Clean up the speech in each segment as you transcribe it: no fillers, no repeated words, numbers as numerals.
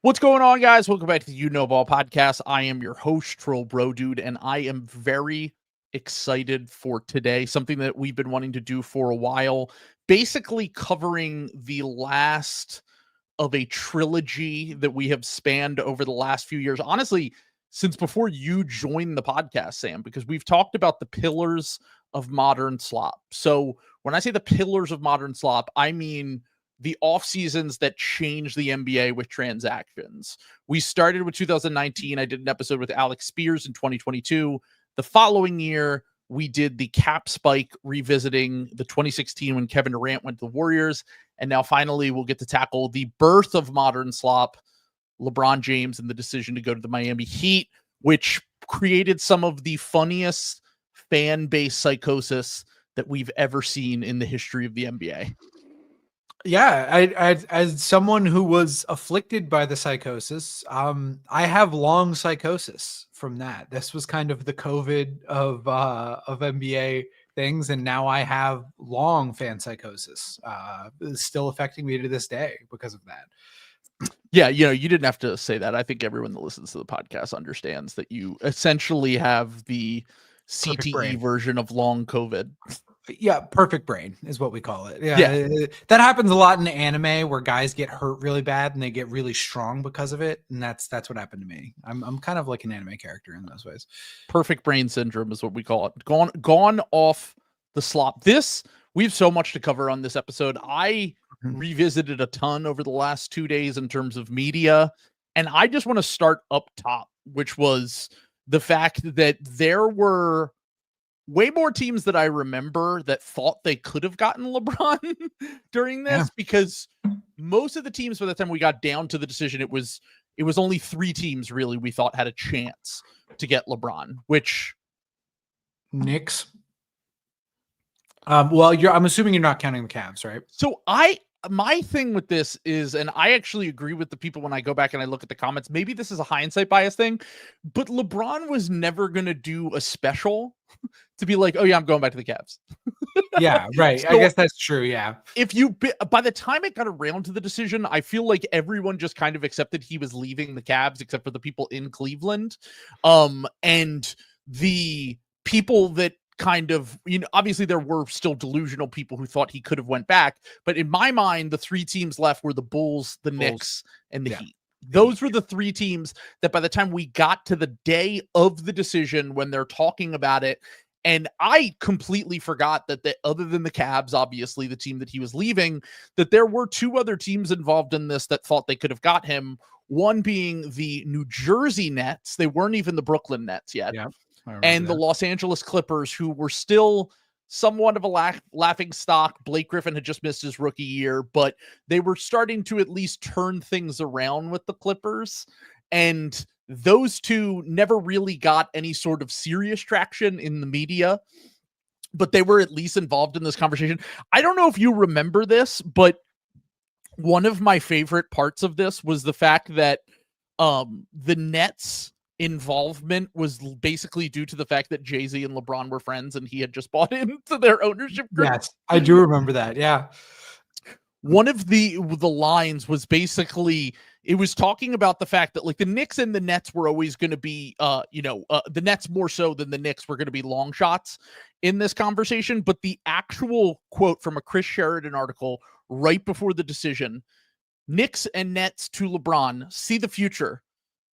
What's going on, guys? Welcome back to the You Know Ball podcast. I am your host, Troll Bro Dude, and I am very excited for today. Something that we've been wanting to do for a while, basically covering the last of a trilogy that we have spanned over the last few years. Honestly, since before you joined the podcast, Sam, because we've talked about the pillars of modern slop. So when I say the pillars of modern slop, I mean the off seasons that changed the NBA with transactions. We started with 2019. I did an episode with Alex Spears in 2022. The following year, we did the cap spike revisiting the 2016 when Kevin Durant went to the Warriors. And now finally, we'll get to tackle the birth of modern slop, LeBron James, and the decision to go to the Miami Heat, which created some of the funniest fan base psychosis that we've ever seen in the history of the NBA. Yeah, I as someone who was afflicted by the psychosis, I have long psychosis from that. This was kind of the COVID of NBA things, and now I have long fan psychosis. It's still affecting me to this day because of that. Yeah, you didn't have to say that. I think everyone that listens to the podcast understands that you essentially have the CTE version of long COVID. Yeah, perfect brain is what we call it. Yeah, that happens a lot in anime where guys get hurt really bad and they get really strong because of it, and that's what happened to me. I'm kind of like an anime character in those ways. Perfect brain syndrome is what we call it. Gone off the slop. We have so much to cover on this episode. I revisited a ton over the last 2 days in terms of media, and I just want to start up top, which was the fact that there were way more teams that I remember that thought they could have gotten LeBron during this, because most of the teams by the time we got down to the decision, it was only 3 teams really we thought had a chance to get LeBron, which Knicks. I'm assuming you're not counting the Cavs, right? So my thing with this is, and I actually agree with the people when I go back and I look at the comments, maybe this is a hindsight bias thing, but LeBron was never going to do a special to be like, oh yeah, I'm going back to the Cavs. Yeah, right. So I guess that's true. Yeah. By the time it got around to the decision, I feel like everyone just kind of accepted he was leaving the Cavs, except for the people in Cleveland. And the people that kind of, obviously there were still delusional people who thought he could have went back, but in my mind, the 3 teams left were the Bulls, the Knicks, and the Heat. Those were the 3 teams that by the time we got to the day of the decision, when they're talking about it, and I completely forgot that other than the Cavs, obviously the team that he was leaving, that there were 2 other teams involved in this that thought they could have got him. One being the New Jersey Nets. They weren't even the Brooklyn Nets yet. Yeah. And the Los Angeles Clippers, who were still somewhat of a laughing stock. Blake Griffin had just missed his rookie year, but they were starting to at least turn things around with the Clippers. And those 2 never really got any sort of serious traction in the media, but they were at least involved in this conversation. I don't know if you remember this, but one of my favorite parts of this was the fact that the Nets involvement was basically due to the fact that Jay-Z and LeBron were friends and he had just bought into their ownership group. Yes, I do remember that. Yeah. One of the lines was basically, it was talking about the fact that like the Knicks and the Nets were always going to be, the Nets more so than the Knicks were going to be long shots in this conversation. But the actual quote from a Chris Sheridan article right before the decision, Knicks and Nets to LeBron, see the future.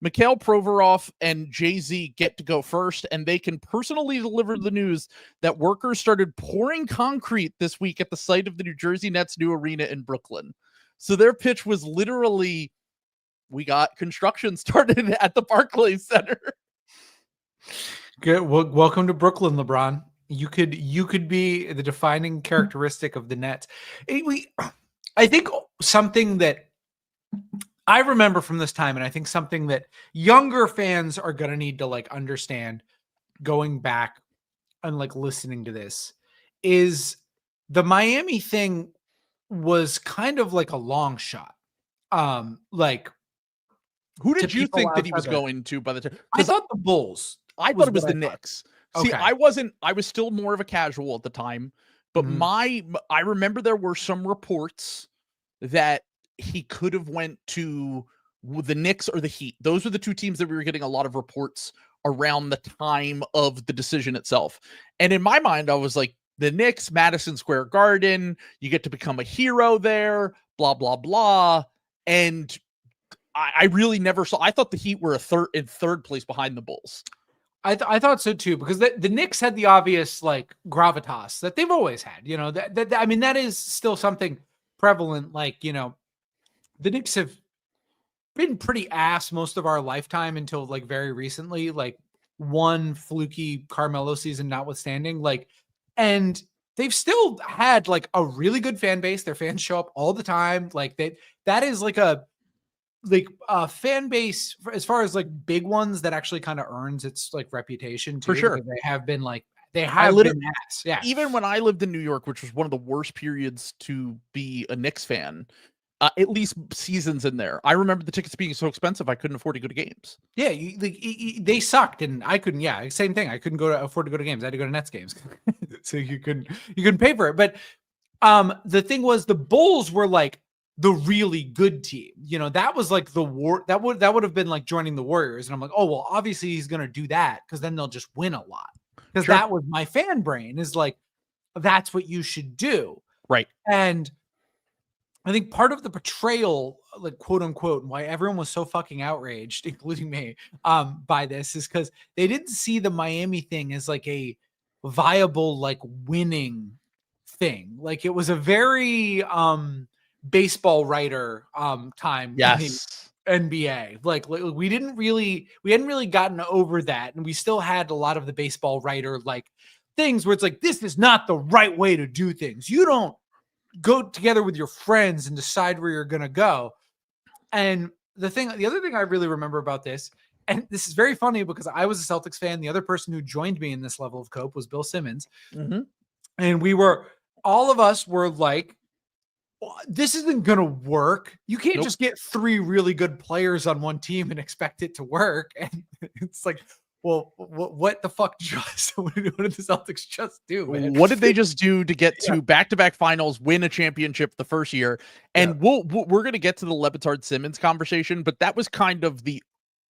Mikhail Provorov and Jay-Z get to go first, and they can personally deliver the news that workers started pouring concrete this week at the site of the New Jersey Nets' new arena in Brooklyn. So their pitch was literally, we got construction started at the Barclays Center. Good. Well, welcome to Brooklyn, LeBron. You could be the defining characteristic of the Nets. I think something that I remember from this time, and I think something that younger fans are going to need to like understand going back and like listening to this, is the Miami thing was kind of like a long shot. Like, who did you think that he was going to by the time? I thought the Bulls. I thought it was the Knicks. See, I was still more of a casual at the time, but I remember there were some reports that he could have went to the Knicks or the Heat. Those were the two teams that we were getting a lot of reports around the time of the decision itself. And in my mind, I was like, the Knicks, Madison Square Garden, you get to become a hero there, blah, blah, blah. And I really never saw, I thought the Heat were in third place behind the Bulls. I thought so too, because the Knicks had the obvious like gravitas that they've always had. You know, that I mean, that is still something prevalent. Like, you know, the Knicks have been pretty ass most of our lifetime until like very recently, like one fluky Carmelo season notwithstanding. Like, and they've still had like a really good fan base. Their fans show up all the time. Like that is like a fan base as far as like big ones that actually kind of earns its like reputation too. For sure. They have been like, they have been ass. Yeah. Even when I lived in New York, which was one of the worst periods to be a Knicks fan, at least seasons in there, I remember the tickets being so expensive I couldn't afford to go to games. Yeah, they sucked, and I couldn't. Yeah, same thing. I couldn't afford to go to games. I had to go to Nets games, so you couldn't pay for it. But the thing was, the Bulls were like the really good team. You know, that was like the war. That would have been like joining the Warriors, and I'm like, oh well, obviously he's gonna do that because then they'll just win a lot. Because that was my fan brain, is like, that's what you should do, right? And I think part of the betrayal, like quote unquote, and why everyone was so fucking outraged, including me, by this, is because they didn't see the Miami thing as like a viable, like winning thing. Like, it was a very baseball writer time. Yes. In the NBA. Like we hadn't really gotten over that, and we still had a lot of the baseball writer like things where it's like, this is not the right way to do things. You don't go together with your friends and decide where you're going to go. And the other thing I really remember about this, and this is very funny because I was a Celtics fan. The other person who joined me in this level of cope was Bill Simmons. Mm-hmm. And all of us were like, this isn't going to work. You can't just get three really good players on one team and expect it to work. And it's like, well, what the fuck what did the Celtics just do, man? What did they just do to get to back-to-back finals, win a championship the first year? And we're going to get to the Le Batard Simmons conversation, but that was kind of the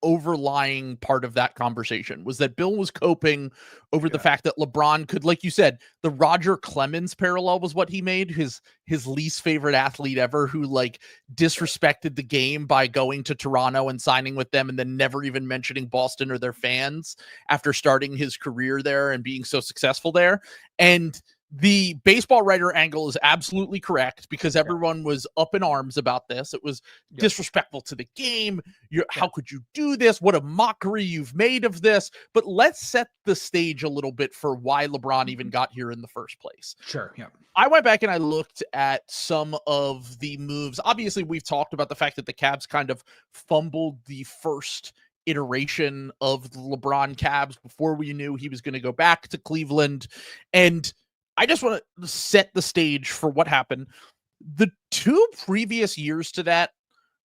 overlying part of that conversation, was that Bill was coping over the fact that LeBron could, like you said, the Roger Clemens parallel was what he made, his least favorite athlete ever, who like disrespected the game by going to Toronto and signing with them and then never even mentioning Boston or their fans after starting his career there and being so successful there. And the baseball writer angle is absolutely correct, because everyone was up in arms about this. It was disrespectful to the game. How could you do this? What a mockery you've made of this. But let's set the stage a little bit for why LeBron even got here in the first place. Sure. Yeah. I went back and I looked at some of the moves. Obviously, we've talked about the fact that the Cavs kind of fumbled the first iteration of the LeBron Cavs before we knew he was going to go back to Cleveland. And I just want to set the stage for what happened. The two previous years to that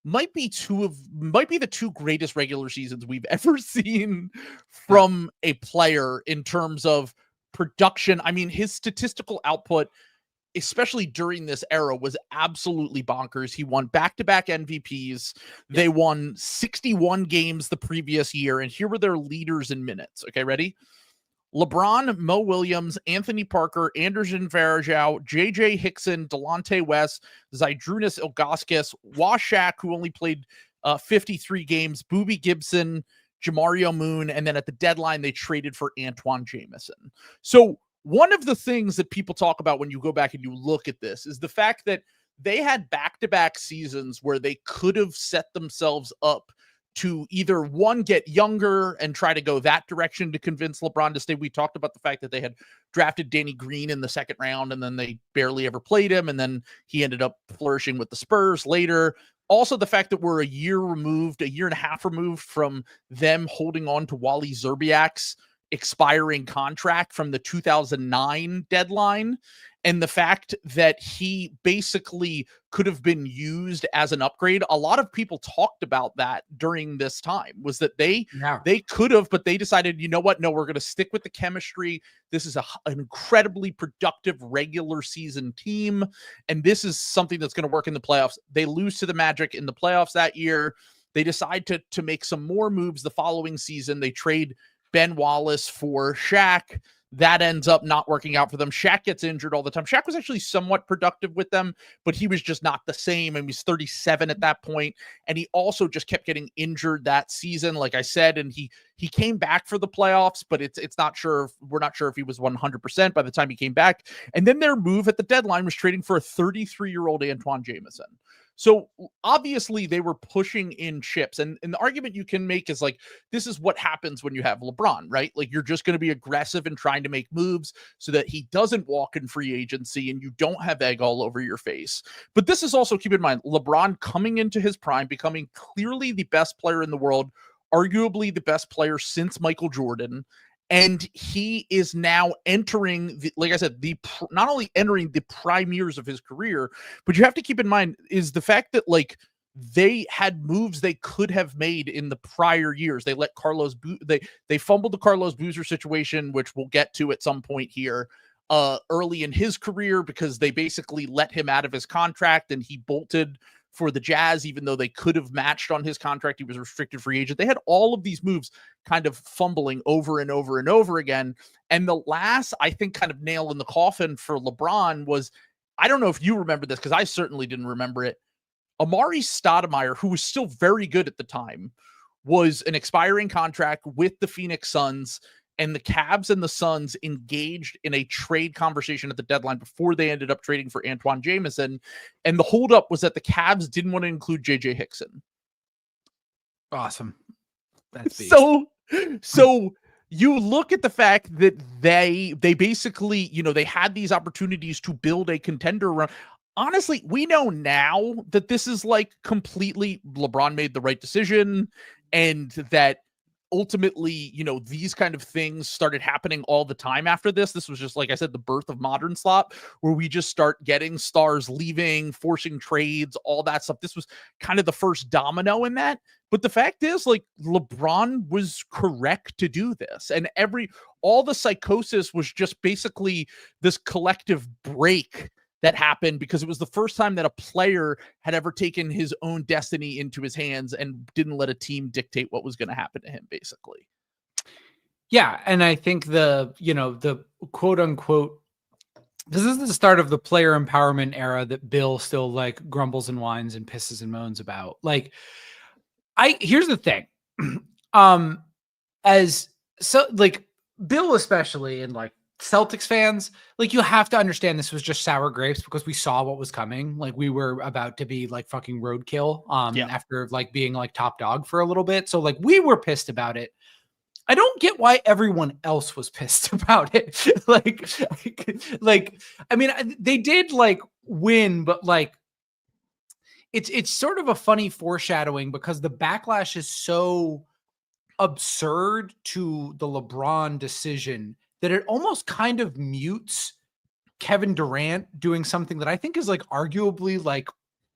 might be the two greatest regular seasons we've ever seen from a player in terms of production. I mean, his statistical output, especially during this era, was absolutely bonkers. He won back-to-back MVPs. They won 61 games the previous year, and here were their leaders in minutes. Okay, ready? LeBron, Mo Williams, Anthony Parker, Anderson Varejao, J.J. Hickson, Delonte West, Zydrunas Ilgauskas, Washak, who only played 53 games, Boobie Gibson, Jamario Moon, and then at the deadline, they traded for Antoine Jamison. So one of the things that people talk about when you go back and you look at this is the fact that they had back-to-back seasons where they could have set themselves up to either one, get younger and try to go that direction to convince LeBron to stay. We talked about the fact that they had drafted Danny Green in the second round and then they barely ever played him. And then he ended up flourishing with the Spurs later. Also, the fact that we're a year and a half removed from them holding on to Wally Zerbiak's expiring contract from the 2009 deadline. And the fact that he basically could have been used as an upgrade. A lot of people talked about that during this time, was that they could have, but they decided, you know what? No, we're going to stick with the chemistry. This is an incredibly productive regular season team. And this is something that's going to work in the playoffs. They lose to the Magic in the playoffs that year. They decide to make some more moves the following season. They trade Ben Wallace for Shaq. That ends up not working out for them. Shaq gets injured all the time. Shaq was actually somewhat productive with them, but he was just not the same. And he's 37 at that point, and he also just kept getting injured that season, like I said. And he came back for the playoffs, but it's not sure. We're not sure if he was 100% by the time he came back. And then their move at the deadline was trading for a 33-year-old Antoine Jameson. So obviously they were pushing in chips, and the argument you can make is like, this is what happens when you have LeBron, right? Like, you're just going to be aggressive and trying to make moves so that he doesn't walk in free agency and you don't have egg all over your face. But this is also, keep in mind, LeBron coming into his prime, becoming clearly the best player in the world, arguably the best player since Michael Jordan. And he is now entering, like I said, not only entering the prime years of his career, but you have to keep in mind is the fact that like they had moves they could have made in the prior years. They let they fumbled the Carlos Boozer situation, which we'll get to at some point here, early in his career, because they basically let him out of his contract and he bolted for the Jazz, even though they could have matched on his contract. He was a restricted free agent. They had all of these moves kind of fumbling over and over and over again. And the last, I think, kind of nail in the coffin for LeBron was, I don't know if you remember this, because I certainly didn't remember it. Amari Stoudemire, who was still very good at the time, was an expiring contract with the Phoenix Suns, and the Cavs and the Suns engaged in a trade conversation at the deadline before they ended up trading for Antoine Jameson. And the holdup was that the Cavs didn't want to include JJ Hickson. Awesome. That's beast. So you look at the fact that they basically, they had these opportunities to build a contender around. Honestly, we know now that this is like completely LeBron made the right decision, and that ultimately, these kind of things started happening all the time after this. This was just, like I said, the birth of modern slop, where we just start getting stars leaving, forcing trades, all that stuff. This was kind of the first domino in that. But the fact is, like, LeBron was correct to do this. And all the psychosis was just basically this collective break that happened, because it was the first time that a player had ever taken his own destiny into his hands and didn't let a team dictate what was going to happen to him, basically. Yeah. And I think the quote unquote, this is the start of the player empowerment era that Bill still like grumbles and whines and pisses and moans about. Like, here's the thing. Bill, especially, and like Celtics fans, like, you have to understand this was just sour grapes, because we saw what was coming. Like, we were about to be like fucking roadkill after like being like top dog for a little bit. So like, we were pissed about it. I don't get why everyone else was pissed about it. I mean, they did like win, but like, it's sort of a funny foreshadowing, because the backlash is so absurd to the LeBron decision that it almost kind of mutes Kevin Durant doing something that I think is like arguably like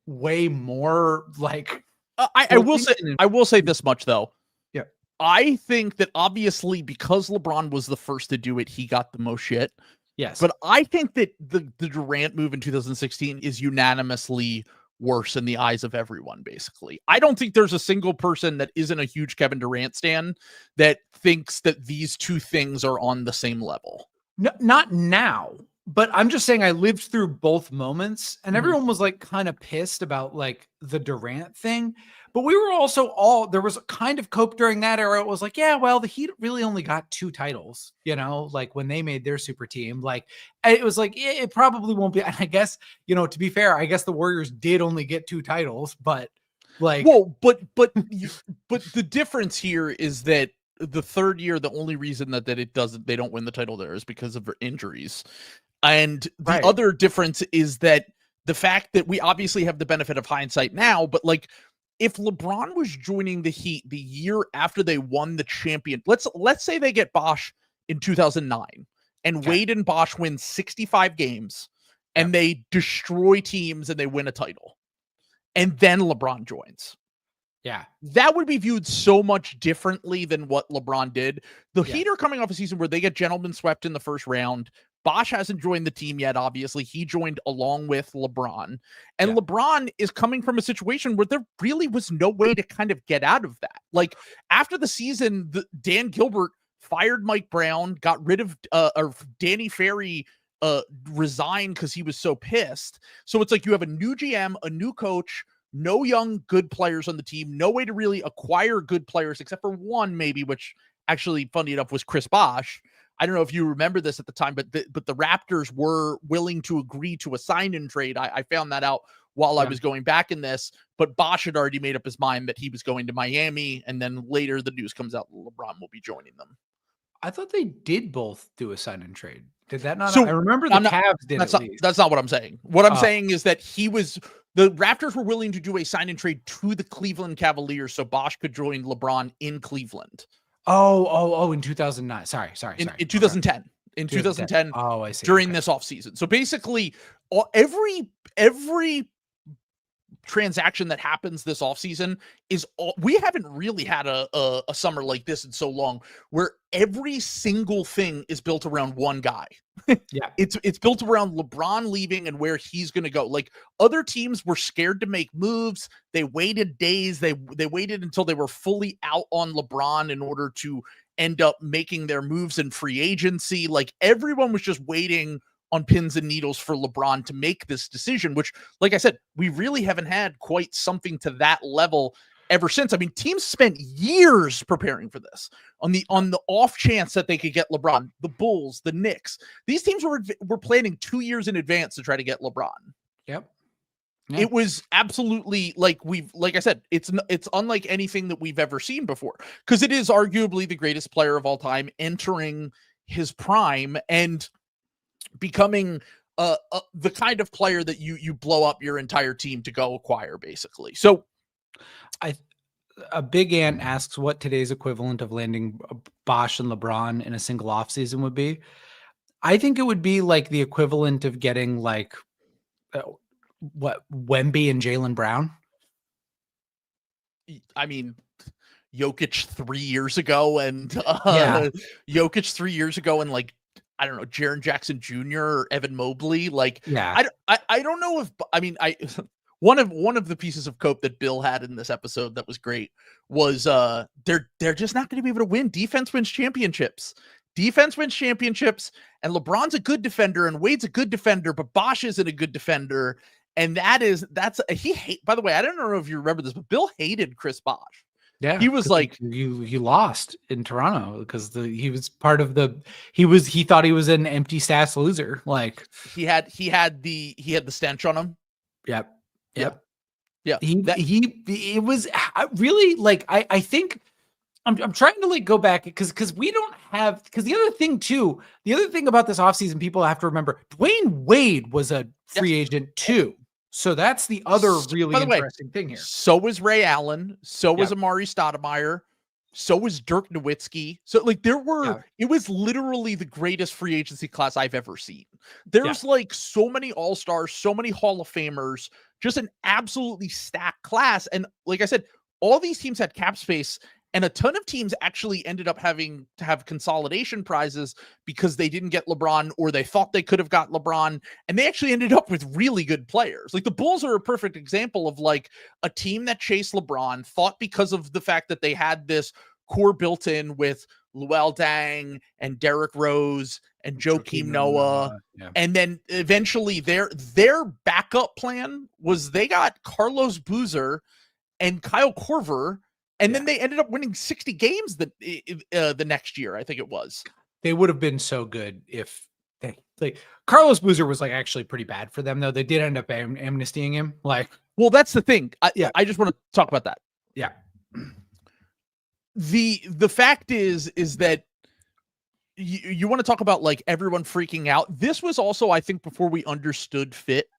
way more like. I will say this much though. Yeah. I think that obviously, because LeBron was the first to do it, he got the most shit. Yes. But I think that the Durant move in 2016 is unanimously worse in the eyes of everyone, basically. I don't think there's a single person that isn't a huge Kevin Durant stan that thinks that these two things are on the same level. No, not now, but I'm just saying I lived through both moments, and everyone was like kind of pissed about like the Durant thing. But we were also there was a kind of cope during that era. It was like, yeah, well, the Heat really only got 2 titles, like when they made their super team. Like, it was like, it probably won't be. And I guess, to be fair, I guess the Warriors did only get 2 titles, but like, well, but the difference here is that the third year, the only reason that they don't win the title there is because of injuries. And the other difference is that the fact that we obviously have the benefit of hindsight now, but like, if LeBron was joining the Heat the year after they won the champion, let's say they get Bosh in 2009, and Wade and Bosh win 65 games, and they destroy teams and they win a title, and then LeBron joins. Yeah, that would be viewed so much differently than what LeBron did. The Heat are coming off a season where they get gentlemen swept in the first round Bosh hasn't joined the team yet, obviously. He joined along with LeBron. And Yeah. LeBron is coming from a situation where there really was no way to kind of get out of that. Like, after the season, Dan Gilbert fired Mike Brown, got rid of or Danny Ferry resigned because he was so pissed. So it's like you have a new GM, a new coach, no young good players on the team, no way to really acquire good players except for one maybe, which actually, funny enough, was Chris Bosh. I don't know if you remember this at the time, but the Raptors were willing to agree to a sign-in trade. I found that out while I was going back in this, but Bosh had already made up his mind that he was going to Miami, and then later the news comes out that LeBron will be joining them. I thought they did both do a sign-in trade. Did that not? So, I remember the Cavs did at least. That's not what I'm saying. What I'm saying is that the Raptors were willing to do a sign-in trade to the Cleveland Cavaliers so Bosh could join LeBron in Cleveland. Oh, in 2009. Sorry. In 2010. Okay. In 2010. Oh, I see. During this offseason. So basically, every transaction that happens this offseason is we haven't really had a summer like this in so long, where every single thing is built around one guy. Yeah. It's built around LeBron leaving and where he's going to go. Like, other teams were scared to make moves. They waited days. They waited until they were fully out on LeBron in order to end up making their moves in free agency. Like, everyone was just waiting on pins and needles for LeBron to make this decision, which, like I said, we really haven't had quite something to that level ever since. I mean, teams spent years preparing for this on the off chance that they could get LeBron. The Bulls, the Knicks, these teams were planning 2 years in advance to try to get LeBron. Yep. Yeah. It was absolutely like I said, it's unlike anything that we've ever seen before, because it is arguably the greatest player of all time entering his prime and becoming the kind of player that you blow up your entire team to go acquire, basically. So a Big Ant asks what today's equivalent of landing Bosh and LeBron in a single offseason would be. I think it would be like the equivalent of getting like Wemby and Jaylen Brown. I mean, Jokic 3 years ago and Jokic 3 years ago and like, I don't know, Jaren Jackson Jr. or Evan Mobley. Like, yeah, I don't know if, I mean, one of the pieces of cope that Bill had in this episode that was great was they're just not going to be able to win. Defense wins championships. And LeBron's a good defender and Wade's a good defender, but Bosh isn't a good defender. And by the way, I don't know if you remember this, but Bill hated Chris Bosh. Yeah, he was like, you lost in Toronto because he was part of he thought he was an empty stats loser. Like he had the stench on him. Yep. Yeah. It was really like, I think I'm trying to like go back because we don't have, because the other thing about this offseason, people have to remember Dwayne Wade was a free agent too. So that's the other really interesting thing here. So was Ray Allen. So was Amari Stoudemire. So was Dirk Nowitzki. So like it was literally the greatest free agency class I've ever seen. There's like so many all-stars, so many Hall of Famers, just an absolutely stacked class. And like I said, all these teams had cap space. And a ton of teams actually ended up having to have consolidation prizes because they didn't get LeBron or they thought they could have got LeBron. And they actually ended up with really good players. Like the Bulls are a perfect example of like a team that chased LeBron, thought because of the fact that they had this core built in with Luol Deng and Derrick Rose and Joakim Noah. Yeah. And then eventually their backup plan was they got Carlos Boozer and Kyle Korver. And then they ended up winning 60 games the next year, I think it was. They would have been so good if they like Carlos Boozer was like actually pretty bad for them though. They did end up amnestying him. Like, well, that's the thing. I just want to talk about that. Yeah. The fact is that you want to talk about like everyone freaking out. This was also, I think, before we understood fit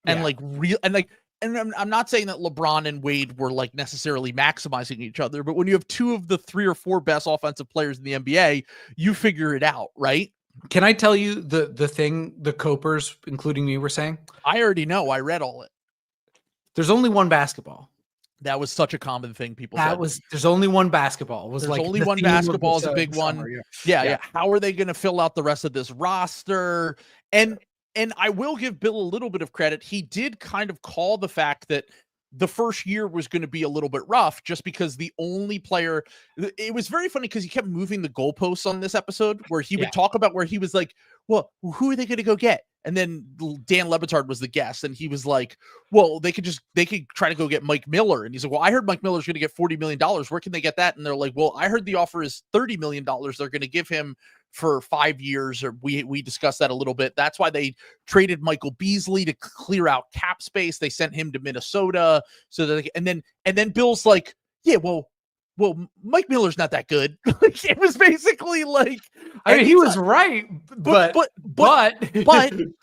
and like real and like. And I'm not saying that LeBron and Wade were like necessarily maximizing each other, but when you have two of the 3 or 4 best offensive players in the NBA, you figure it out, right? Can I tell you the thing the Copers, including me, were saying? I already know. I read all it. There's only one basketball. That was such a common thing people said. There's only one basketball. Was There's like only the one theme of basketball is a the big one. summer, Yeah. How are they going to fill out the rest of this roster? And I will give Bill a little bit of credit. He did kind of call the fact that the first year was going to be a little bit rough just because the only player, it was very funny because he kept moving the goalposts on this episode where he would talk about where he was like, well, who are they going to go get? And then Dan Lebitard was the guest, and he was like, well, they could try to go get Mike Miller. And he's like, well, I heard Mike Miller's going to get $40 million. Where can they get that? And they're like, well, I heard the offer is $30 million. They're going to give him for 5 years, or we discussed that a little bit. That's why they traded Michael Beasley to clear out cap space. They sent him to Minnesota so that and then Bill's like, yeah, well, Mike Miller's not that good. It was basically like, I mean, he was right, but the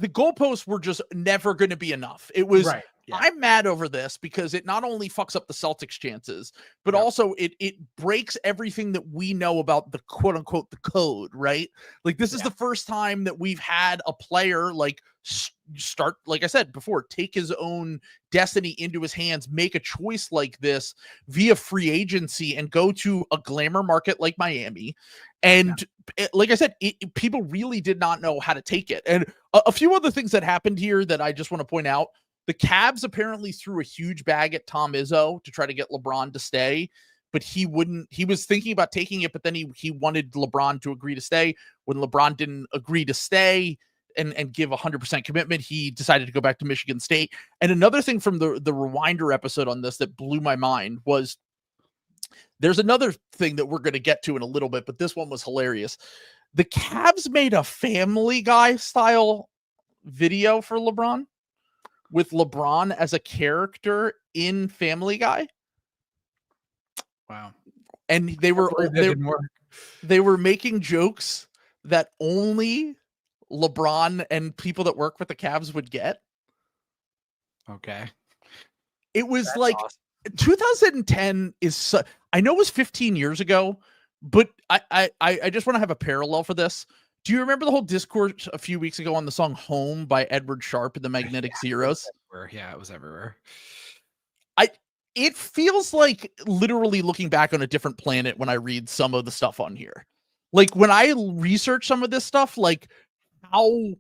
goalposts were just never going to be enough. It was, right. Yeah. I'm mad over this because it not only fucks up the Celtics chances, but also it breaks everything that we know about the quote unquote the code, right? Like this is the first time that we've had a player like start, like I said before, take his own destiny into his hands, make a choice like this via free agency and go to a glamour market like Miami. And like I said, people really did not know how to take it. And a few other things that happened here that I just want to point out. The Cavs apparently threw a huge bag at Tom Izzo to try to get LeBron to stay, but he wouldn't. He was thinking about taking it, but then he wanted LeBron to agree to stay. When LeBron didn't agree to stay and give 100% commitment, he decided to go back to Michigan State. And another thing from the Rewinder episode on this that blew my mind was there's another thing that we're going to get to in a little bit, but this one was hilarious. The Cavs made a Family Guy style video for LeBron, with LeBron as a character in Family Guy. Wow. And they were making jokes that only LeBron and people that work with the Cavs would get. Okay. It was awesome. 2010 is I know it was 15 years ago, but I just want to have a parallel for this. Do you remember the whole discourse a few weeks ago on the song Home by Edward Sharpe and the Magnetic Zeros? It was everywhere. It feels like literally looking back on a different planet when I read some of the stuff on here. Like when I research some of this stuff, like how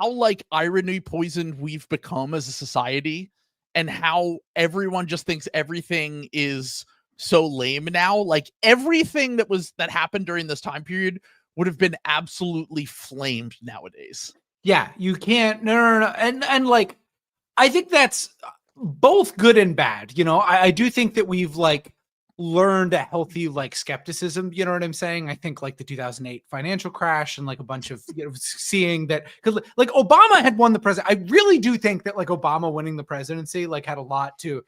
like irony poisoned we've become as a society and how everyone just thinks everything is so lame now. Like everything that happened during this time period would have been absolutely flamed nowadays. Yeah, you can't. No. And like, I think that's both good and bad. You know, I do think that we've like learned a healthy like skepticism. You know what I'm saying? I think like the 2008 financial crash and like a bunch of seeing that because like Obama had won the president. I really do think that like Obama winning the presidency like had a lot to.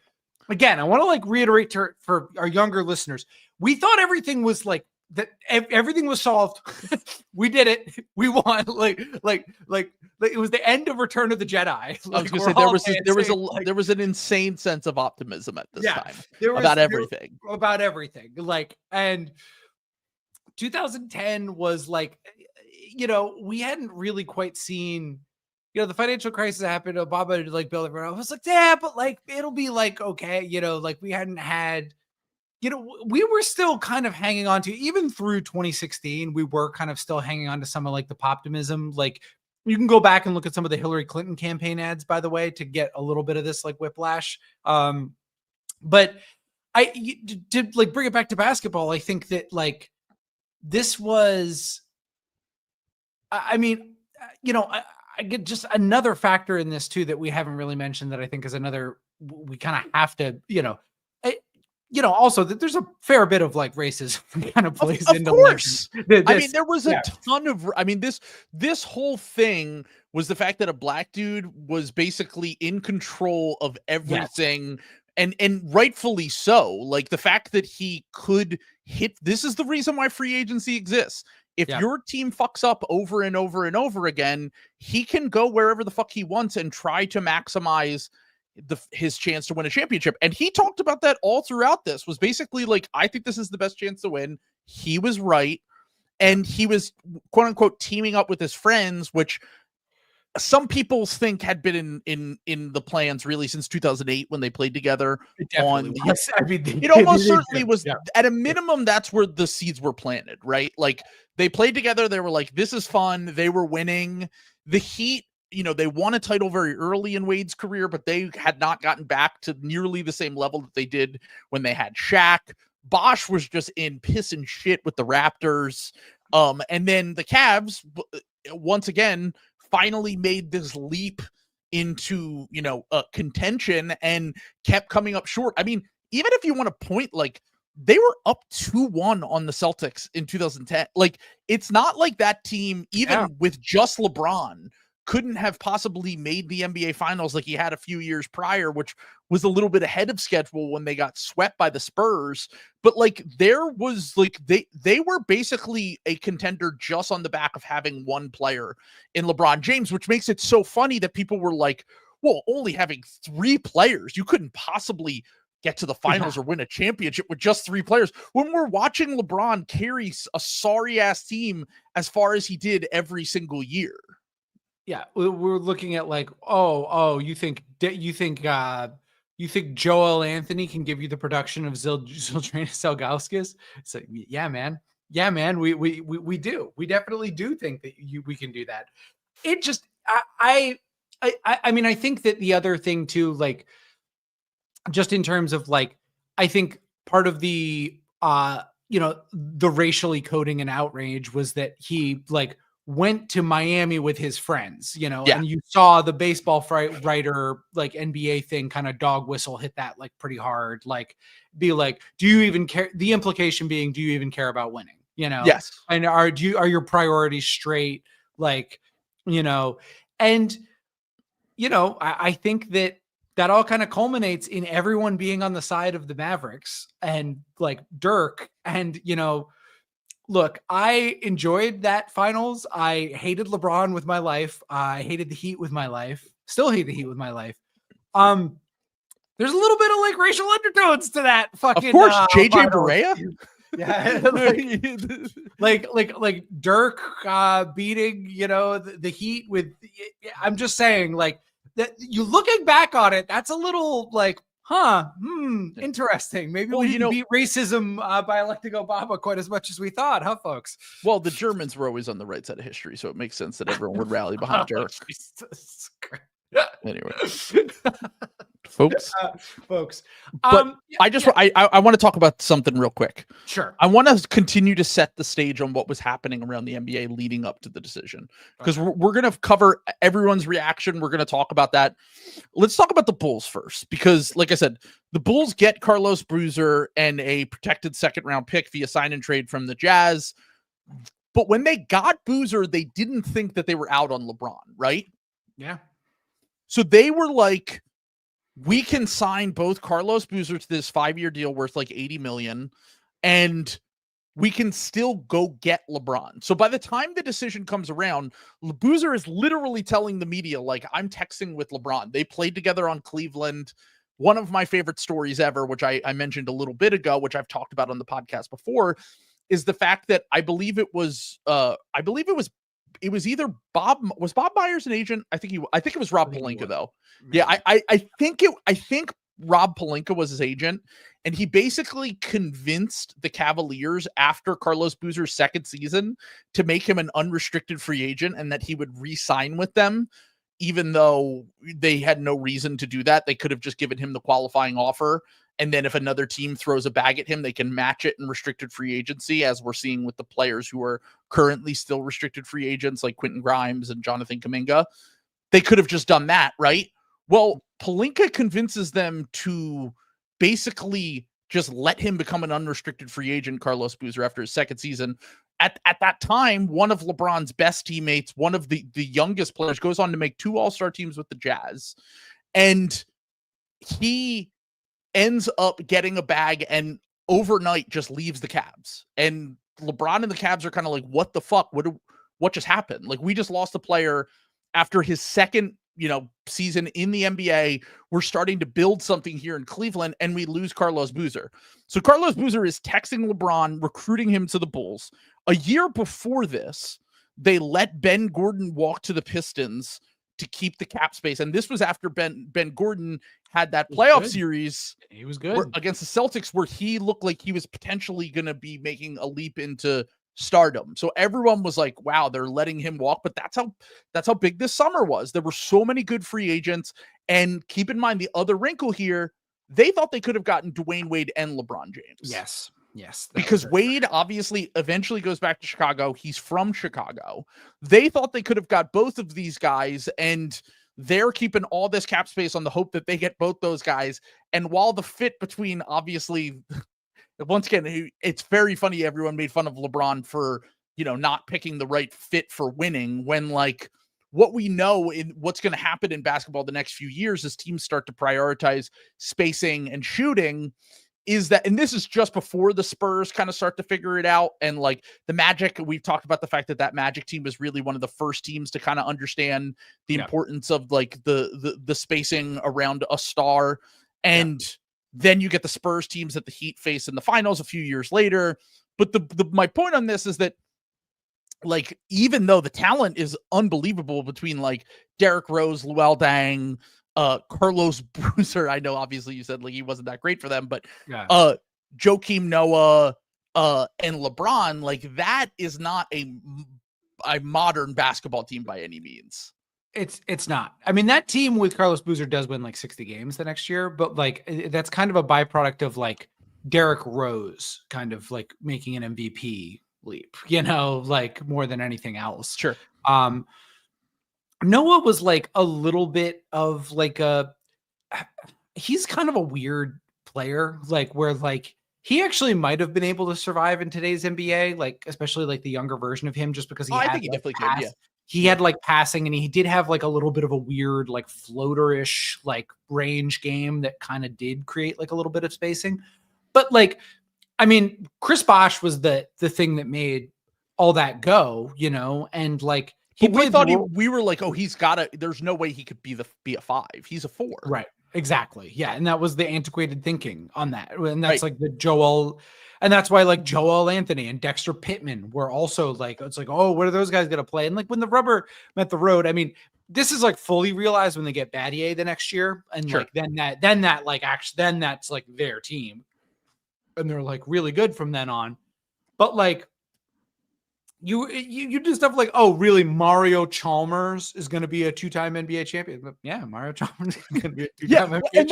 Again, I want to like reiterate for our younger listeners. We thought everything was like. That everything was solved. We did it. We won. Like it was the end of Return of the Jedi. Like, I was going to say there was an insane sense of optimism at this time about everything. About everything. Like, and 2010 was like, you know, we hadn't really quite seen, you know, the financial crisis happened. Obama to like build everyone. I was like, yeah, but like it'll be like okay, you know, like we hadn't had. You know, we were still kind of hanging on to, even through 2016, we were kind of still hanging on to some of like the poptimism. Like you can go back and look at some of the Hillary Clinton campaign ads, by the way, to get a little bit of this like whiplash. But to like bring it back to basketball, I think that like this was, I mean, you know, I get just another factor in this too that we haven't really mentioned that I think is another, we kind of have to, you know, also that there's a fair bit of like racism kind of plays into course. I mean, there was a ton of, I mean, this whole thing was the fact that a black dude was basically in control of everything and rightfully so. Like the fact that he could hit, this is the reason why free agency exists. If your team fucks up over and over and over again, he can go wherever the fuck he wants and try to maximize his chance to win a championship. And he talked about that all throughout. This was basically like, I think this is the best chance to win. He was right. And he was quote unquote teaming up with his friends, which some people think had been in the plans really since 2008 when they played together. It definitely was. I mean, It almost certainly was. Yeah. At a minimum, that's where the seeds were planted, right? Like they played together. They were like, this is fun. They were winning. The Heat, they won a title very early in Wade's career, but they had not gotten back to nearly the same level that they did when they had Shaq. Bosh was just in piss and shit with the Raptors. And then the Cavs, once again, finally made this leap into, contention and kept coming up short. I mean, even if you want to point, like, they were up 2-1 on the Celtics in 2010. Like, it's not like that team, even with just LeBron, couldn't have possibly made the NBA Finals like he had a few years prior, which was a little bit ahead of schedule when they got swept by the Spurs. But like there was like they were basically a contender just on the back of having one player in LeBron James, which makes it so funny that people were like, well, only having 3 players, you couldn't possibly get to the finals or win a championship with just 3 players. When we're watching LeBron carry a sorry ass team as far as he did every single year. Yeah, we're looking at like, you think Joel Anthony can give you the production of Zildjian Selgauskas? So yeah, man, we do. We definitely do think that we can do that. It just, I mean, I think that the other thing too, like, just in terms of like, I think part of the the racially coding and outrage was that he like went to Miami with his friends, and you saw the baseball writer, like NBA thing kind of dog whistle hit that like pretty hard, like be like, do you even care? The implication being, do you even care about winning? Yes. And are your priorities straight? Like, and, I think that all kind of culminates in everyone being on the side of the Mavericks and like Dirk and, look, I enjoyed that finals. I hated LeBron with my life. I hated the Heat with my life. Still hate the Heat with my life. There's a little bit of like racial undertones to that fucking. Of course, JJ finals. Barea. Yeah, like Dirk beating the Heat with. I'm just saying, like that. You looking back on it, that's a little like. Interesting. Maybe we didn't beat racism by electing Obama quite as much as we thought, huh, folks? Well, the Germans were always on the right side of history, so it makes sense that everyone would rally behind Dirk. Anyway, folks. But I want to talk about something real quick. Sure. I want to continue to set the stage on what was happening around the NBA leading up to the decision, because we're going to cover everyone's reaction. We're going to talk about that. Let's talk about the Bulls first, because like I said, the Bulls get Carlos Boozer and a protected 2nd round pick via sign and trade from the Jazz. But when they got Boozer, they didn't think that they were out on LeBron, right? Yeah. So they were like, we can sign both Carlos Boozer to this 5-year deal worth like $80 million, and we can still go get LeBron. So by the time the decision comes around, Boozer is literally telling the media, like, I'm texting with LeBron. They played together on Cleveland. One of my favorite stories ever, which I mentioned a little bit ago, which I've talked about on the podcast before, is the fact that I believe it was either Bob Myers an agent? I think it was Rob Pelinka though. Yeah, I think Rob Pelinka was his agent, and he basically convinced the Cavaliers after Carlos Boozer's 2nd season to make him an unrestricted free agent and that he would re-sign with them, even though they had no reason to do that. They could have just given him the qualifying offer, and then if another team throws a bag at him, they can match it in restricted free agency, as we're seeing with the players who are currently still restricted free agents like Quentin Grimes and Jonathan Kuminga. They could have just done that, right? Well, Pelinka convinces them to basically just let him become an unrestricted free agent, Carlos Boozer, after his 2nd season. At that time, one of LeBron's best teammates, one of the youngest players, goes on to make 2 All-Star teams with the Jazz. And he ends up getting a bag and overnight just leaves the Cavs. And LeBron and the Cavs are kind of like, what the fuck? What just happened? Like, we just lost a player after his 2nd, season in the NBA. We're starting to build something here in Cleveland, and we lose Carlos Boozer. So Carlos Boozer is texting LeBron, recruiting him to the Bulls. A year before this, they let Ben Gordon walk to the Pistons to keep the cap space. And this was after Ben Gordon had that playoff series. He was good against the Celtics, where he looked like he was potentially going to be making a leap into stardom. So everyone was like, wow, they're letting him walk. But that's how big this summer was. There were so many good free agents. And keep in mind the other wrinkle here, they thought they could have gotten Dwayne Wade and LeBron James. Yes. Because Wade obviously eventually goes back to Chicago. He's from Chicago. They thought they could have got both of these guys, and they're keeping all this cap space on the hope that they get both those guys. And while the fit between, obviously, once again, it's very funny. Everyone made fun of LeBron for, not picking the right fit for winning, when like what we know in what's going to happen in basketball the next few years as teams start to prioritize spacing and shooting is that, and this is just before the Spurs kind of start to figure it out. And like the Magic, we've talked about the fact that Magic team was really one of the first teams to kind of understand the importance of like the spacing around a star. And then you get the Spurs teams that the Heat face in the finals a few years later. But my point on this is that, like, even though the talent is unbelievable between like Derrick Rose, Luol Deng, Carlos Boozer, I know obviously you said like he wasn't that great for them, but Joakim Noah and LeBron, like that is not a modern basketball team by any means. It's not. I mean, that team with Carlos Boozer does win like 60 games the next year, but like that's kind of a byproduct of like Derrick Rose kind of like making an MVP leap, like more than anything else. Sure. Noah was like a little bit of like he's kind of a weird player, like where like he actually might have been able to survive in today's NBA, like especially like the younger version of him, just because I think he definitely could. Yeah. He had like passing, and he did have like a little bit of a weird like floater-ish like range game that kind of did create like a little bit of spacing. But like, I mean, Chris Bosh was the thing that made all that go, and like we thought we were like, oh, he's gotta, there's no way he could be a 5. He's a 4. Right. Exactly. Yeah. And that was the antiquated thinking on that. And that's like the Joel, and that's why like Joel Anthony and Dexter Pittman were also like, it's like, oh, what are those guys going to play? And like when the rubber met the road, I mean, this is like fully realized when they get Battier the next year. And like, then that like actually, then that's like their team. And they're like really good from then on. But like, you do stuff like, oh, really? Mario Chalmers is going to be a 2-time NBA champion. But yeah, Mario Chalmers is going to be a 2-time NBA champion. And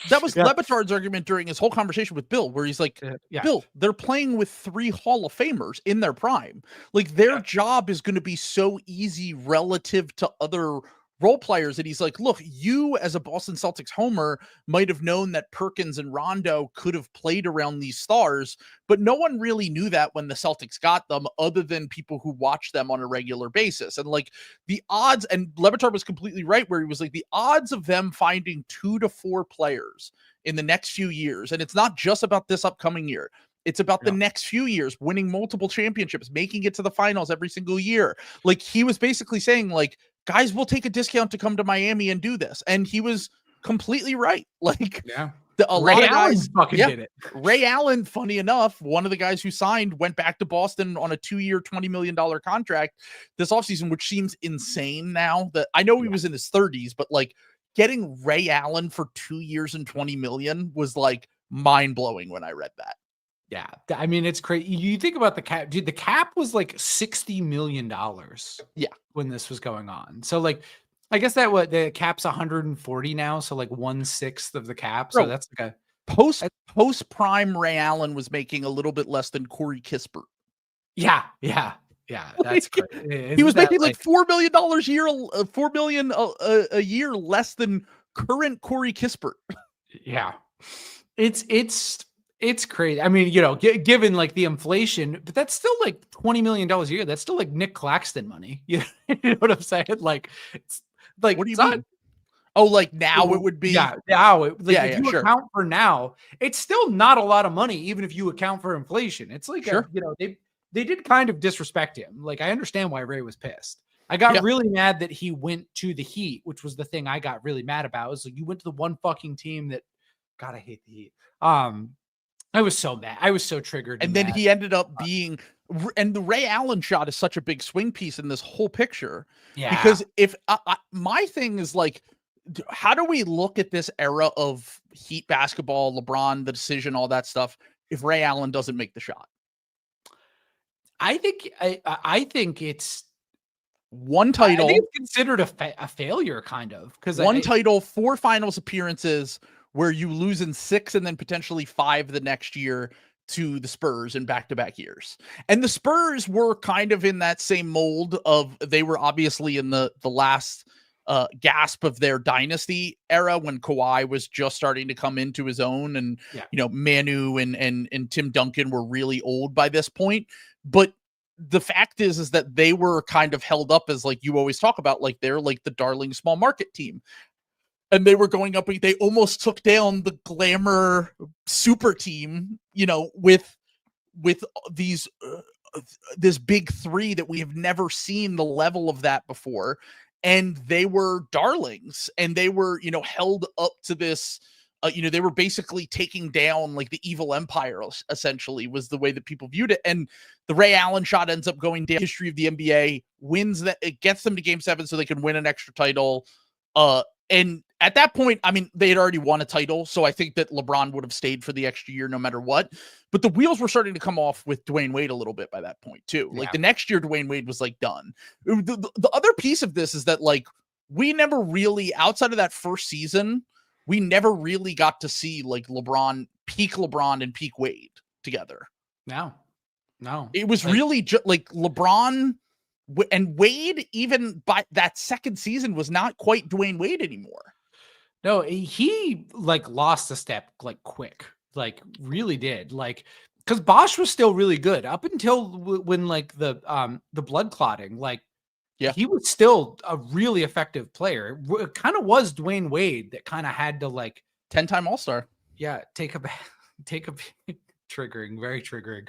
that was Lebitard's argument during his whole conversation with Bill, where he's like, Bill, they're playing with 3 Hall of Famers in their prime. Like their job is going to be so easy relative to other role players. And he's like, look, you as a Boston Celtics homer might have known that Perkins and Rondo could have played around these stars, but no one really knew that when the Celtics got them other than people who watch them on a regular basis. And like the odds, and Lebitard was completely right, where he was like, the odds of them finding 2 to 4 players in the next few years, and it's not just about this upcoming year, it's about the next few years, winning multiple championships, making it to the finals every single year. Like he was basically saying like, guys will take a discount to come to Miami and do this. And he was completely right. Like Ray Allen fucking did it. Ray Allen, funny enough, one of the guys who signed went back to Boston on a 2-year, $20 million contract this offseason, which seems insane now. That I know he was in his 30s, but like getting Ray Allen for 2 years and $20 million was like mind blowing when I read that. Yeah. I mean, it's crazy. You think about the cap, dude, the cap was like $60 million. Yeah. When this was going on. So like, I guess that what the cap's 140 now. So like 1/6 of the cap. So that's like a post prime Ray Allen was making a little bit less than Corey Kispert. Yeah. That's crazy. He was making like $4 million $4 million a year less than current Corey Kispert. Yeah. It's crazy. I mean, given like the inflation, but that's still like $20 million a year. That's still like Nick Claxton money. You know what I'm saying? Like, it's like, what do you mean? Oh, like now it would be. Yeah. Now, if you account for now, it's still not a lot of money, even if you account for inflation. It's like, they did kind of disrespect him. Like, I understand why Ray was pissed. I got really mad that he went to the Heat, which was the thing I got really mad about. It was like, you went to the one fucking team that, God, I hate the Heat. I was so mad. I was so triggered. And then he ended up being And the Ray Allen shot is such a big swing piece in this whole picture. Yeah. Because if my thing is like, how do we look at this era of Heat basketball, LeBron, the decision, all that stuff, if Ray Allen doesn't make the shot? I think it's one title. I think it's considered a failure, kind of, because one title, 4 finals appearances where you lose in 6 and then potentially 5 the next year to the Spurs in back-to-back years. And the Spurs were kind of in that same mold of, they were obviously in the last gasp of their dynasty era when Kawhi was just starting to come into his own, and you know, Manu and Tim Duncan were really old by this point. But the fact is that they were kind of held up as, like you always talk about, like they're like the darling small market team. And they were going up, they almost took down the glamour super team, you know, with these this big 3 that we have never seen the level of that before. And they were darlings, and they were, you know, held up to this, you know, they were basically taking down like the evil empire, essentially, was the way that people viewed it. And the Ray Allen shot ends up going down history of the NBA, wins that, it gets them to Game 7 so they can win an extra title. And at that point, I mean, they had already won a title, so I think that LeBron would have stayed for the extra year no matter what. But the wheels were starting to come off with Dwayne Wade a little bit by that point, too. Like, the next year, Dwayne Wade was, like, done. The other piece of this is that, like, we never really, outside of that first season, we never really got to see, like, peak LeBron and peak Wade together. No. It was really just, like, LeBron and Wade, even by that second season, was not quite Dwayne Wade anymore. No, he like lost a step like quick, like really did, like, because Bosch was still really good up until when like the blood clotting, like he was still a really effective player. It kind of was Dwayne Wade that kind of had to like 10-time All-Star. Yeah, take a triggering, very triggering.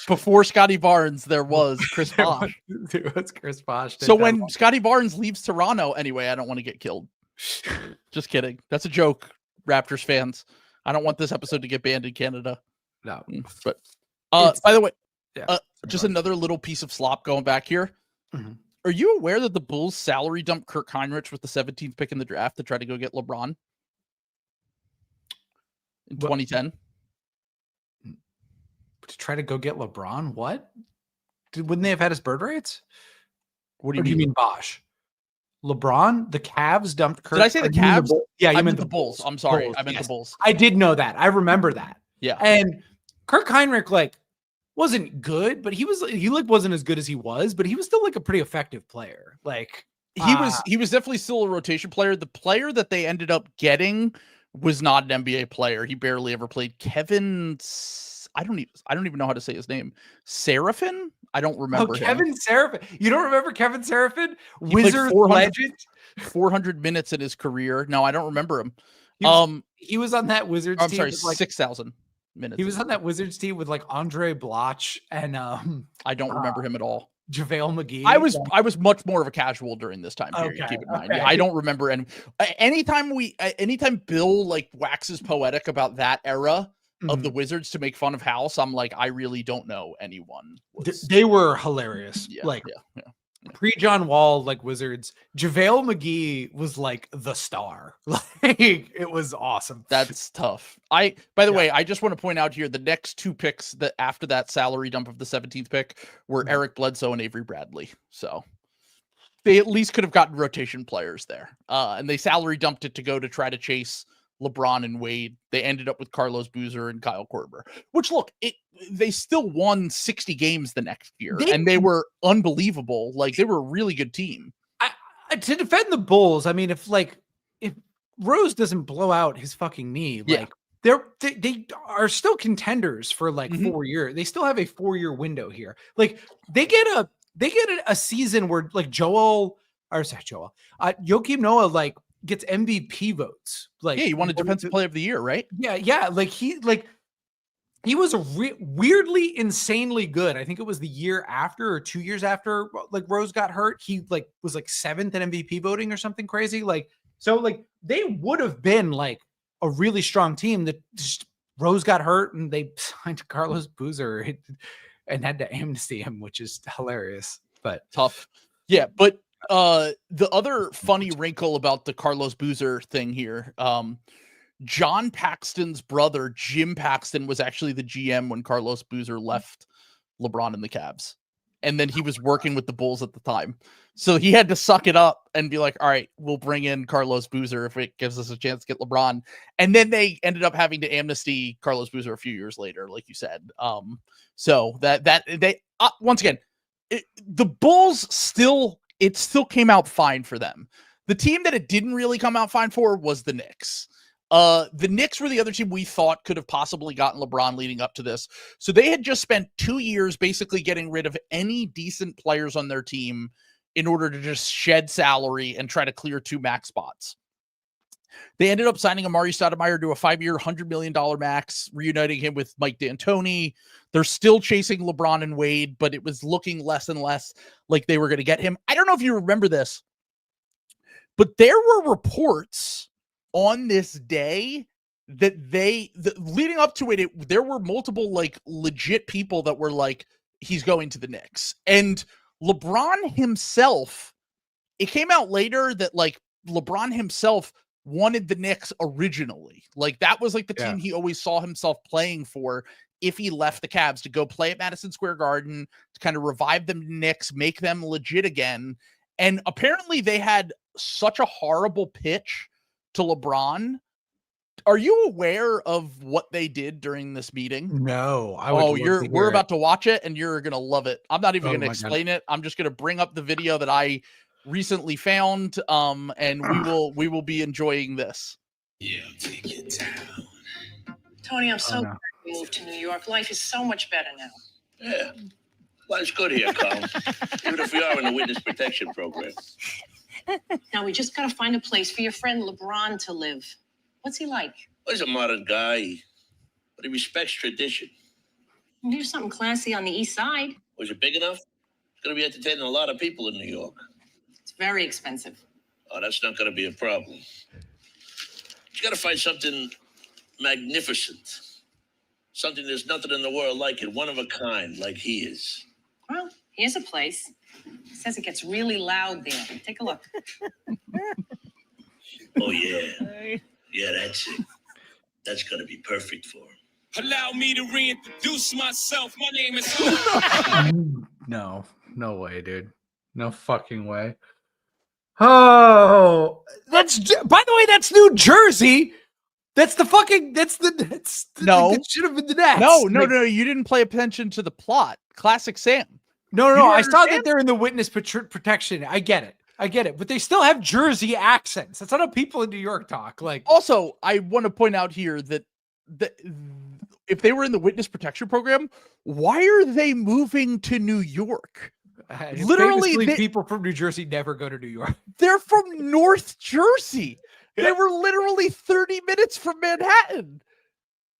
Before Scotty Barnes, there was Chris Bosh. There was Chris Bosh. So when Scotty Barnes leaves Toronto, anyway, I don't want to get killed. Just kidding. That's a joke, Raptors fans. I don't want this episode to get banned in Canada. No. But by the way, just another little piece of slop going back here. Mm-hmm. Are you aware that the Bulls salary dumped Kirk Heinrich with the 17th pick in the draft to try to go get LeBron in 2010? To try to go get LeBron? What? Wouldn't they have had his bird rights? What do you mean Bosh? LeBron, the Cavs dumped Kirk. Did I say the Cavs? Yeah, I meant the Bulls. I'm sorry. I meant the Bulls. I did know that. I remember that. Yeah. And Kirk Heinrich, like, wasn't good, but he wasn't as good as he was, but he was still like a pretty effective player. Like he was definitely still a rotation player. The player that they ended up getting was not an NBA player. He barely ever played. Kevin, I don't even know how to say his name. Seraphin? I don't remember him. Kevin Seraphin. You don't remember Kevin Seraphin? Wizard legend. 400 minutes in his career. No, I don't remember him. He was on that Wizards team. I'm sorry, 6,000 minutes. He was on that Wizards team with like Andre Bloch and I don't remember him at all. JaVale McGee. I was much more of a casual during this time period. Keep in mind. Yeah, I don't remember. And anytime Bill like waxes poetic about that era of the Wizards to make fun of House, I'm like, I really don't know anyone. They were hilarious. Yeah, pre-John Wall, like Wizards, JaVale McGee was like the star. Like it was awesome. That's tough. By the way, I just want to point out here the next 2 picks that after that salary dump of the 17th pick were Eric Bledsoe and Avery Bradley. So they at least could have gotten rotation players there. And they salary dumped it to go to try to chase LeBron and Wade. They ended up with Carlos Boozer and Kyle Korver, which they still won 60 games the next year, and they were unbelievable. Like they were a really good team. To defend the Bulls, I mean, if Rose doesn't blow out his fucking knee, like they are still contenders for like 4 years. They still have a 4-year window here. Like they get a season where like Joakim Noah like gets MVP votes. Like he won a defensive player of the year, right? Yeah. Like he was weirdly insanely good. I think it was the year after or 2 years after like Rose got hurt. He like was like 7th in MVP voting or something crazy. Like so like they would have been like a really strong team that just Rose got hurt and they signed Carlos Boozer. and had to amnesty him, which is hilarious. But tough. Yeah, but the other funny wrinkle about the Carlos Boozer thing here, John Paxton's brother, Jim Paxton, was actually the GM when Carlos Boozer left LeBron and the Cavs. And then he was working with the Bulls at the time. So he had to suck it up and be like, all right, we'll bring in Carlos Boozer if it gives us a chance to get LeBron. And then they ended up having to amnesty Carlos Boozer a few years later, like you said. So that they once again, the Bulls still came out fine for them. The team that it didn't really come out fine for was the Knicks. The Knicks were the other team we thought could have possibly gotten LeBron leading up to this. So they had just spent 2 years basically getting rid of any decent players on their team in order to just shed salary and try to clear 2 max spots. They ended up signing Amari Stoudemire to a 5-year, $100 million max, reuniting him with Mike D'Antoni. They're still chasing LeBron and Wade, but it was looking less and less like they were going to get him. I don't know if you remember this, but there were reports on this day that leading up to it, there were multiple like legit people that were like, he's going to the Knicks. And LeBron himself, it came out later that like LeBron himself wanted the Knicks originally. Like that was like the team he always saw himself playing for if he left the Cavs, to go play at Madison Square Garden, to kind of revive them Knicks, make them legit again. And apparently they had such a horrible pitch to LeBron. Are you aware of what they did during this meeting? No, we're about to watch it and you're gonna love it. I'm not even gonna explain it. I'm just gonna bring up the video that I recently found, and we will be enjoying this. Yeah, take it down. Tony, I'm so glad we moved to New York. Life is so much better now. Yeah. Life's good here, Carl. Even if we are in the witness protection program. Now we just gotta find a place for your friend LeBron to live. What's he like? Well, he's a modern guy, but he respects tradition. Here's something classy on the east side. Was it big enough? It's going to be entertaining a lot of people in New York. It's very expensive. Oh, that's not going to be a problem. You got to find something magnificent. Something there's nothing in the world like it, one of a kind, like he is. Well, here's a place. It says it gets really loud there. Take a look. Oh, yeah. Yeah, that's it. That's going to be perfect for him. Allow me to reintroduce myself. My name is... No way, dude. No fucking way. Oh, by the way, that's New Jersey. That should have been the Nets. No. You didn't pay attention to the plot. Classic Sam. No. I saw that they're in the witness protection. I get it, but they still have Jersey accents. That's not how people in New York talk. Like, also, I want to point out here that if they were in the witness protection program, why are they moving to New York? Literally, people from New Jersey never go to New York. They're from North Jersey. They were literally 30 minutes from Manhattan.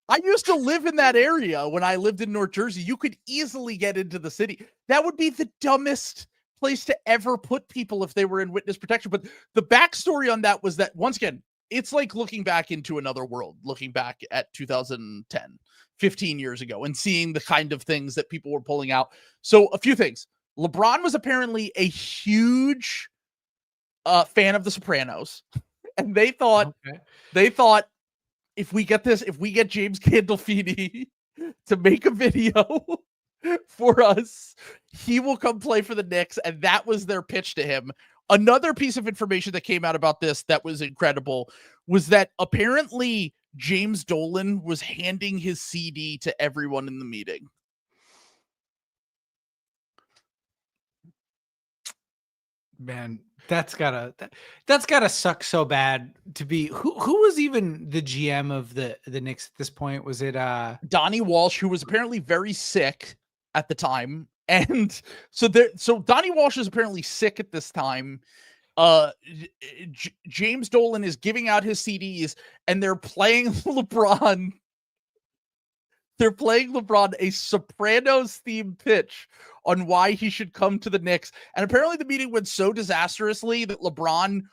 I used to live in that area when I lived in North Jersey. You could easily get into the city. That would be the dumbest place to ever put people if they were in witness protection. But the backstory on that was that, once again, it's like looking back into another world, looking back at 2010, 15 years ago, and seeing the kind of things that people were pulling out. So a few things. LeBron was apparently a huge fan of The Sopranos. And they thought if we get James Gandolfini to make a video for us, he will come play for the Knicks. And that was their pitch to him. Another piece of information that came out about this that was incredible was that apparently James Dolan was handing his CD to everyone in the meeting. Man, that's gotta suck so bad to be. Who was even the GM of the Knicks at this point? Was it Donnie Walsh, who was apparently very sick at the time? And so Donnie Walsh is apparently sick at this time. James Dolan is giving out his CDs, and they're playing LeBron. They're playing LeBron a Sopranos themed pitch on why he should come to the Knicks. And apparently the meeting went so disastrously that LeBron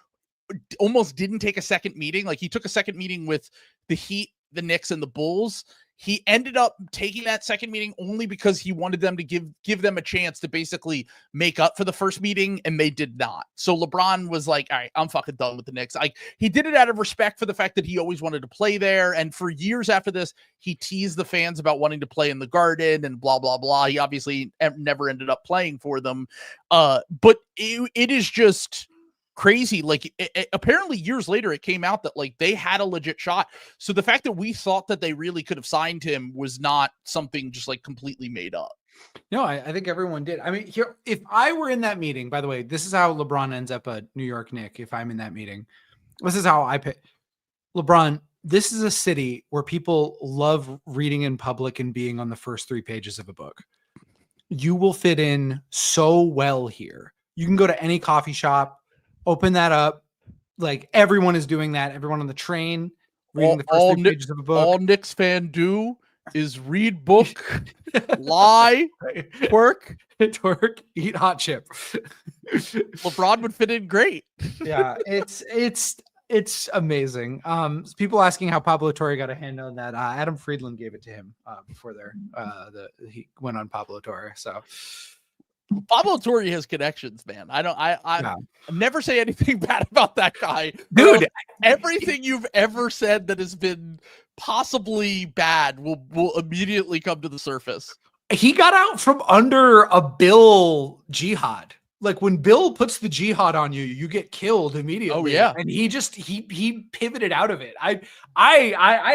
almost didn't take a second meeting. Like, he took a second meeting with the Heat the Knicks and the Bulls. He ended up taking that second meeting only because he wanted them to give them a chance to basically make up for the first meeting, and they did not. So LeBron was like, all right, I'm fucking done with the Knicks. He did it out of respect for the fact that he always wanted to play there. And for years after this, he teased the fans about wanting to play in the Garden and blah, blah, blah. He obviously never ended up playing for them. But it is just crazy. Like apparently years later it came out that like they had a legit shot. So the fact that we thought that they really could have signed him was not something just like completely made up. No, I think everyone did. I mean, here, if I were in that meeting, by the way, this is how LeBron ends up a New York Knick. If I'm in that meeting, this is how I pick LeBron. This is a city where people love reading in public and being on the first 3 pages of a book. You will fit in so well here. You can go to any coffee shop, open that up. Like everyone is doing that. Everyone on the train reading the first 3 pages of a book. All Knicks fan do is read book, lie, twerk, eat hot chip. LeBron would fit in great. Yeah, it's amazing. People asking how Pablo Torre got a hand on that. Adam Friedland gave it to him before he went on Pablo Torre. So Pablo Torre has connections, man. I never say anything bad about that guy. Dude, everything you've ever said that has been possibly bad will immediately come to the surface. He got out from under a Bill jihad. Like when Bill puts the jihad on you, you get killed immediately. Oh yeah. And he pivoted out of it. I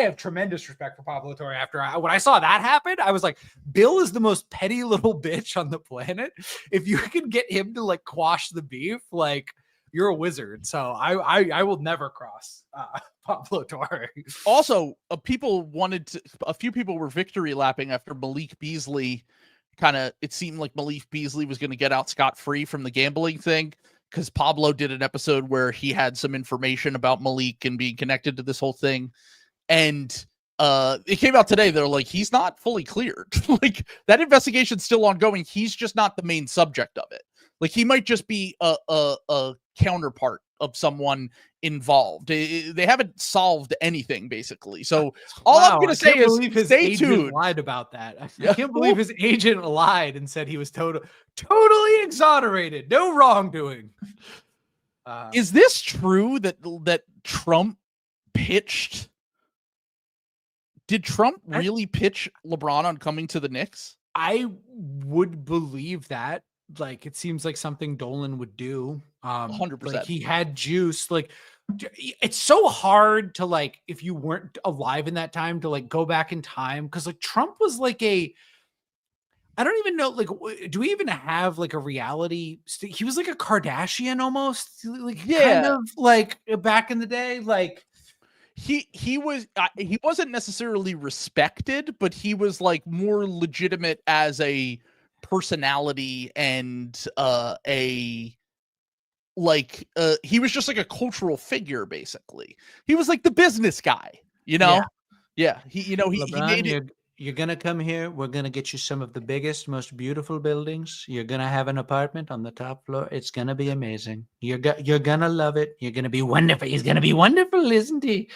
have tremendous respect for Pablo Torre. After when I saw that happen, I was like, Bill is the most petty little bitch on the planet. If you can get him to like quash the beef, like you're a wizard. So I will never cross Pablo Torre. Also, a few people were victory lapping after Malik Beasley. It seemed like Malik Beasley was going to get out scot-free from the gambling thing because Pablo did an episode where he had some information about Malik and being connected to this whole thing. And it came out today. They're like, he's not fully cleared. Like that investigation's still ongoing. He's just not the main subject of it. Like he might just be a counterpart of someone involved. They haven't solved anything basically. So all I'm going to say is stay tuned. Lied about that. I can't believe his agent lied and said he was totally exonerated. No wrongdoing. Is this true that Trump pitched? Did Trump really pitch LeBron on coming to the Knicks? I would believe that. Like it seems like something Dolan would do. 100%. Like he had juice. Like it's so hard to like if you weren't alive in that time to like go back in time because like Trump was like I don't even know, like do we even have like a reality he was like a Kardashian almost, like kind of like back in the day. Like he wasn't necessarily respected, but he was like more legitimate as a personality and he was just like a cultural figure. Basically he was like the business guy, you know. Yeah. LeBron, he made it. You're gonna come here, we're gonna get you some of the biggest, most beautiful buildings. You're gonna have an apartment on the top floor. It's gonna be amazing. You're gonna love it. You're gonna be wonderful. He's gonna be wonderful, isn't he?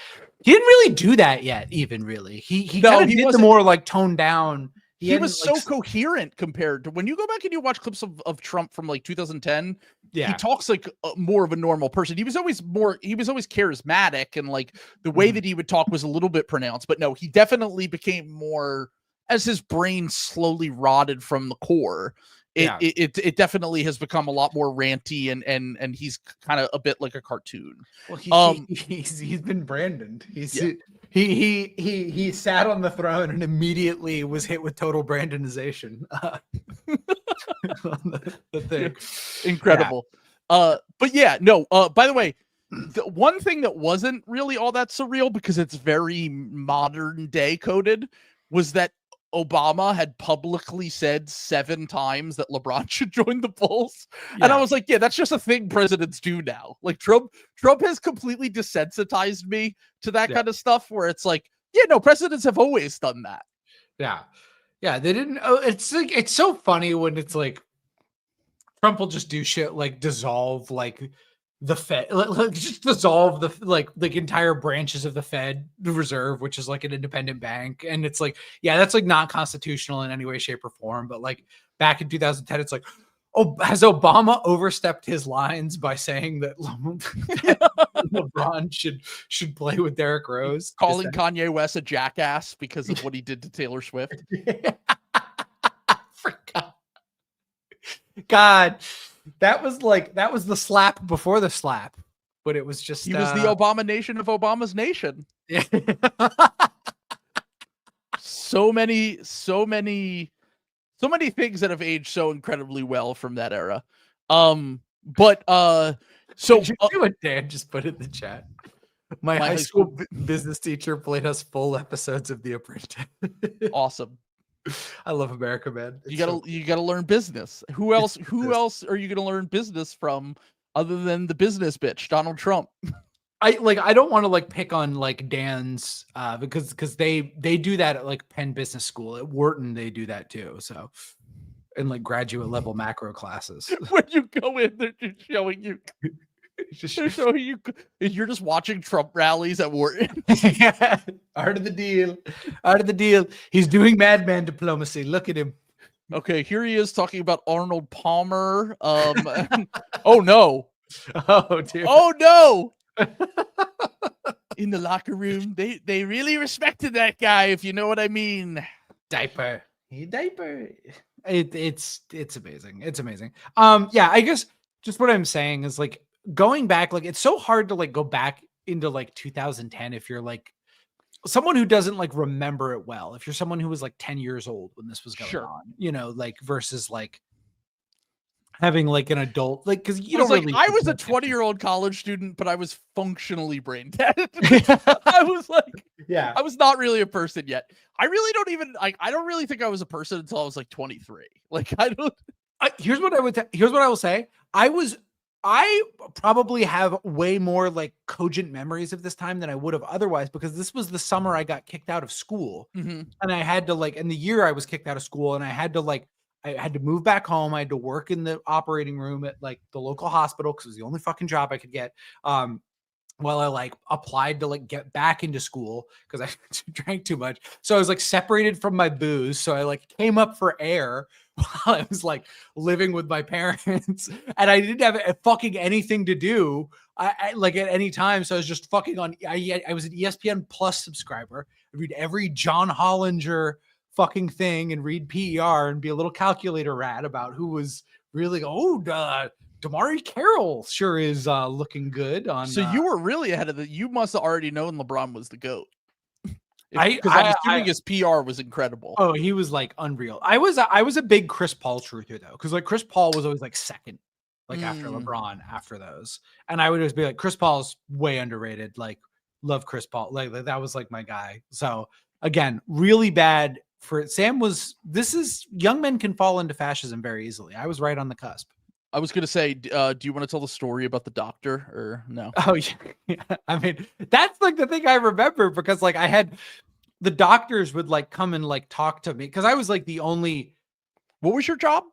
He didn't really do that yet, even really. He did the more like toned down. He was so coherent compared to when you go back and you watch clips of Trump from like 2010. Yeah, he talks like more of a normal person. He was always charismatic, and like the way that he would talk was a little bit pronounced. But no, he definitely became more as his brain slowly rotted from the core. It definitely has become a lot more ranty and he's kind of a bit like a cartoon. Well, he's been Brandon. He sat on the throne and immediately was hit with total Brandonization. The thing. Incredible. But yeah, no. By the way, the one thing that wasn't really all that surreal because it's very modern day coded was that Obama had publicly said 7 times that LeBron should join the Bulls. Yeah. And I was like, yeah, that's just a thing presidents do now. Like Trump has completely desensitized me to that kind of stuff where it's like, yeah, no, presidents have always done that. Yeah. Yeah. They didn't. It's like, it's so funny when it's like Trump will just do shit like dissolve like the Fed, just dissolve the like entire branches of the Fed Reserve, which is like an independent bank. And it's like, yeah, that's like not constitutional in any way, shape, or form. But like back in 2010, it's like, oh, has Obama overstepped his lines by saying that LeBron should play with Derrick Rose? Calling Kanye West a jackass because of what he did to Taylor Swift. Forgot. God, that was the slap before the slap, but it was just He was the Obama nation of Obama's nation. So many things that have aged so incredibly well from that era. So Did you see what Dan just put in the chat? My high school business teacher played us full episodes of The Apprentice. Awesome. I love America, man. You gotta learn business. Who else are you gonna learn business from other than the business bitch, Donald Trump? I don't want to like pick on like Dan's because they do that at like Penn Business School. At Wharton they do that too. So in like graduate level macro classes. When you go in, they're just showing you. They're showing you. You're just watching Trump rallies at Wharton. Art of the deal. Art of the deal. He's doing madman diplomacy. Look at him. Okay, here he is talking about Arnold Palmer. Oh no. Oh dear. Oh no. In the locker room, they really respected that guy, if you know what I mean. Diaper. It's amazing. It's amazing. Yeah, I guess just what I'm saying is like going back, like it's so hard to like go back into like 2010 if you're like someone who doesn't like remember it well. If you're someone who was like 10 years old when this was going on, you know, like versus like having like an adult, like because you don't really. I was a 20-year-old college student, but I was functionally brain dead. I was like, yeah, I was not really a person yet. I really don't even. I don't really think I was a person until I was like 23. Like I don't. Here's what I will say. I probably have way more like cogent memories of this time than I would have otherwise because this was the summer I got kicked out of school, and I had to like, in the year I was kicked out of school, and I had to move back home. I had to work in the operating room at like the local hospital because it was the only fucking job I could get. While I like applied to like get back into school because I drank too much. So I was like separated from my booze. So I like came up for air while I was like living with my parents and I didn't have fucking anything to do. I like at any time. So I was just fucking on. I was an ESPN Plus subscriber. I read every John Hollinger fucking thing and read PER and be a little calculator rat about who was really, Damari Carroll sure is looking good on. So you were really ahead of the. You must have already known LeBron was the GOAT. I'm assuming his PR was incredible. Oh, he was like unreal. I was a big Chris Paul truther though, because like Chris Paul was always like second, like after LeBron after those, and I would always be like Chris Paul's way underrated. Like love Chris Paul. Like that was like my guy. So again, really bad for Sam. This is young men can fall into fascism very easily. I was right on the cusp. I was going to say, do you want to tell the story about the doctor or no? Oh, yeah. I mean, that's like the thing I remember because like I had the doctors would like come and like talk to me because I was like the only. What was your job?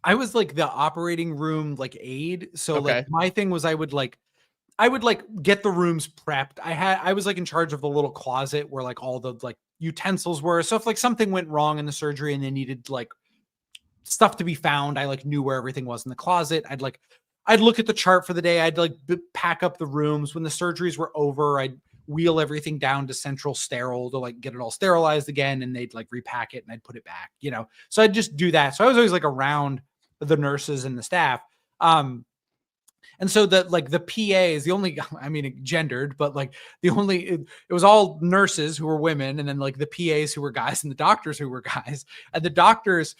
I was like the operating room like aide. So like my thing was I would get the rooms prepped. I was like in charge of the little closet where like all the like utensils were. So if like something went wrong in the surgery and they needed like stuff to be found, I like knew where everything was in the closet. I'd look at the chart for the day. I'd like pack up the rooms when the surgeries were over. I'd wheel everything down to central sterile to like get it all sterilized again. And they'd like repack it and I'd put it back, you know? So I'd just do that. So I was always like around the nurses and the staff. And so the PA is the only, I mean, it gendered, but like it was all nurses who were women. And then like the PAs who were guys and the doctors who were guys, and the doctors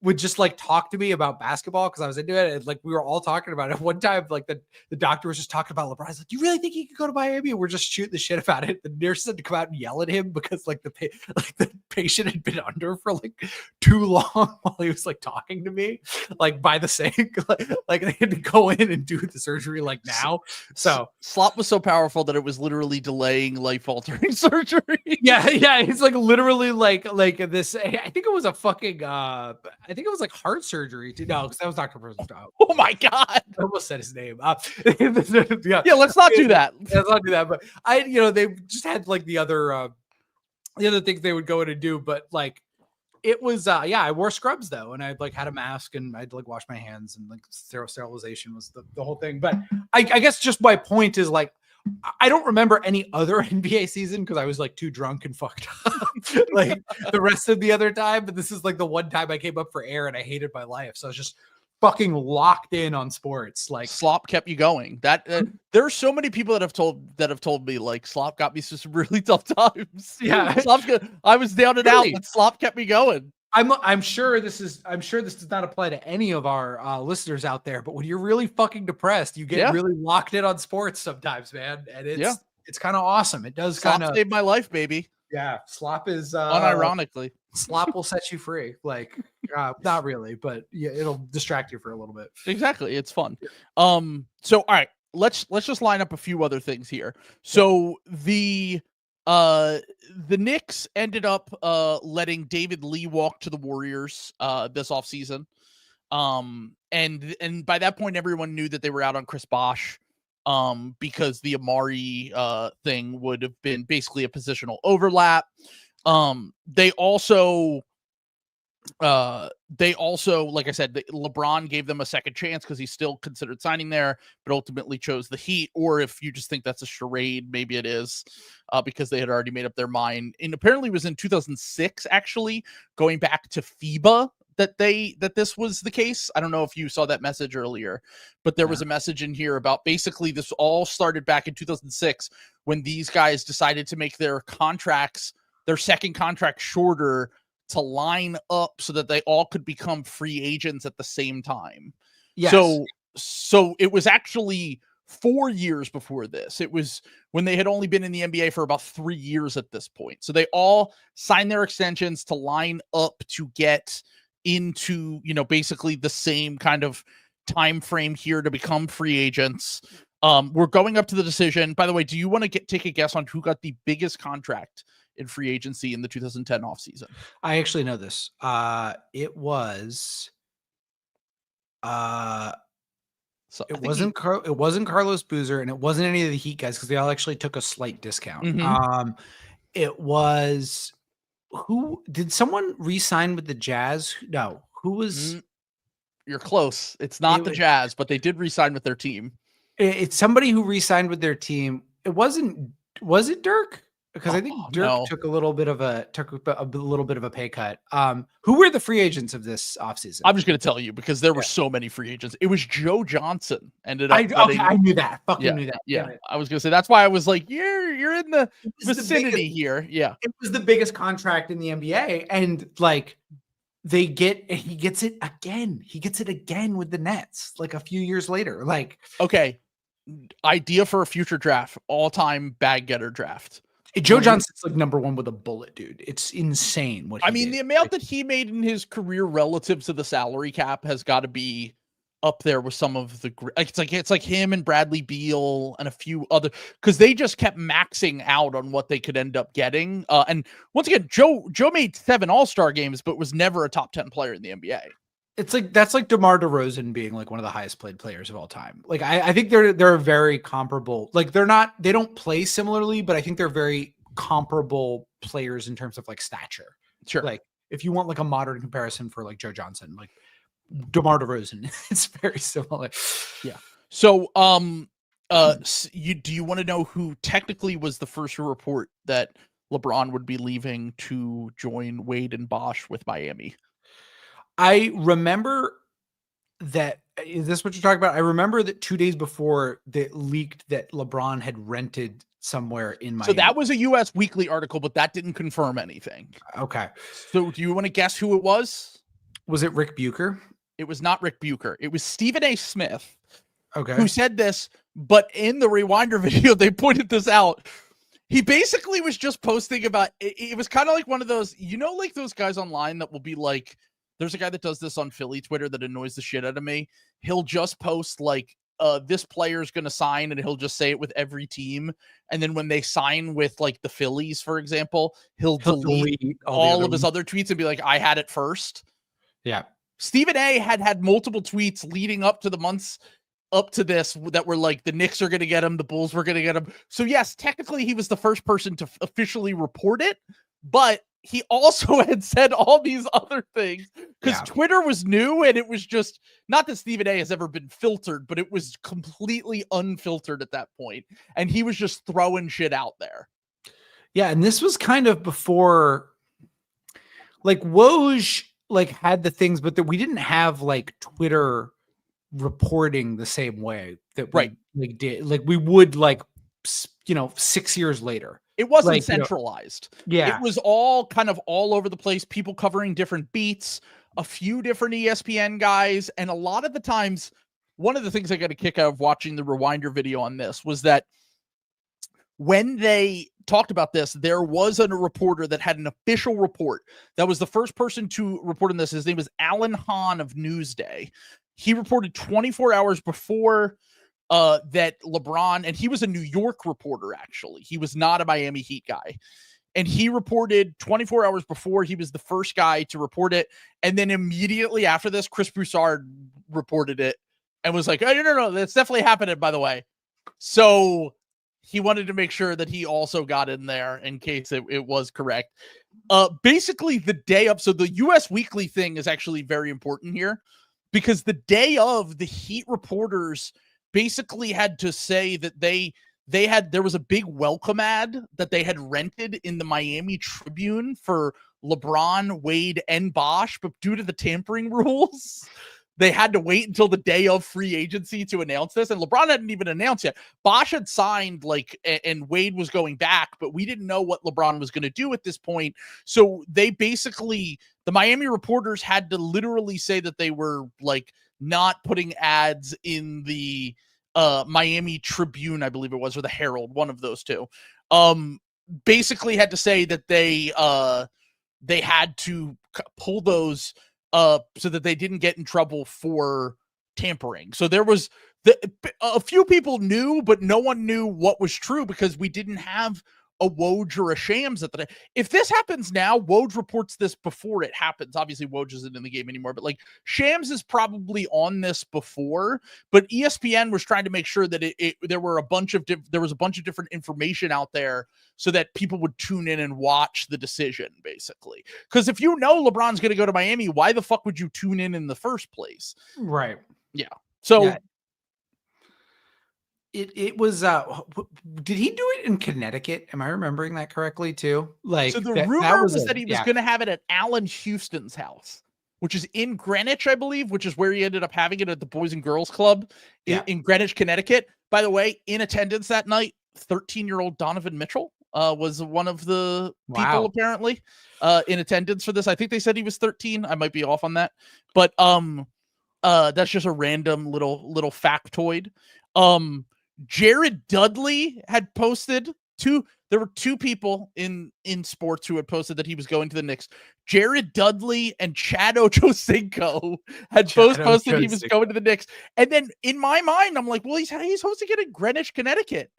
would just like talk to me about basketball because I was into it. And like we were all talking about it. One time, like the doctor was just talking about LeBron. I was like, "Do you really think he could go to Miami?" And we're just shooting the shit about it. The nurse had to come out and yell at him because like the patient had been under for like too long while he was like talking to me, like by the sink. Like they had to go in and do the surgery like now. So Slop was so powerful that it was literally delaying life-altering surgery. yeah, it's like literally like this. I think it was a fucking I think it was like heart surgery too. No, because that was Dr. Rosenstock. Oh my God. I almost said his name. Yeah, Let's not do that. let's not do that. But they just had like the other things they would go in and do. But like it was, I wore scrubs though, and I like had a mask and I'd like wash my hands and like sterilization was the whole thing. But I guess just my point is like, I don't remember any other NBA season because I was like too drunk and fucked up like the rest of the other time. But this is like the one time I came up for air and I hated my life. So I was just fucking locked in on sports. Like Slop kept you going. That there are so many people that have told me like Slop got me through some really tough times. Yeah. Slop's good. I was down and out, but Slop kept me going. I'm sure this does not apply to any of our listeners out there, but when you're really fucking depressed, you get really locked in on sports sometimes, man. And it's kind of awesome. It does kind of save my life, baby. Yeah. Slop is unironically. Slop will set you free. Like not really, but yeah, it'll distract you for a little bit. Exactly. It's fun. So all right, let's just line up a few other things here. So the Knicks ended up letting David Lee walk to the Warriors this offseason. And by that point everyone knew that they were out on Chris Bosh because the Amari thing would have been basically a positional overlap. They also, like I said, LeBron gave them a second chance because he still considered signing there, but ultimately chose the Heat. Or if you just think that's a charade, maybe it is because they had already made up their mind. And apparently it was in 2006, actually, going back to FIBA that this was the case. I don't know if you saw that message earlier, but there was a message in here about basically this all started back in 2006 when these guys decided to make their second contract shorter to line up so that they all could become free agents at the same time. Yes. So it was actually 4 years before this. It was when they had only been in the NBA for about 3 years at this point. So they all signed their extensions to line up to get into, basically the same kind of time frame here to become free agents. We're going up to the decision. By the way, do you want to take a guess on who got the biggest contract in free agency in the 2010 offseason? I actually know this. It was it wasn't Carlos Boozer, and it wasn't any of the Heat guys because they all actually took a slight discount. Mm-hmm. It was who did someone re-sign with the Jazz? No, who was? You're close. It's not the Jazz, but they did re-sign with their team. It's somebody who re-signed with their team. It wasn't. Was it Dirk? Because I think Dirk took a little bit of a pay cut. Who were the free agents of this offseason? I'm just going to tell you because there were so many free agents. It was Joe Johnson ended up. I knew that. Knew that. Yeah, I was going to say that's why I was like, you're in the vicinity here. Yeah, it was the biggest contract in the NBA, and like he gets it again. He gets it again with the Nets, like a few years later. Like, okay, idea for a future draft, all-time bag getter draft. Joe Johnson's like number one with a bullet, dude. It's insane what he did. The amount that he made in his career relative to the salary cap has got to be up there with some of the. It's like him and Bradley Beal and a few other because they just kept maxing out on what they could end up getting. And once again, Joe made 7 All-Star games, but was never a top 10 player in the NBA. It's like that's like DeMar DeRozan being like one of the highest played players of all time. Like I think they're very comparable. Like they don't play similarly, but I think they're very comparable players in terms of like stature. Sure. Like if you want like a modern comparison for like Joe Johnson, like DeMar DeRozan, it's very similar. Yeah. So do you want to know who technically was the first to report that LeBron would be leaving to join Wade and Bosh with Miami? I remember that. Is this what you're talking about? I remember that 2 days before they leaked that LeBron had rented somewhere in Miami. So that was a US Weekly article, but that didn't confirm anything. Okay. So do you want to guess who it was? Was it Rick Bucher? It was not Rick Bucher. It was Stephen A. Smith. Okay. Who said this, but in the Rewinder video, they pointed this out. He basically was just posting about it was kind of like one of those, like those guys online that will be like, there's a guy that does this on Philly Twitter that annoys the shit out of me. He'll just post like, this player's going to sign, and he'll just say it with every team. And then when they sign with like the Phillies, for example, he'll delete all of his other tweets and be like, I had it first. Yeah. Stephen A had multiple tweets leading up to the months up to this that were like, the Knicks are going to get him, the Bulls were going to get him. So yes, technically he was the first person to officially report it, but he also had said all these other things because Twitter was new, and it was just not that Stephen A has ever been filtered, but it was completely unfiltered at that point. And he was just throwing shit out there. Yeah. And this was kind of before like Woj like had the things, but that we didn't have like Twitter reporting the same way that we did. Like we would 6 years later. It wasn't centralized. Yeah. It was all kind of all over the place, people covering different beats, a few different ESPN guys. And a lot of the times, one of the things I got a kick out of watching the Rewinder video on this was that when they talked about this, there was a reporter that had an official report. That was the first person to report on this. His name was Alan Hahn of Newsday. He reported 24 hours before that LeBron, and he was a New York reporter, actually. He was not a Miami Heat guy. And he reported 24 hours before. He was the first guy to report it. And then immediately after this, Chris Broussard reported it and was like, oh, no, that's definitely happening, by the way. So he wanted to make sure that he also got in there in case it was correct. Basically, the day of, so the US Weekly thing is actually very important here, because the day of, the Heat reporters basically had to say that there was a big welcome ad that they had rented in the Miami Tribune for LeBron, Wade, and Bosh, but due to the tampering rules, they had to wait until the day of free agency to announce this. And LeBron hadn't even announced yet. Bosh had signed, and Wade was going back, but we didn't know what LeBron was going to do at this point. So they basically, the Miami reporters had to literally say that they were not putting ads in the Miami Tribune, I believe it was, or the Herald, one of those two. Basically had to say that they had to pull those so that they didn't get in trouble for tampering. So there was a few people knew, but no one knew what was true because we didn't have a Woj or a Shams at the time. If this happens now, Woj reports this before it happens. Obviously, Woj isn't in the game anymore, but Shams is probably on this before. But ESPN was trying to make sure that there was a bunch of different information out there so that people would tune in and watch the decision, basically. Because if you know LeBron's going to go to Miami, why the fuck would you tune in the first place? Right. Yeah. So. Yeah. It was did he do it in Connecticut? Am I remembering that correctly too? So the rumor was that he was going to have it at Allen Houston's house, which is in Greenwich, I believe, which is where he ended up having it at the Boys and Girls Club in Greenwich, Connecticut. By the way, in attendance that night, 13-year-old Donovan Mitchell was one of the people apparently in attendance for this. I think they said he was 13. I might be off on that, but that's just a random little factoid. Jared Dudley had posted there were two people in sports who had posted that he was going to the Knicks. Jared Dudley and Chad Ochocinco had both posted he was going to the Knicks. And then in my mind, I'm like, well, he's hosting it in Greenwich, Connecticut.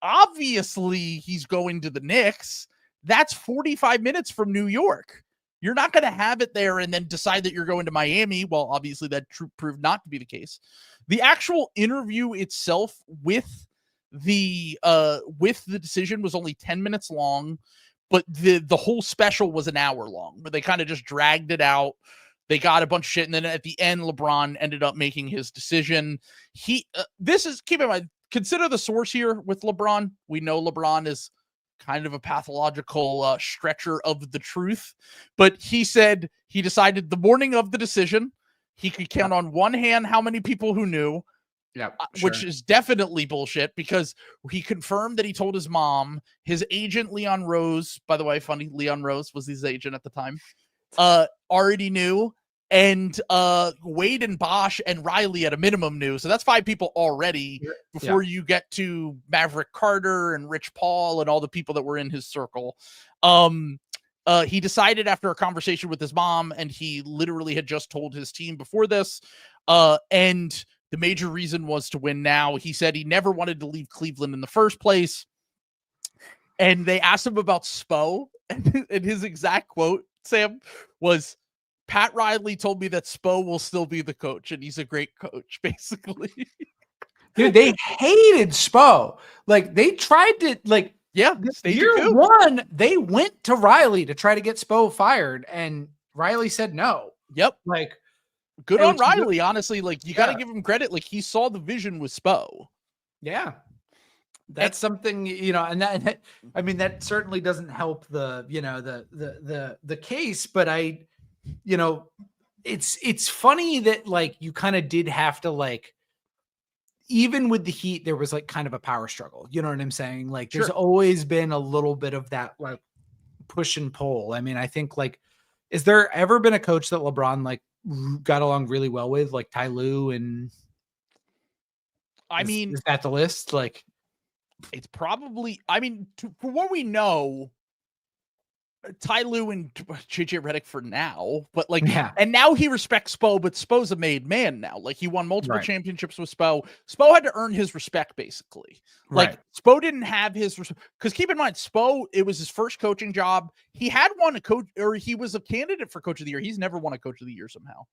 Obviously, he's going to the Knicks. That's 45 minutes from New York. You're not going to have it there and then decide that you're going to Miami. Well, obviously that proved not to be the case. The actual interview itself with the decision was only 10 minutes long, but the whole special was an hour long, but they kind of just dragged it out. They got a bunch of shit. And then at the end, LeBron ended up making his decision. Keep in mind, consider the source here with LeBron. We know LeBron is kind of a pathological stretcher of the truth, but he said he decided the morning of the decision, he could count on one hand how many people who knew, which is definitely bullshit because he confirmed that he told his mom, his agent, Leon Rose, by the way, funny, Leon Rose was his agent at the time, already knew. And Wade and Bosch and Riley at a minimum knew. So that's 5 people already before you get to Maverick Carter and Rich Paul and all the people that were in his circle. He decided after a conversation with his mom, and he literally had just told his team before this, and the major reason was to win now. He said he never wanted to leave Cleveland in the first place. And they asked him about Spo, and his exact quote, Sam, was, Pat Riley told me that Spo will still be the coach, and he's a great coach, basically. Dude, they hated Spo. Like, they tried to, like, year 1, they went to Riley to try to get Spo fired, and Riley said no. Yep. Like, good on Riley, honestly. Like, you got to give him credit. Like, he saw the vision with Spo. Yeah. That's something, you know, and that, I mean, that certainly doesn't help the, you know, the case, but you know, it's funny that, like, you kind of did have to, like, even with the Heat, there was, like, kind of a power struggle. You know what I'm saying? Like, there's always been a little bit of that, like, push and pull. I mean, I think, like, is there ever been a coach that LeBron, like, got along really well with, like Ty Lue? And is that the list? Like, it's probably, I mean, for what we know, Ty Lue and JJ Redick for now, but, like, and now he respects Spo, but Spo's a made man now. Like, he won multiple championships with Spo. Spo had to earn his respect, basically. Like, Spo didn't have his, because keep in mind, Spo, it was his first coaching job. He had won a coach, or he was a candidate for coach of the year. He's never won a coach of the year somehow.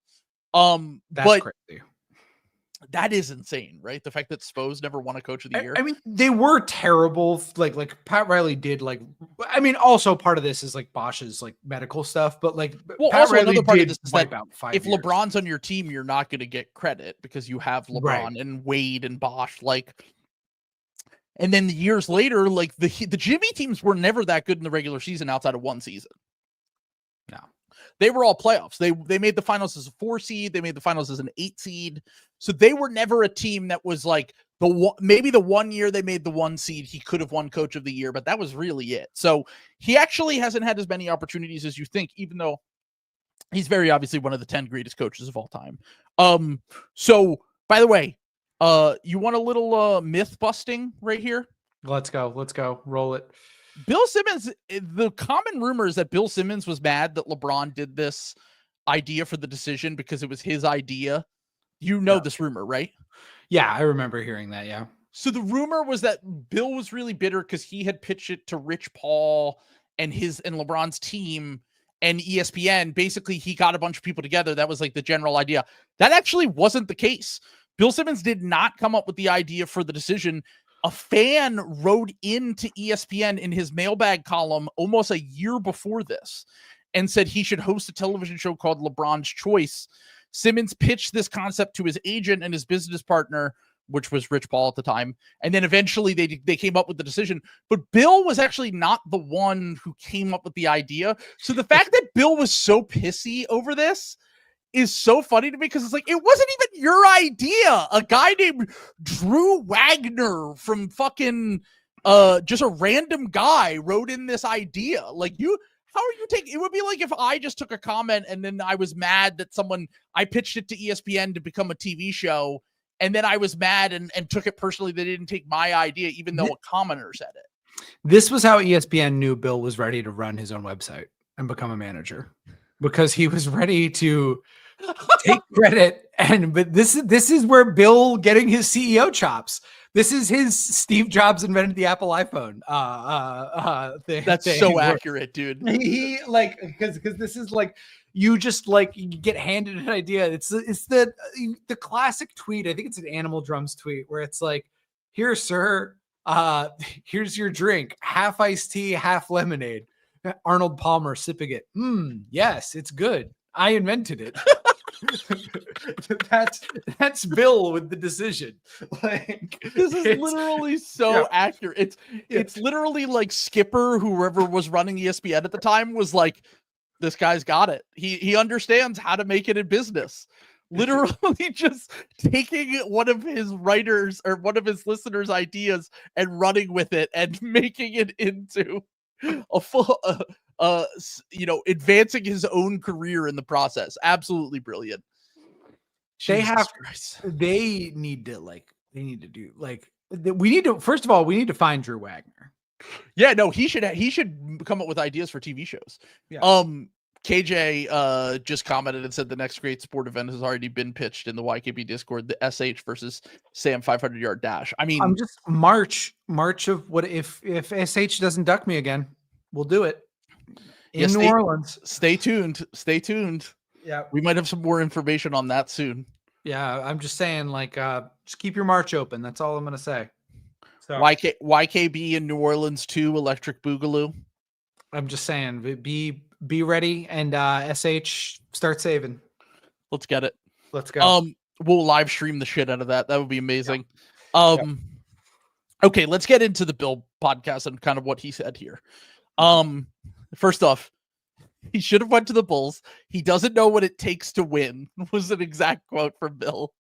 That's crazy. That is insane, right? The fact that Spo's never won a coach of the year. I mean, they were terrible. Like Pat Riley did, like, I mean, also part of this is, like, Bosch's, like, medical stuff, but, like, well, Pat also Riley another part of this is that if years. LeBron's on your team, you're not going to get credit because you have LeBron and Wade and Bosch, like, and then the years later, like, the Jimmy teams were never that good in the regular season outside of one season. No. They were all playoffs. They made the finals as a 4 seed. They made the finals as an 8 seed. So they were never a team that was like maybe the 1 year they made the 1 seed, he could have won coach of the year, but that was really it. So he actually hasn't had as many opportunities as you think, even though he's very obviously one of the 10 greatest coaches of all time. So by the way, you want a little myth busting right here? Let's go. Roll it. Bill Simmons, the common rumor is that Bill Simmons was mad that LeBron did this idea for the decision because it was his idea. You know this rumor, right? Yeah, I remember hearing that, yeah. So the rumor was that Bill was really bitter because he had pitched it to Rich Paul and LeBron's team and ESPN. Basically, he got a bunch of people together. That was, like, the general idea. That actually wasn't the case. Bill Simmons did not come up with the idea for the decision. A fan wrote into ESPN in his mailbag column almost a year before this and said he should host a television show called LeBron's Choice. Simmons pitched this concept to his agent and his business partner, which was Rich Paul at the time. And then eventually they came up with the decision. But Bill was actually not the one who came up with the idea. So the fact that Bill was so pissy over this is so funny to me because it's like, it wasn't even your idea. A guy named Drew Wagner from fucking just a random guy wrote in this idea. Like, how are you taking it? Would be like if I just took a comment and then I was mad that I pitched it to ESPN to become a TV show, and then I was mad and took it personally they didn't take my idea, even though a commenter said it. This was how ESPN knew Bill was ready to run his own website and become a manager, because he was ready to take credit. But this is where Bill getting his CEO chops. This is his Steve Jobs invented the Apple iPhone thing. That's so accurate, dude. He like, because this is like, you just like, you get handed an idea. It's the classic tweet. I think it's an Animal Drums tweet where it's like, here, sir, here's your drink, half iced tea, half lemonade. Arnold Palmer sipping it. Yes, it's good. I invented it. That's Bill with the decision. Like, this is literally so accurate. It's literally like Skipper, whoever was running ESPN at the time, was like, this guy's got it. He understands how to make it in business. Literally just taking one of his writers or one of his listeners' ideas and running with it and making it into advancing his own career in the process. Absolutely brilliant. Jesus Christ. They need to do we need to, first of all, we need to find Drew Wagner. Yeah, no, he should come up with ideas for TV shows. Yeah. KJ just commented and said the next great sport event has already been pitched in the YKB Discord, the SH versus Sam 500-yard dash. I mean, I'm just March of what if SH doesn't duck me again, we'll do it in New Orleans. Stay tuned. Yeah. We might have some more information on that soon. Yeah, I'm just saying, just keep your March open. That's all I'm gonna say. So YKB in New Orleans 2, Electric Boogaloo. I'm just saying, be ready and SH start saving. Let's get it. Let's go. We'll live stream the shit out of that. That would be amazing. Yeah. Okay, let's get into the Bill podcast and kind of what he said here. First off, he should have went to the Bulls. He doesn't know what it takes to win, was an exact quote from Bill.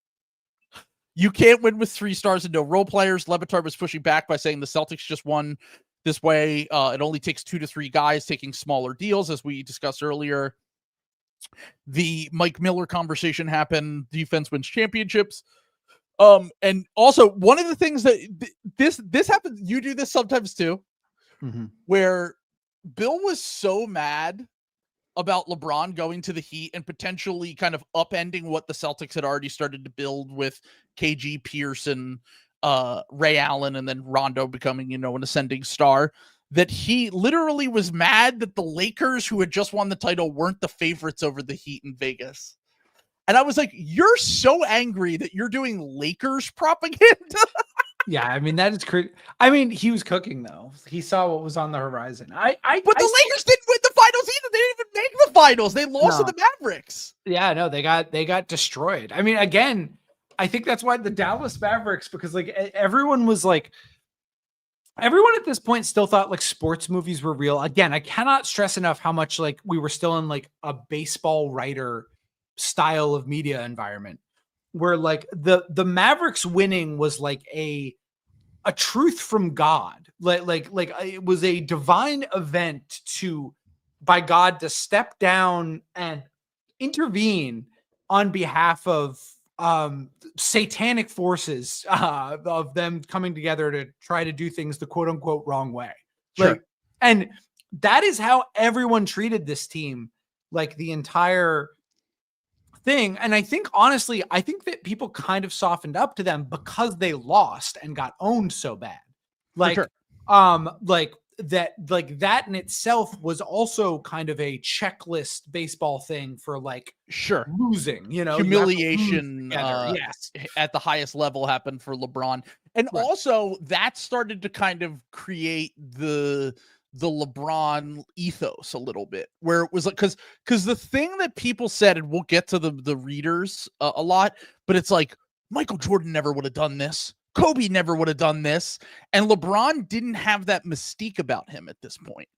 You can't win with 3 stars and no role players. Levitar was pushing back by saying the Celtics just won this way. It only takes 2 to 3 guys taking smaller deals, as we discussed earlier. The Mike Miller conversation happened. Defense wins championships. And also one of the things that this happens, you do this sometimes too, where Bill was so mad about LeBron going to the Heat and potentially kind of upending what the Celtics had already started to build with KG Pearson, Ray Allen, and then Rondo becoming, an ascending star, that he literally was mad that the Lakers, who had just won the title, weren't the favorites over the Heat in Vegas. And I was like, you're so angry that you're doing Lakers propaganda. Yeah, I mean, that is crazy. I mean, he was cooking though. He saw what was on the horizon. But the Lakers didn't win the finals either. They didn't even make the finals. They lost to the Mavericks. Yeah, no, they got destroyed. I mean, again, I think that's why the Dallas Mavericks, because everyone at this point still thought sports movies were real. Again, I cannot stress enough how much we were still in a baseball writer style of media environment, where the Mavericks winning was a truth from God. It was a divine event by God to step down and intervene on behalf of satanic forces of them coming together to try to do things the quote unquote wrong way. Sure. And that is how everyone treated this team, the entire thing. And I think, honestly, that people kind of softened up to them because they lost and got owned so bad. Sure. That in itself was also kind of a checklist baseball thing for sure, losing, humiliation. Yes, at the highest level happened for LeBron. And also that started to kind of create the LeBron ethos a little bit, where it was because the thing that people said, and we'll get to the readers a lot, but it's Michael Jordan never would have done this. Kobe never would have done this. And LeBron didn't have that mystique about him at this point.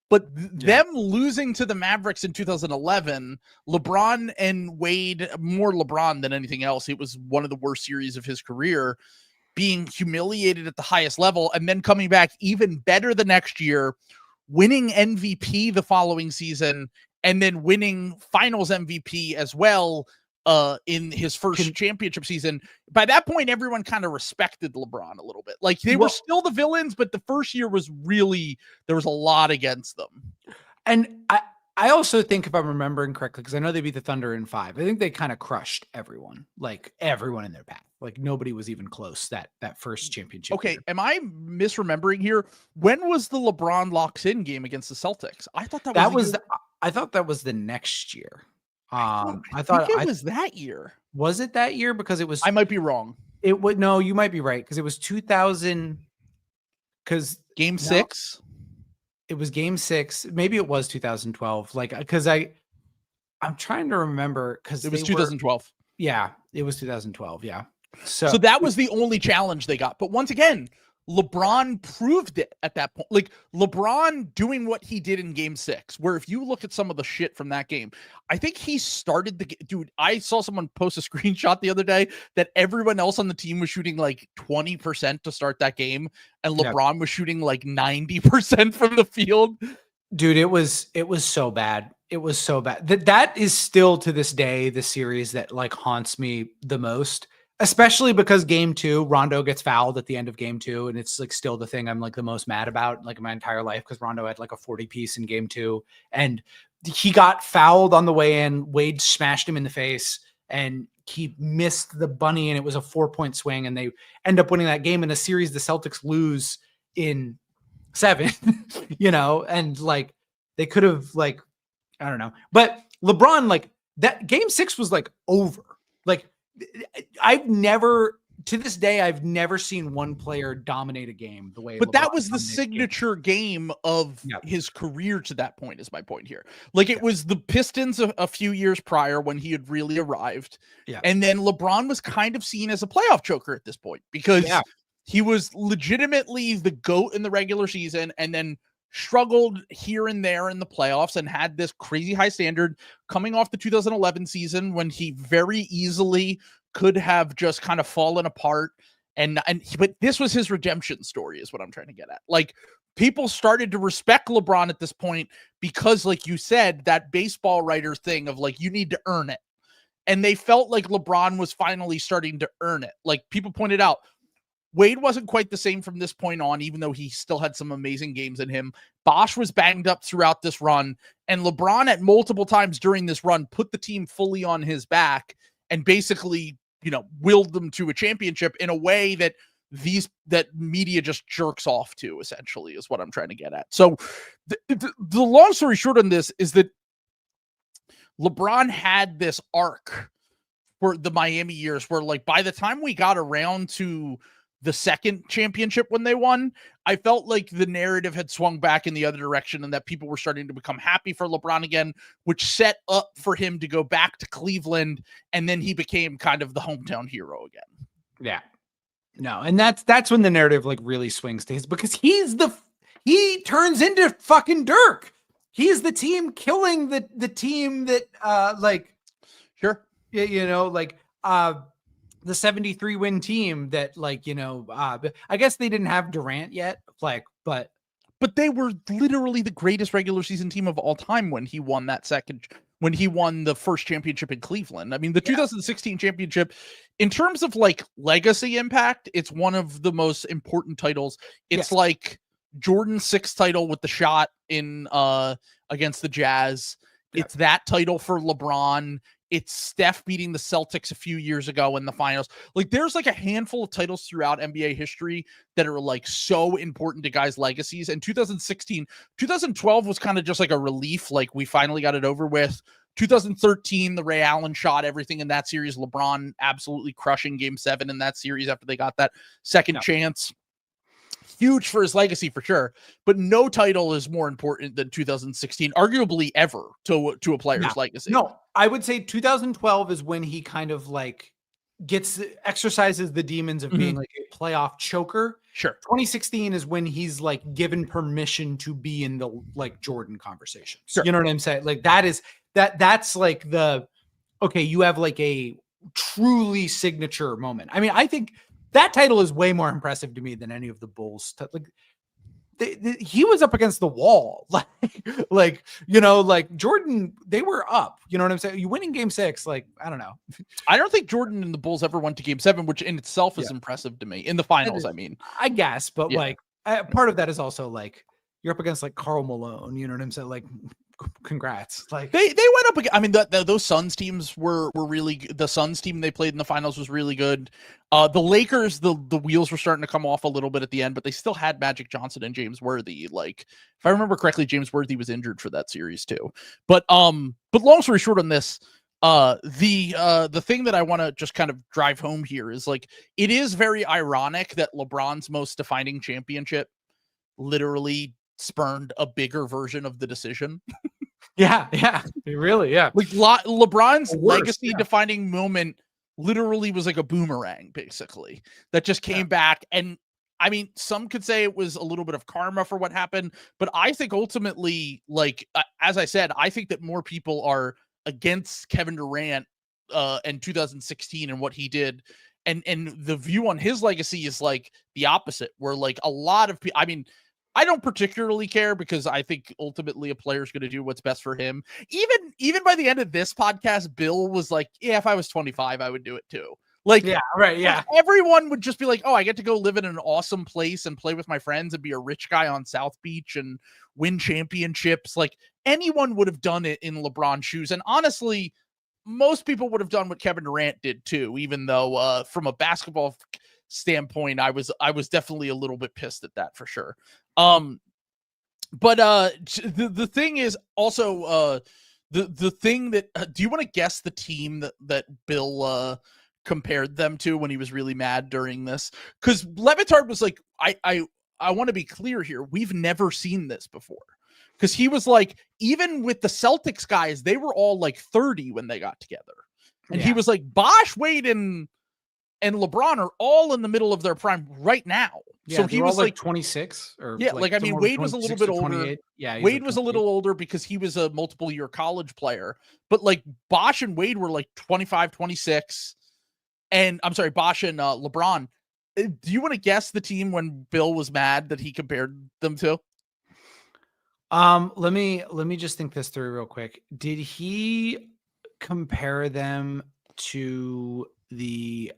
But them losing to the Mavericks in 2011, LeBron and Wade, more LeBron than anything else, it was one of the worst series of his career, being humiliated at the highest level, and then coming back even better the next year, winning MVP the following season, and then winning finals MVP as well in his first championship season. By that point, everyone kind of respected LeBron a little bit. They were still the villains, but the first year was really, there was a lot against them. And I also think, if I'm remembering correctly, because I know they beat the Thunder in 5, I think they kind of crushed everyone, everyone in their path. Nobody was even close that first championship. Okay, year. am I misremembering here? When was the LeBron locks in game against the Celtics? I thought that was the next year. I thought it was that year. Was it that year? Because it was. I might be wrong. It would no. You might be right, because it was 2000. Because Game 6. It was Game 6. Maybe it was 2012. Because I'm trying to remember, because it was 2012. Yeah, it was 2012. Yeah. So that was the only challenge they got. But once again, LeBron proved it at that point. LeBron doing what he did in Game 6, where if you look at some of the shit from that game, I think he started dude, I saw someone post a screenshot the other day that everyone else on the team was shooting 20% to start that game, and LeBron was shooting 90% from the field. Dude, it was so bad. It was so bad. That is still to this day the series that like haunts me the most, especially because game 2, Rondo gets fouled at the end of game 2, and it's like still the thing I'm like the most mad about like my entire life, because Rondo had like a 40 piece in game 2, and he got fouled on the way in. Wade smashed him in the face, and he missed the bunny, and it was a 4-point swing, and they end up winning that game. In a series the Celtics lose in 7, and like they could have like, I don't know, but LeBron, like that game 6 was like over. Like to this day, I've never seen one player dominate a game the way. But LeBron that was the dominated signature game of Yep. his career to that point, is my point here. Like it was the Pistons a few years prior when he had really arrived. Yeah. And then LeBron was kind of seen as a playoff choker at this point, because Yeah. he was legitimately the GOAT in the regular season, and then struggled here and there in the playoffs, and had this crazy high standard coming off the 2011 season when he very easily could have just kind of fallen apart. But this was his redemption story, is what I'm trying to get at. Like, people started to respect LeBron at this point because, like you said, that baseball writer thing of like, you need to earn it. And they felt like LeBron was finally starting to earn it. Like people pointed out, Wade wasn't quite the same from this point on, even though he still had some amazing games in him. Bosh was banged up throughout this run, and LeBron at multiple times during this run put the team fully on his back and basically, willed them to a championship in a way that that media just jerks off to, essentially, is what I'm trying to get at. So the long story short on this is that LeBron had this arc for the Miami years where, like, by the time we got around to the second championship when they won, I felt like the narrative had swung back in the other direction, and that people were starting to become happy for LeBron again, which set up for him to go back to Cleveland. And then he became kind of the hometown hero again. Yeah. No. And that's when the narrative like really swings to his, because he turns into fucking Dirk. He's the team killing the team that Sure. The 73 win team that I guess they didn't have Durant yet, but they were literally the greatest regular season team of all time when he won the first championship in Cleveland. I mean, the 2016 championship, in terms of like legacy impact, it's one of the most important titles. It's like Jordan's 6th title with the shot in against the Jazz. It's that title for LeBron. It's Steph beating the Celtics a few years ago in the finals. Like, there's like a handful of titles throughout NBA history that are like so important to guys' legacies. And 2012 was kind of just like a relief. Like, we finally got it over with. 2013, the Ray Allen shot, everything in that series. LeBron absolutely crushing game 7 in that series after they got that second chance. Huge for his legacy for sure, but no title is more important than 2016, arguably ever, to a player's legacy. No, I would say 2012 is when he kind of like exercises the demons of being like a playoff choker. Sure. 2016 is when he's like given permission to be in the like Jordan conversation. Sure. You know what I'm saying? Like that's like you have like a truly signature moment. I mean, I think that title is way more impressive to me than any of the Bulls. He was up against the wall. Like Jordan, they were up. You know what I'm saying? You win in game 6. Like, I don't know. I don't think Jordan and the Bulls ever went to game 7, which in itself is impressive to me. In the finals, I mean. I guess, but part of that is also like, you're up against like Karl Malone. You know what I'm saying? Like, congrats. Like they went up again. I mean, those Suns teams were really good. The Suns team they played in the finals was really good. The Lakers, the wheels were starting to come off a little bit at the end, but they still had Magic Johnson and James Worthy. Like, if I remember correctly, James Worthy was injured for that series too. But long story short on this, the thing that I want to just kind of drive home here is like, it is very ironic that LeBron's most defining championship literally spurned a bigger version of the decision. Yeah, really, yeah. Like LeBron's legacy defining moment literally was like a boomerang, basically, that just came back. And I mean, some could say it was a little bit of karma for what happened, but I think ultimately, like, as I said, I think that more people are against Kevin Durant in 2016 and what he did. And the view on his legacy is like the opposite, where like a lot of people, I mean, I don't particularly care because I think ultimately a player's going to do what's best for him. Even by the end of this podcast, Bill was like, yeah, if I was 25, I would do it too. Like, yeah, right. Yeah. like everyone would just be like, oh, I get to go live in an awesome place and play with my friends and be a rich guy on South Beach and win championships. Like anyone would have done it in LeBron's shoes. And honestly, most people would have done what Kevin Durant did too, even though from a basketball standpoint, I was definitely a little bit pissed at that for sure. But the thing is also the thing that do you want to guess the team that Bill compared them to when he was really mad during this? Because Levitard was like, I want to be clear here, we've never seen this before. Because he was like, even with the Celtics guys, they were all like 30 when they got together. And he was like, Bosh, Wade, and LeBron are all in the middle of their prime right now. Yeah, so he was like 26 or yeah, like I mean, Wade was a little bit older. Yeah, Wade was a little older because he was a multiple year college player. But like Bosh and Wade were like 25, 26. And I'm sorry, Bosh and LeBron. Do you want to guess the team when Bill was mad that he compared them to? Let me just think this through real quick. Did he compare them to the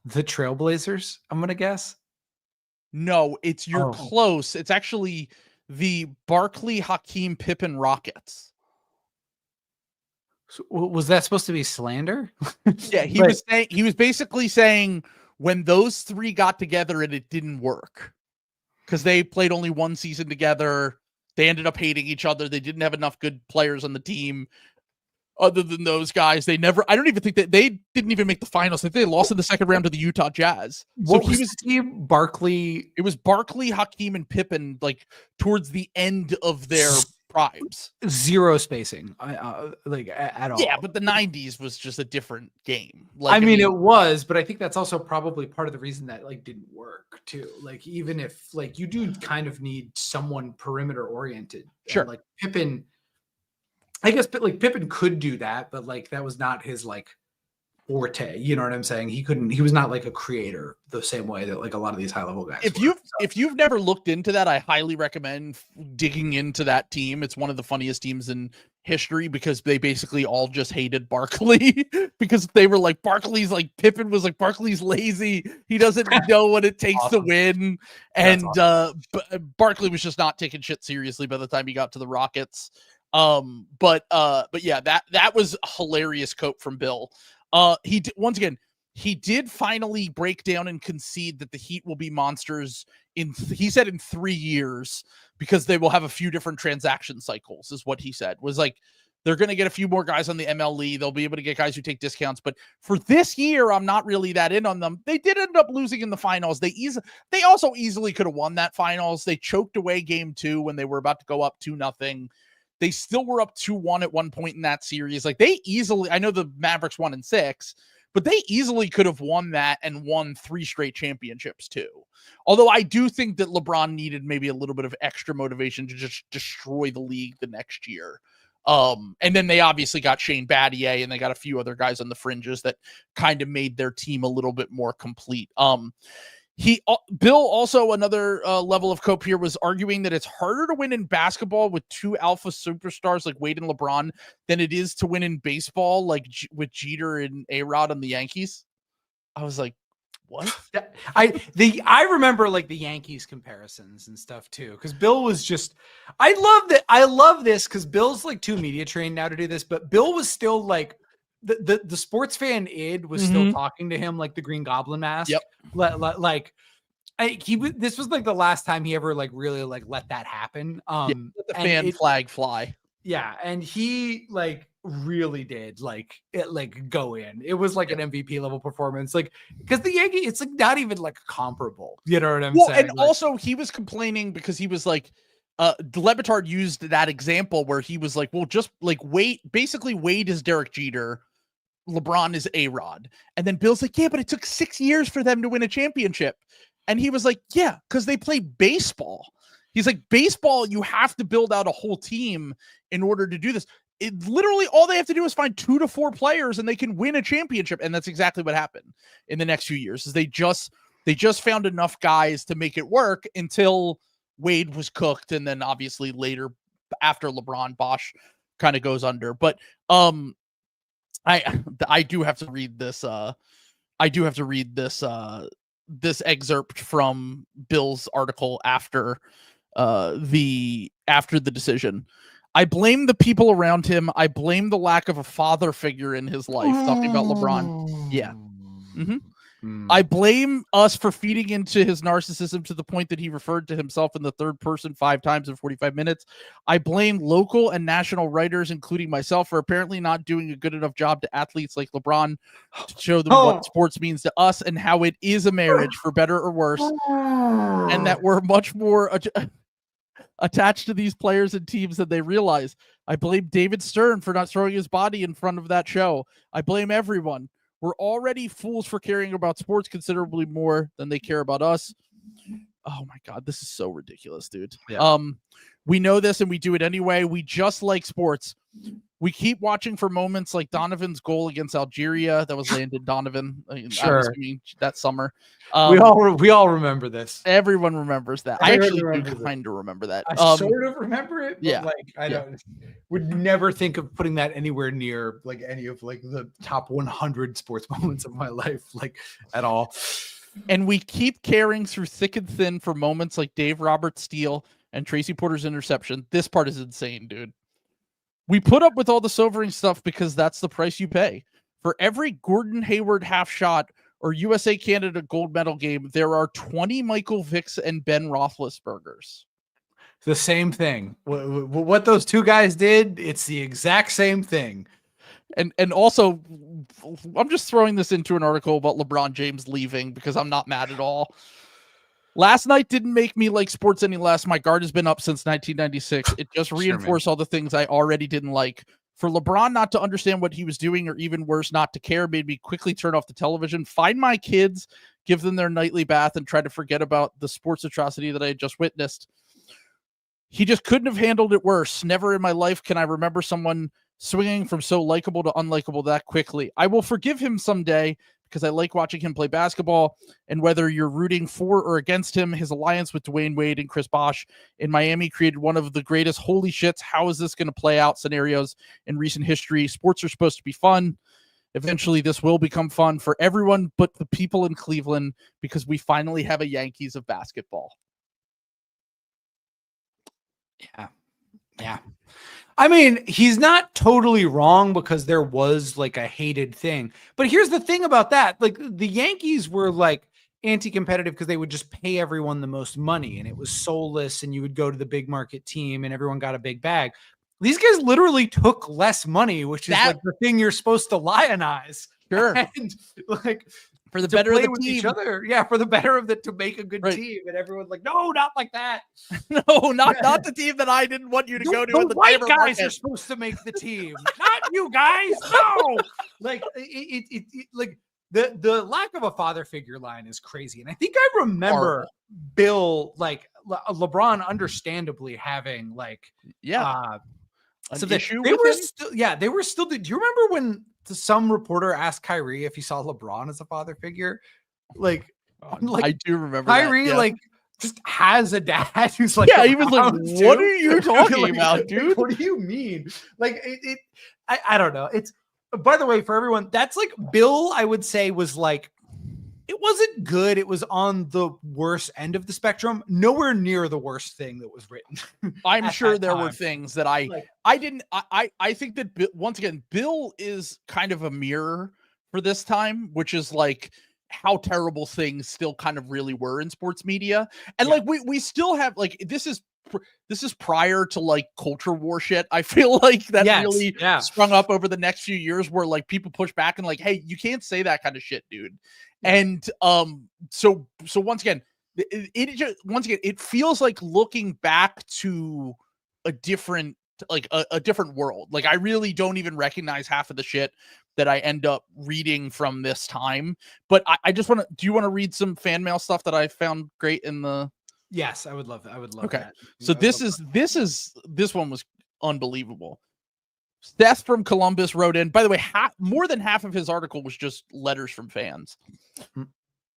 Trailblazers? I'm gonna guess. No, you're close. It's actually the Barkley, Hakeem, Pippen Rockets. So, was that supposed to be slander? Yeah, he was basically saying when those three got together and it didn't work. Because they played only one season together. They ended up hating each other. They didn't have enough good players on the team other than those guys. I don't even think that they didn't even make the finals. I think they lost in the second round to the Utah Jazz. So what was the team? Barkley. It was Barkley, Hakeem, and Pippen, like towards the end of their primes. Zero spacing, like at all. Yeah, but the 90s was just a different game. Like, I mean, it was, but I think that's also probably part of the reason that like didn't work too. Like even if like you do kind of need someone perimeter oriented. Sure. Like Pippen, I guess, but like Pippen could do that, but like that was not his like forte. You know what I'm saying? He was not like a creator the same way that like a lot of these high level guys. If you've never looked into that, I highly recommend digging into that team. It's one of the funniest teams in history because they basically all just hated Barkley because they were like, Barkley's like, Pippen was like, Barkley's lazy. He doesn't know what it takes to win. And Barkley was just not taking shit seriously by the time he got to the Rockets. But yeah, that was a hilarious quote from Bill. He did finally break down and concede that the Heat will be monsters he said in 3 years because they will have a few different transaction cycles is what he said. Was like, they're going to get a few more guys on the MLE. They'll be able to get guys who take discounts. But for this year, I'm not really that in on them. They did end up losing in the finals. They also easily could have won that finals. They choked away game 2 when they were about to go up 2-0. They still were up 2-1 at one point in that series. Like they easily, I know the Mavericks won in 6, but they easily could have won that and won 3 straight championships too. Although I do think that LeBron needed maybe a little bit of extra motivation to just destroy the league the next year. And then they obviously got Shane Battier and they got a few other guys on the fringes that kind of made their team a little bit more complete. Bill also another level of cope here was arguing that it's harder to win in basketball with 2 alpha superstars like Wade and LeBron than it is to win in baseball like with Jeter and A-Rod on the Yankees. I was like, what? I remember like the Yankees comparisons and stuff too, because Bill was just I love this because Bill's like too media trained now to do this, but Bill was still like the sports fan id was still talking to him like the Green Goblin mask. Yep. This was like the last time he ever like really like let that happen. Let the fan flag fly. Yeah, and he like really did like it like go in. It was like an MVP level performance, like because the Yankee, it's like not even like comparable. You know what I'm saying? And also he was complaining because he was like, Lebitard used that example where he was like, well, just like Wade is Derek Jeter, LeBron is A-Rod, and then Bill's like, yeah, but it took 6 years for them to win a championship, and he was like, yeah, because they play baseball. He's like, baseball, you have to build out a whole team in order to do this. It literally all they have to do is find 2 to 4 players and they can win a championship. And that's exactly what happened in the next few years is they just They just found enough guys to make it work until Wade was cooked, and then obviously later after LeBron, Bosch kind of goes under. But I do have to read this. This excerpt from Bill's article after the decision. I blame the people around him. I blame the lack of a father figure in his life. Talking about LeBron. Yeah. Mm-hmm. I blame us for feeding into his narcissism to the point that he referred to himself in the third person 5 times in 45 minutes. I blame local and national writers, including myself, for apparently not doing a good enough job to athletes like LeBron to show them what sports means to us and how it is a marriage, for better or worse, and that we're much more attached to these players and teams than they realize. I blame David Stern for not throwing his body in front of that show. I blame everyone. We're already fools for caring about sports considerably more than they care about us. Oh my God, this is so ridiculous, dude. Yeah. We know this and we do it anyway. We just like sports. We keep watching for moments like Donovan's goal against Algeria. That was Landon Donovan. Sure. That summer. We all remember this. Everyone remembers that. Everyone I actually remembers do kind of remember that. I sort of remember it, but yeah. like I would never think of putting that anywhere near like any of like the top 100 sports moments of my life, like at all. And we keep caring through thick and thin for moments like Dave Roberts' steal and Tracy Porter's interception. This part is insane, dude. We put up with all the sobering stuff because that's the price you pay. For every Gordon Hayward half shot or USA Canada gold medal game, there are 20 Michael Vicks and Ben Roethlisbergers. The same thing. What those two guys did, it's the exact same thing. And also, I'm just throwing this into an article about LeBron James leaving because I'm not mad at all. Last night didn't make me like sports any less. My guard has been up since 1996. It just reinforced all the things I already didn't like. For LeBron not to understand what he was doing, or even worse, not to care, made me quickly turn off the television, find my kids, give them their nightly bath, and try to forget about the sports atrocity that I had just witnessed. He just couldn't have handled it worse. Never in my life can I remember someone swinging from so likable to unlikable that quickly. I will forgive him someday because I like watching him play basketball, and whether you're rooting for or against him, his alliance with Dwayne Wade and Chris Bosh in Miami created one of the greatest holy shits, how is this going to play out scenarios in recent history. Sports are supposed to be fun. Eventually this will become fun for everyone but the people in Cleveland, because we finally have a Yankees of basketball. Yeah. I mean, he's not totally wrong because there was like a hated thing. But here's the thing about that. Like the Yankees were like anti-competitive because they would just pay everyone the most money and it was soulless, and you would go to the big market team and everyone got a big bag. These guys literally took less money, which is like the thing you're supposed to lionize. Sure. And like for the better of the team. Each other. Yeah, for the better of to make a good team. And everyone's like, no, not like that. No, not the team that I didn't want you to go to. The white guys are supposed to make the team, not you guys. No, like like the lack of a father figure line is crazy. And I think I remember Bill, like LeBron, understandably having like so they were still. Do you remember when some reporter asked Kyrie if he saw LeBron as a father figure? Like I do remember Kyrie, like just has a dad who's like, he was like, what are you talking about, dude? What do you mean? Like I don't know. It's, by the way, for everyone, that's like Bill, I would say, was like, it wasn't good. It was on the worst end of the spectrum. Nowhere near the worst thing that was written. I'm sure there were things that I think that once again, Bill is kind of a mirror for this time, which is like how terrible things still kind of really were in sports media. And like, we still have like, this is prior to like culture war shit. I feel like that really sprung up over the next few years where like people push back and like, hey, you can't say that kind of shit, dude. And so once again, it feels like looking back to a different world. Like I really don't even recognize half of the shit that I end up reading from this time. But I just want to, do you want to read some fan mail stuff that I found great in the? Yes, I would love that. I would love okay. that. So this one was unbelievable. Seth from Columbus wrote in, by the way, more than half of his article was just letters from fans.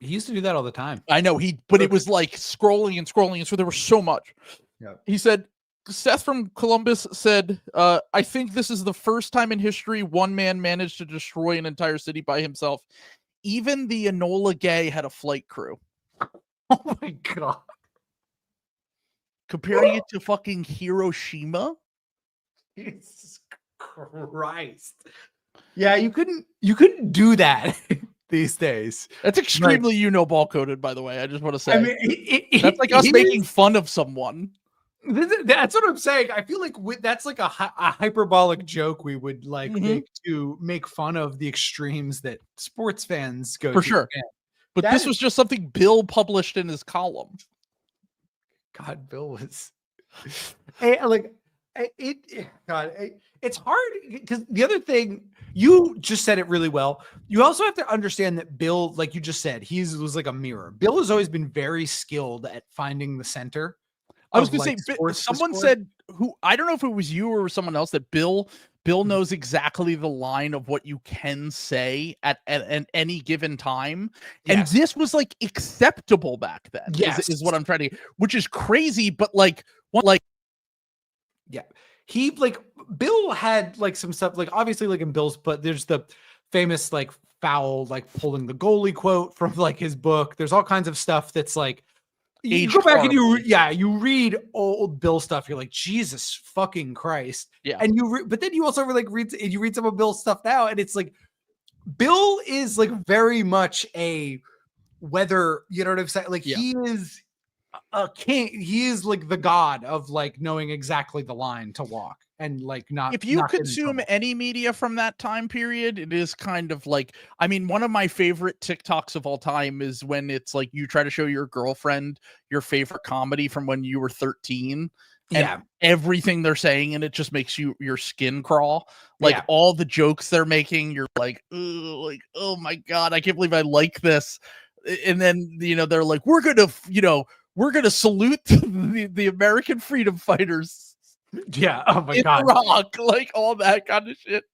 He used to do that all the time. I know but it was like scrolling and scrolling, and so there was so much. Yep. He said, Seth from Columbus said, I think this is the first time in history one man managed to destroy an entire city by himself. Even the Enola Gay had a flight crew. Oh my God. Comparing it to fucking Hiroshima. Jesus Christ. Yeah, you couldn't do that these days. That's extremely ball coded, by the way. I just want to say. I mean, that's like us making fun of someone. That's what I'm saying. I feel like that's like a hyperbolic joke we would like make to make fun of the extremes that sports fans go for to. sure. But this was just something Bill published in his column. God, Bill was it's hard because the other thing, you just said it really well. You also have to understand that Bill, like you just said, he was like a mirror. Bill has always been very skilled at finding the center. I was going to say, someone said, I don't know if it was you or someone else, that Bill knows exactly the line of what you can say at any given time. And this was like acceptable back then. Yes. Is what I'm trying to, which is crazy, but he like Bill had like some stuff, like obviously like in Bill's, but there's the famous like foul, like pulling the goalie quote from like his book. There's all kinds of stuff that's like, you go back and you read old Bill stuff. You're like, Jesus fucking Christ. Yeah. And but then you also like read some of Bill's stuff now. And it's like, Bill is like very much a weather, you know what I'm saying? Like he is a king. He is like the god of like knowing exactly the line to walk and like not. If you consume any media from that time period, it is kind of like, I mean, one of my favorite TikToks of all time is when it's like you try to show your girlfriend your favorite comedy from when you were 13. And everything they're saying, and it just makes your skin crawl. Like all the jokes they're making, you're like, oh my God, I can't believe I like this. And then, they're like, we're going to salute the American freedom fighters. Yeah. Oh my God. Iraq, like all that kind of shit.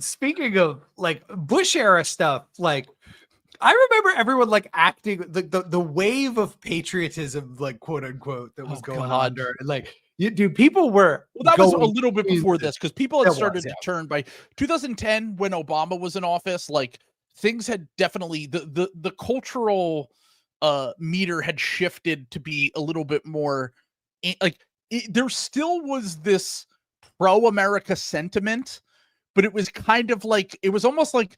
Speaking of like Bush era stuff, like I remember everyone like acting like the wave of patriotism, like quote unquote, that was going on there. Like, people were. Well, that was a little bit before this because people had started to turn by 2010 when Obama was in office. Like things had definitely the cultural meter had shifted to be a little bit more like. There still was this pro-America sentiment, but it was kind of like, it was almost like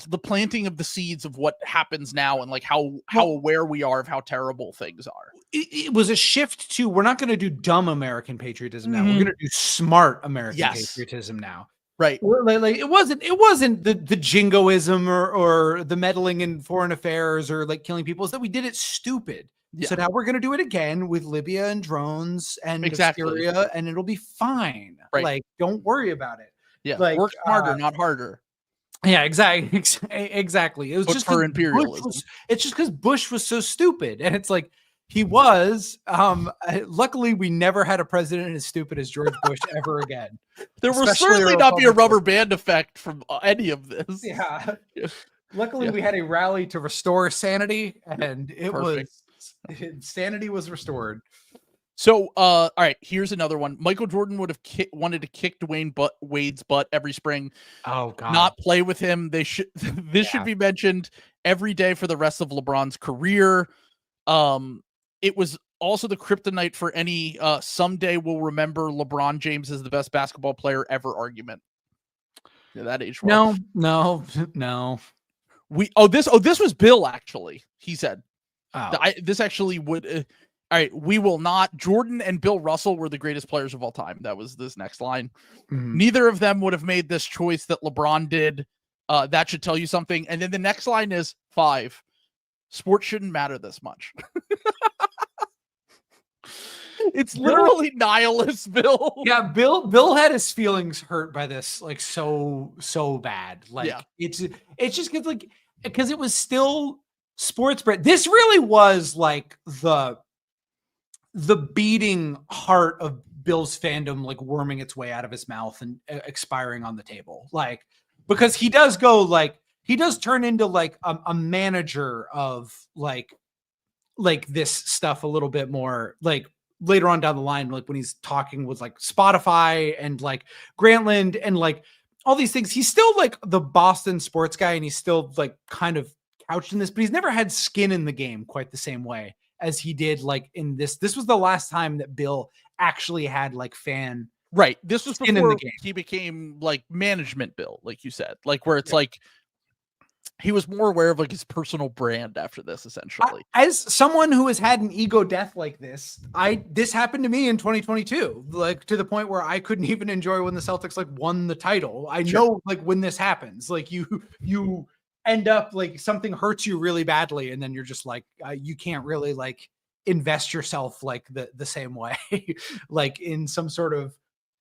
the planting of the seeds of what happens now and like how aware we are of how terrible things are. It was a shift to, we're not going to do dumb American patriotism now. We're going to do smart American patriotism now. Right. Like it wasn't the jingoism or the meddling in foreign affairs or like killing people. It's that we did it stupid. Yeah. So now we're going to do it again with Libya and drones and Syria, and it'll be fine. Right. Like, don't worry about it. Yeah. Like, work smarter, not harder. Yeah, exactly. It was just for imperialism. It's just because Bush was so stupid. And it's like, he was. Luckily, we never had a president as stupid as George Bush ever again. There will certainly not be a rubber band effect from any of this. Yeah. Luckily, we had a rally to restore sanity, and sanity was restored. So, all right, here's another one. Michael Jordan would have wanted to kick Wade's butt every spring. Oh God! Not play with him. This should be mentioned every day for the rest of LeBron's career. It was also the kryptonite for any someday we'll remember LeBron James as the best basketball player ever argument. Yeah, that aged well. No. This was Bill actually. He said, this actually would. All right, we will not. Jordan and Bill Russell were the greatest players of all time. That was this next line. Mm-hmm. Neither of them would have made this choice that LeBron did. That should tell you something. And then the next line is 5. Sports shouldn't matter this much. It's literally nihilist, Bill. Yeah, Bill had his feelings hurt by this, like so bad. Like it's just because it was still sports bread. This really was like the beating heart of Bill's fandom, like worming its way out of his mouth and expiring on the table. Like, because he does go like, he does turn into like a manager of like this stuff a little bit more, like later on down the line, like when he's talking with like Spotify and like Grantland and like all these things. He's still like the Boston sports guy, and he's still like kind of couched in this, but he's never had skin in the game quite the same way as he did like in this. This was the last time that Bill actually had like fan. Right. This was skin in before the game. he became like management Bill, like you said, like where it's like he was more aware of like his personal brand after this, essentially. As someone who has had an ego death like this, this happened to me in 2022, like to the point where I couldn't even enjoy when the Celtics like won the title. I know like when this happens, like you end up like something hurts you really badly, and then you're just like you can't really like invest yourself like the same way, like in some sort of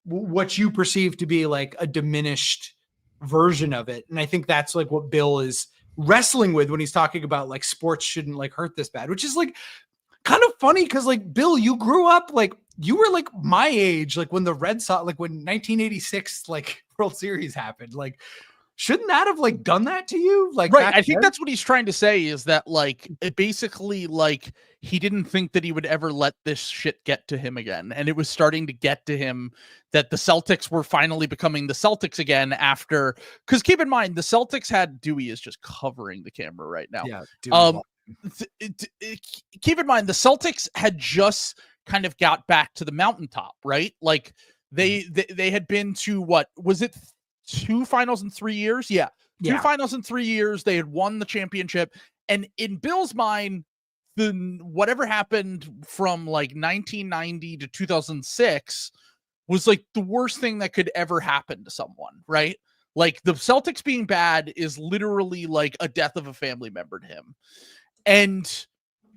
what you perceive to be like a diminished version of it. And I think that's like what Bill is wrestling with when he's talking about like sports shouldn't like hurt this bad, which is like kind of funny because like Bill, you grew up like you were like my age, like when the Red Sox, like when 1986 like World Series happened. Like shouldn't that have like done that to you? Like right. I think that's what he's trying to say, is that like it basically like he didn't think that he would ever let this shit get to him again. And it was starting to get to him that the Celtics were finally becoming the Celtics again after, because keep in mind, the Celtics had Dewey is just covering the camera right now. Yeah. Keep in mind, the Celtics had just kind of got back to the mountaintop, right? Like they had been to, what was it? 2 finals in 3 years. Yeah. 2 finals in 3 years. They had won the championship. And in Bill's mind, whatever happened from like 1990 to 2006 was like the worst thing that could ever happen to someone, right? Like the Celtics being bad is literally like a death of a family member to him. And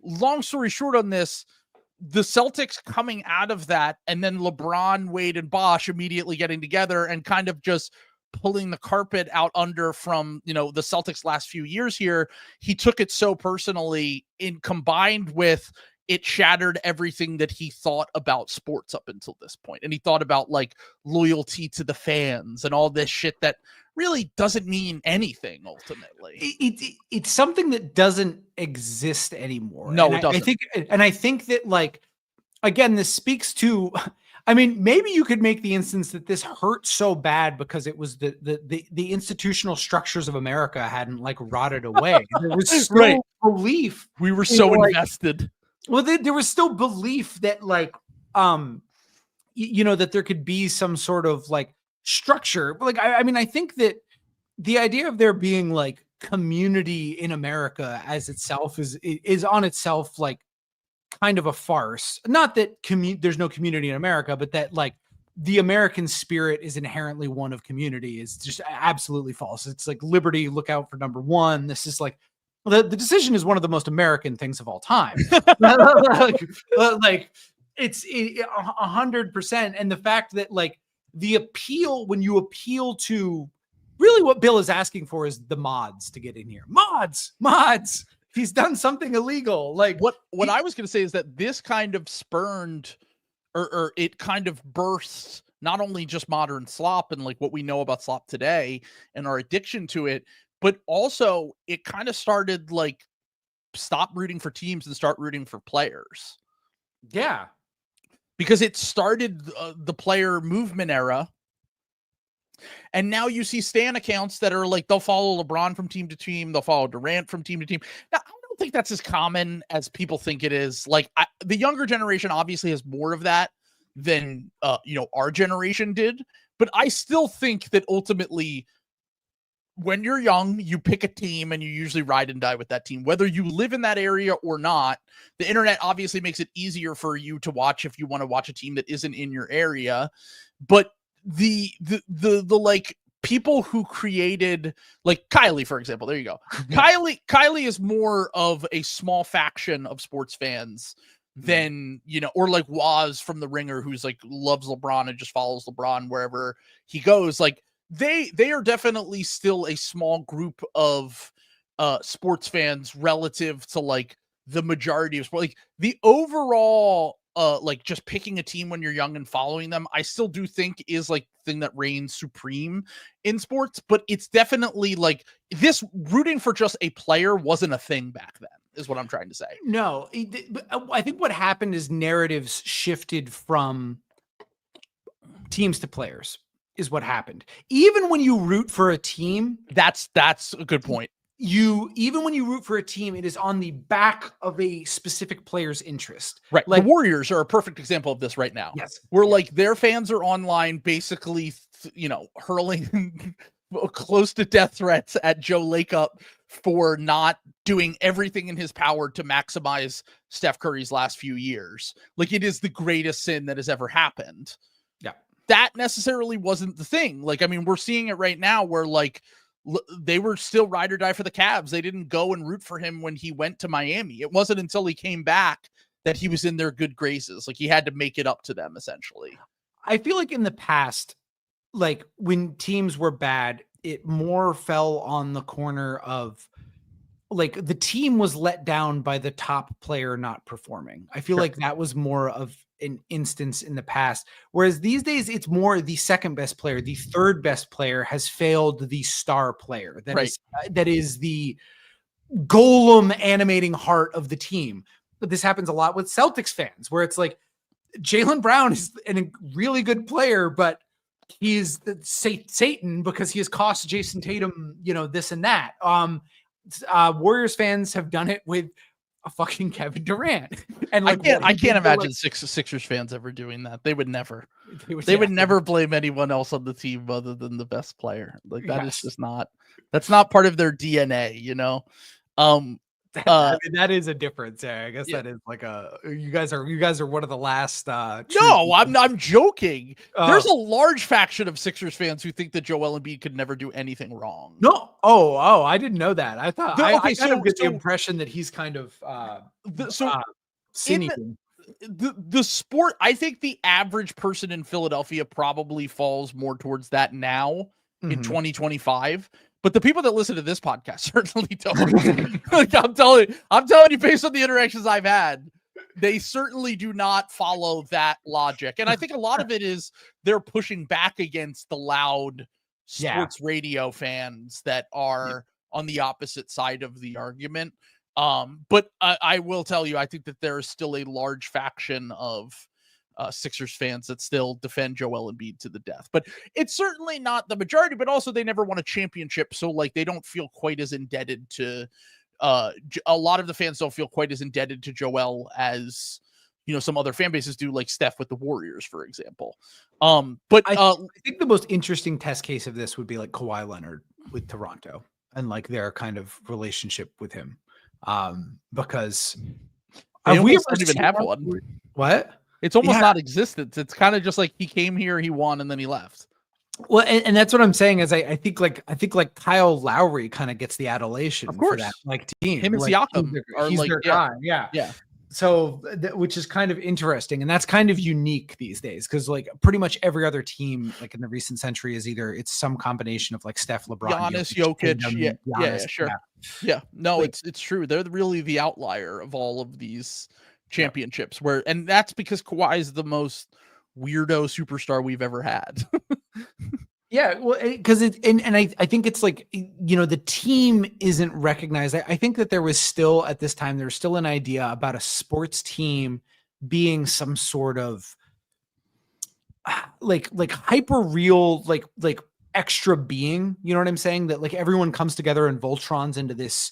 long story short on this, the Celtics coming out of that, and then LeBron, Wade, and Bosh immediately getting together and kind of just pulling the carpet out under from, the Celtics last few years here. He took it so personally, combined with it shattered everything that he thought about sports up until this point. And he thought about like loyalty to the fans and all this shit that really doesn't mean anything ultimately. It's something that doesn't exist anymore. No, and it doesn't. I think that like, again, this speaks to, I mean, maybe you could make the instance that this hurt so bad because it was the institutional structures of America hadn't like rotted away. There was still belief. We were so invested. Well, there was still belief that like, that there could be some sort of like structure. Like, I mean, I think that the idea of there being like community in America as itself is on itself like kind of a farce. Not that there's no community in America, but that like the American spirit is inherently one of community is just absolutely false. It's like liberty, look out for number one. This is like the decision is one of the most American things of all time. like it's 100%. And the fact that like the appeal, when you appeal to really what Bill is asking for is the mods to get in here. Mods. He's done something illegal. Like what I was going to say is that this kind of spurned or it kind of bursts not only just modern slop and like what we know about slop today and our addiction to it, but also it kind of started like stop rooting for teams and start rooting for players. Yeah. Because it started the player movement era. And now you see stan accounts that are like, they'll follow LeBron from team to team. They'll follow Durant from team to team. Now, I don't think that's as common as people think it is. Like the younger generation obviously has more of that than, our generation did. But I still think that ultimately when you're young, you pick a team and you usually ride and die with that team, whether you live in that area or not. The internet obviously makes it easier for you to watch if you want to watch a team that isn't in your area. But the like people who created like Kylie, for example, there you go. Kylie is more of a small faction of sports fans than, or like Waz from The Ringer, who's like loves LeBron and just follows LeBron wherever he goes. Like they are definitely still a small group of sports fans relative to like the majority of sport. Like the overall like just picking a team when you're young and following them, I still do think is like the thing that reigns supreme in sports, but it's definitely like this rooting for just a player wasn't a thing back then, is what I'm trying to say. No, I think what happened is narratives shifted from teams to players is what happened. Even when you root for a team, That's a good point. Even when you root for a team, it is on the back of a specific player's interest. Right. Like the Warriors are a perfect example of this right now. Yes. Where like their fans are online basically, hurling close to death threats at Joe Lacob for not doing everything in his power to maximize Steph Curry's last few years. Like it is the greatest sin that has ever happened. Yeah. That necessarily wasn't the thing. Like, I mean, we're seeing it right now where like they were still ride or die for the Cavs. They didn't go and root for him when he went to Miami. It wasn't until he came back that he was in their good graces. Like he had to make it up to them essentially. I feel like in the past, like when teams were bad, it more fell on the corner of like the team was let down by the top player not performing. I feel like that was more of an instance in the past. Whereas these days it's more the second best player, the third best player has failed the star player. That is the golem animating heart of the team. But this happens a lot with Celtics fans where it's like Jaylen Brown is a really good player, but he's Satan because he has cost Jason Tatum, this and that. Warriors fans have done it with a fucking Kevin Durant. And like, I can't imagine Sixers fans ever doing that. They would never. They would never blame anyone else on the team other than the best player. Like that is just not. That's not part of their DNA, I mean, that is a difference. I guess that is like you guys are one of the last. No, I'm joking. There's a large faction of Sixers fans who think that Joel Embiid could never do anything wrong. No, I didn't know that. I thought I kind of get the impression that he's kind of cynical. The sport. I think the average person in Philadelphia probably falls more towards that now in 2025. But the people that listen to this podcast certainly don't. Like I'm telling you, based on the interactions I've had, they certainly do not follow that logic. And I think a lot of it is they're pushing back against the loud sports radio fans that are on the opposite side of the argument. But I will tell you, I think that there is still a large faction of Sixers fans that still defend Joel Embiid to the death, but it's certainly not the majority. But also, they never won a championship, so like they don't feel quite as indebted to. A lot of the fans don't feel quite as indebted to Joel as some other fan bases do, like Steph with the Warriors, for example. But I think the most interesting test case of this would be like Kawhi Leonard with Toronto and like their kind of relationship with him, because we don't even have one. What? It's almost not existent. It's kind of just like he came here, he won, and then he left. Well, and that's what I'm saying is I think like Kyle Lowry kind of gets the adulation of course for that like team. Him and like, Siakam he's their guy. Yeah. So which is kind of interesting, and that's kind of unique these days because like pretty much every other team like in the recent century is either it's some combination of like Steph, LeBron, Giannis, Jokic. Giannis, Sure. Yeah. No, like, it's true. They're really the outlier of all of these championships and that's because Kawhi is the most weirdo superstar we've ever had. Well, because I think it's like the team isn't recognized. I think that there was still at this time there's still an idea about a sports team being some sort of like hyper real like extra being. You know what I'm saying? That like everyone comes together and Voltron's into this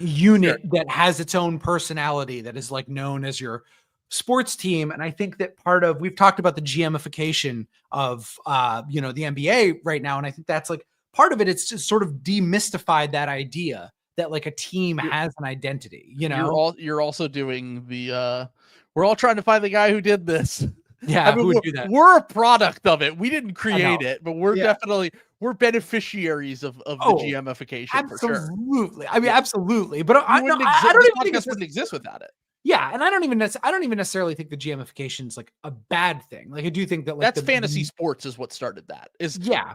unit that has its own personality that is like known as your sports team. And I think that we've talked about the GMification of the NBA right now, and I think that's like part of it. It's just sort of demystified that idea that like a team has an identity. You're also doing the we're all trying to find the guy who did this. Yeah, who would do that? We're a product of it. We didn't create it, but we're definitely beneficiaries of the GMification. Absolutely. For sure. I mean, absolutely. But I don't even think it wouldn't exist without it. Yeah, and I don't even necessarily think the GMification is like a bad thing. Like I do think that like that's fantasy sports is what started that.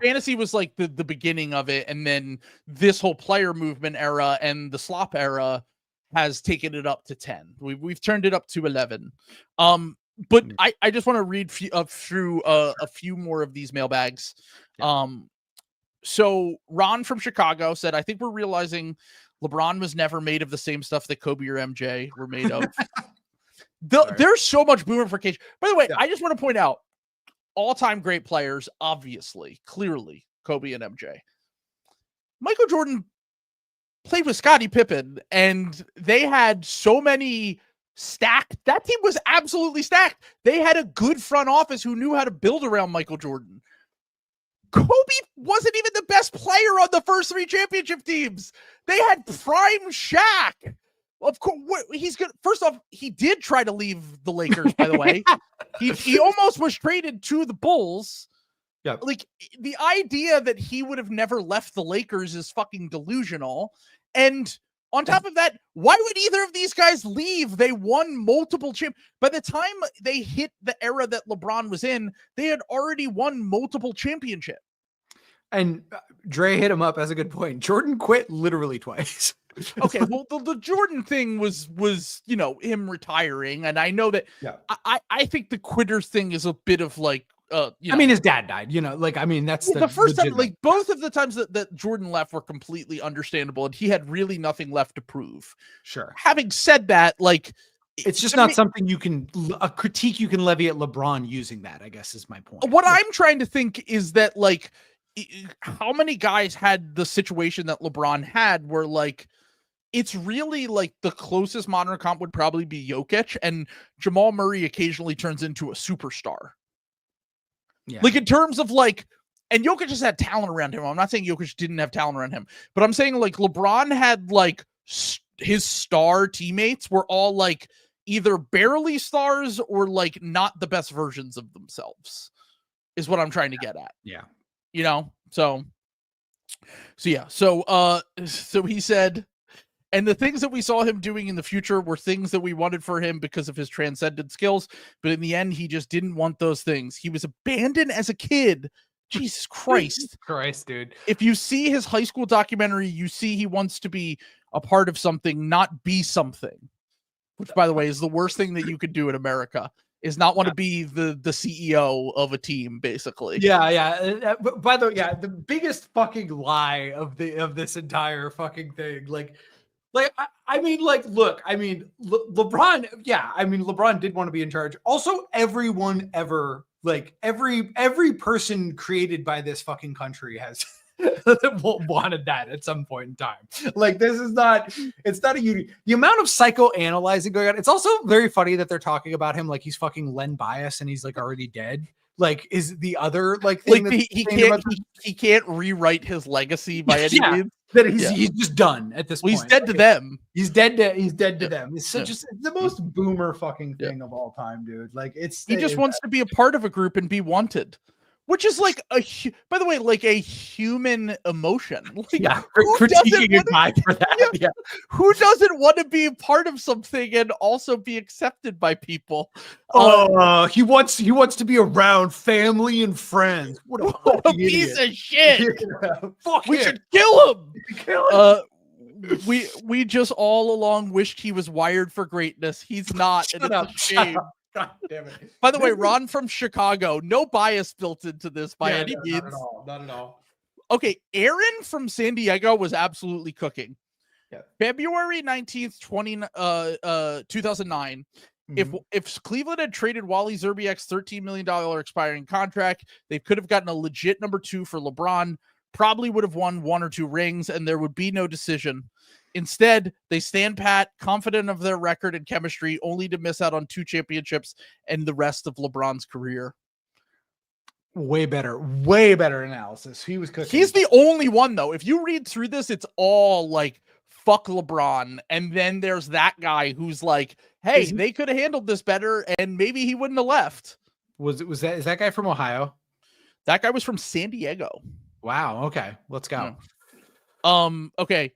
Fantasy was like the beginning of it, and then this whole player movement era and the slop era has taken it up to 10. We've turned it up to 11. But I just want to read through a few more of these mailbags. Yeah. So Ron from Chicago said, I think we're realizing LeBron was never made of the same stuff that Kobe or MJ were made of. There's so much boomerification. By the way, I just want to point out all-time great players, obviously, clearly, Kobe and MJ. Michael Jordan played with Scottie Pippen, and they had so many stacked. That team was absolutely stacked. They had a good front office who knew how to build around Michael Jordan. Kobe wasn't even the best player on the first 3 championship teams. They had prime Shaq. Of course, he's good. First off, he did try to leave the Lakers, by the way. He almost was traded to the Bulls. Yeah. Like, the idea that he would have never left the Lakers is fucking delusional. And on top of that, why would either of these guys leave? They won multiple By the time they hit the era that LeBron was in, they had already won multiple championships. And Dre hit him up as a good point. Jordan quit literally twice. Okay, well, the Jordan thing was him retiring, and I know that. Yeah. I think the quitters thing is a bit of like. I mean, his dad died, that's the first time, like both of the times that Jordan left were completely understandable, and he had really nothing left to prove. Sure. Having said that, like, it's just not something a critique you can levy at LeBron using that, I guess is my point. What I'm trying to think is that, like, how many guys had the situation that LeBron had where, like, it's really like the closest modern comp would probably be Jokic, and Jamal Murray occasionally turns into a superstar. Yeah. Like, in terms of, like, and Jokic just had talent around him. I'm not saying Jokic didn't have talent around him, but I'm saying, like, LeBron had, like, his star teammates were all, like, either barely stars or, like, not the best versions of themselves, is what I'm trying to get at. Yeah. So yeah. So he said, and the things that we saw him doing in the future were things that we wanted for him because of his transcendent skills. But in the end, he just didn't want those things. He was abandoned as a kid. Jesus Christ. Jesus Christ, dude. If you see his high school documentary, you see he wants to be a part of something, not be something. Which, by the way, is the worst thing that you could do in America, is not want to be the CEO of a team, basically. Yeah. But by the way, the biggest fucking lie of this entire fucking thing, LeBron, LeBron did want to be in charge. Also, everyone ever, like, every person created by this fucking country has wanted that at some point in time. Like, this is not, it's not the amount of psychoanalyzing going on. It's also very funny that they're talking about him like he's fucking Len Bias and he's, like, already dead. Like, is the other, like, thing like he can't rewrite his legacy by any means. That he's just done at this point. He's dead to them. He's dead to them. It's just the most boomer fucking thing of all time, dude. Like, he just wants to be a part of a group and be wanted, which is like by the way, like a human emotion. Like, critiquing a guy for that. Yeah. Who doesn't want to be a part of something and also be accepted by people? He wants to be around family and friends. What a piece of shit. Fuck we him. should kill him. Kill him. We just all along wished he was wired for greatness. He's not. Shut and up. It's a shame. God damn it. By the way, Ron from Chicago, no bias built into this by any means. Not at all. Okay, Aaron from San Diego was absolutely cooking. Yeah. February 19th, 2009. Mm-hmm. If Cleveland had traded Wally Zerbiak's $13 million expiring contract, they could have gotten a legit number 2 for LeBron, probably would have won 1 or 2 rings, and there would be no decision. Instead, they stand pat, confident of their record and chemistry, only to miss out on 2 championships and the rest of LeBron's career. Way better analysis. He was cooking. He's the only one, though. If you read through this, it's all like, fuck LeBron. And then there's that guy who's like, hey, they could have handled this better, and maybe he wouldn't have left. Is that guy from Ohio? That guy was from San Diego. Wow. Okay. Let's go. Okay.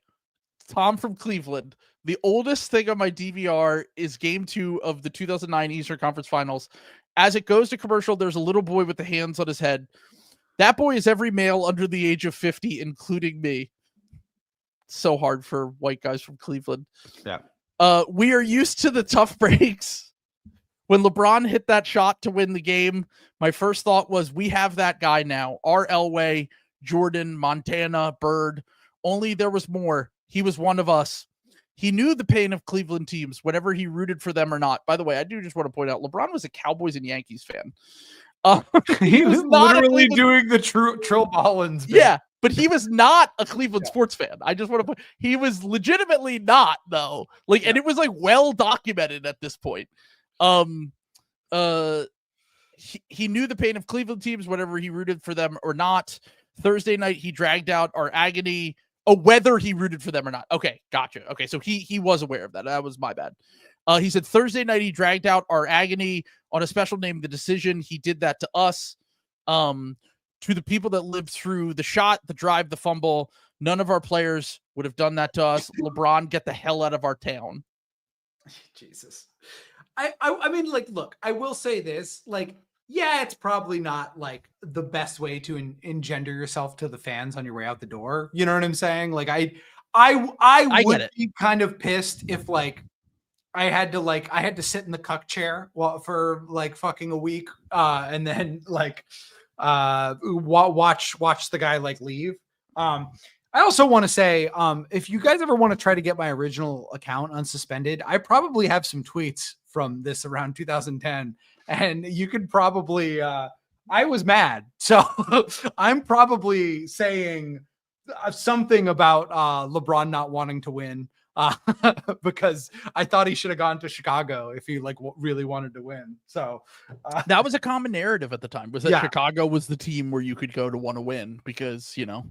Tom from Cleveland. The oldest thing on my DVR is Game 2 of the 2009 Eastern Conference Finals. As it goes to commercial, there's a little boy with the hands on his head. That boy is every male under the age of 50, including me. So hard for white guys from Cleveland. Yeah. We are used to the tough breaks. When LeBron hit that shot to win the game, my first thought was, we have that guy now. R. Elway, Jordan, Montana, Bird. Only there was more. He was one of us. He knew the pain of Cleveland teams, whenever he rooted for them or not. By the way, I do just want to point out, LeBron was a Cowboys and Yankees fan. He was not literally doing the Trill Ballins bit. Yeah, but he was not a Cleveland sports fan. I just want to put, he was legitimately not, though. Like, and it was like well documented at this point. He knew the pain of Cleveland teams, whether he rooted for them or not. Thursday night, he dragged out our agony. Oh, whether he rooted for them or not. Okay, gotcha. Okay, so he was aware of that. That was my bad. He said Thursday night he dragged out our agony on a special name, The Decision. He did that to us. To the people that lived through the shot, the drive, the fumble. None of our players would have done that to us. LeBron, get the hell out of our town. Jesus. I mean, like, look, I will say this, like, yeah, it's probably not like the best way to engender yourself to the fans on your way out the door. You know what I'm saying? Like, I would be kind of pissed if like I had to sit in the cuck chair for like fucking a week, and then like watch the guy like leave. I also want to say, if you guys ever want to try to get my original account unsuspended, I probably have some tweets from this around 2010, and you could probably, I was mad. So I'm probably saying something about LeBron not wanting to win because I thought he should have gone to Chicago if he like really wanted to win. So that was a common narrative at the time, was that Chicago was the team where you could go to want to win because, you know,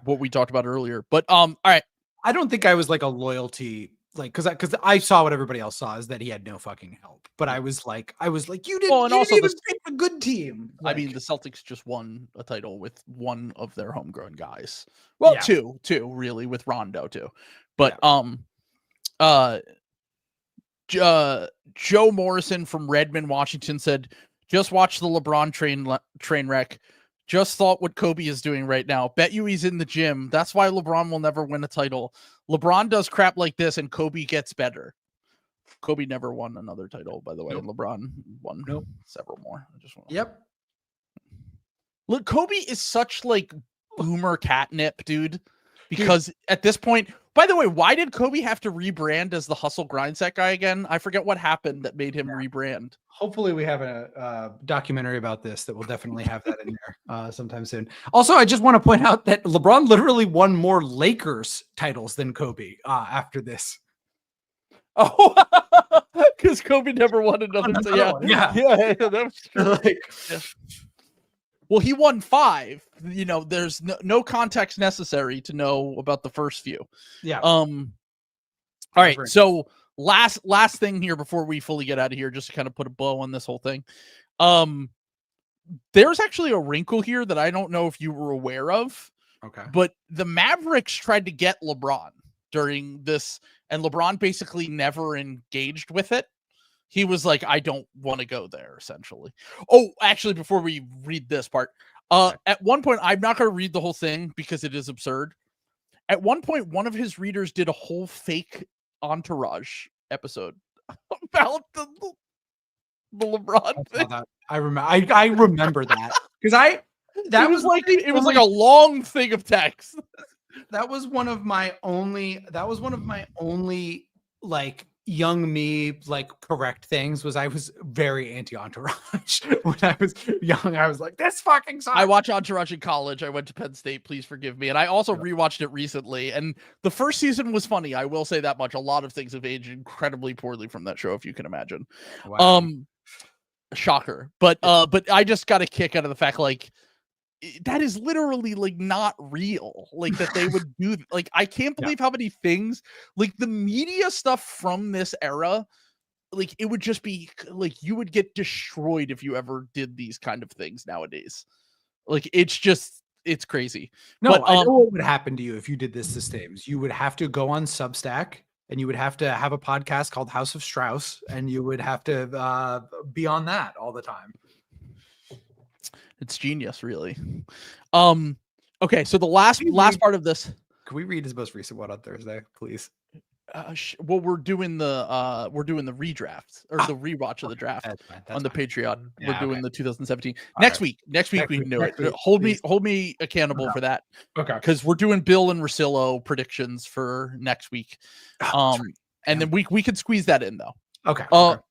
what we talked about earlier. But all right. I don't think I was like a loyalty, like, because I saw what everybody else saw is that he had no fucking help. But I was like, you didn't even pick a good team. Like, I mean, the Celtics just won a title with one of their homegrown guys. Well, two really, with Rondo too. But Joe Morrison from Redmond, Washington said, just watch the LeBron train wreck. Just thought what Kobe is doing right now. Bet you he's in the gym. That's why LeBron will never win a title. LeBron does crap like this and Kobe gets better. Kobe never won another title, by the way. Nope. LeBron won several more. I just want to... Look, Kobe is such like boomer catnip, dude. Because at this point, by the way, why did Kobe have to rebrand as the hustle grind set guy again? I forget what happened that made him rebrand. Hopefully we have a documentary about this that will definitely have that in there sometime soon. Also, I just want to point out that LeBron literally won more Lakers titles than Kobe after this. Oh, because Kobe never won another. Yeah, that was true. Well, he won 5. You know, there's no context necessary to know about the first few. Yeah. All right. So last thing here before we fully get out of here, just to kind of put a bow on this whole thing. There's actually a wrinkle here that I don't know if you were aware of. Okay. But the Mavericks tried to get LeBron during this, and LeBron basically never engaged with it. He was like, I don't want to go there, essentially. Oh, actually, before we read this part, at one point, I'm not going to read the whole thing because it is absurd. At one point, one of his readers did a whole fake Entourage episode about the LeBron thing. I remember that because it was like a long thing of text. That was one of my only like young me like correct things was I was very anti-Entourage when I was young. I was like, this fucking sucks. I watched Entourage in college. I went to Penn State, please forgive me. And I also rewatched it recently, and the first season was funny, I will say that much. A lot of things have aged incredibly poorly from that show, if you can imagine. Wow. Shocker. But I just got a kick out of the fact, like, that is literally like not real, like that they would do. Like, I can't believe how many things, like the media stuff from this era, like it would just be like you would get destroyed if you ever did these kind of things nowadays. Like, it's crazy. No, but, I know what would happen to you if you did this to Stames. You would have to go on Substack and you would have to have a podcast called House of Strauss, and you would have to be on that all the time. It's genius, really. Okay, so the last part of this. Can we read his most recent one on Thursday, please? Well, we're doing the redraft or the rewatch of the draft That's fine. on the Patreon. We're Yeah, doing okay. the 2017 All next right. week. Next week we week- can do next it. week, Hold please. me accountable Okay. for that Okay. because we're doing Bill and Rosillo predictions for next week. Oh, that's And then we can squeeze that in though. okay. I'll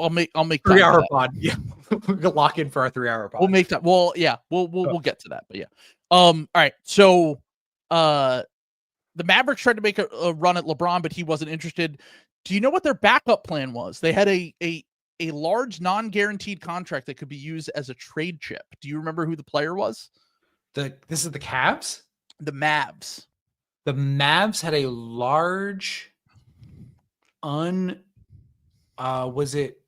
make time for 3-hour that. pod. Yeah, we can lock in for our 3-hour pod. We'll make that. Well, yeah, we'll get to that, but yeah. All right. So, the Mavericks tried to make a run at LeBron, but he wasn't interested. Do you know what their backup plan was? They had a large non-guaranteed contract that could be used as a trade chip. Do you remember who the player was? This is the Cavs. The Mavs. The Mavs had a large was it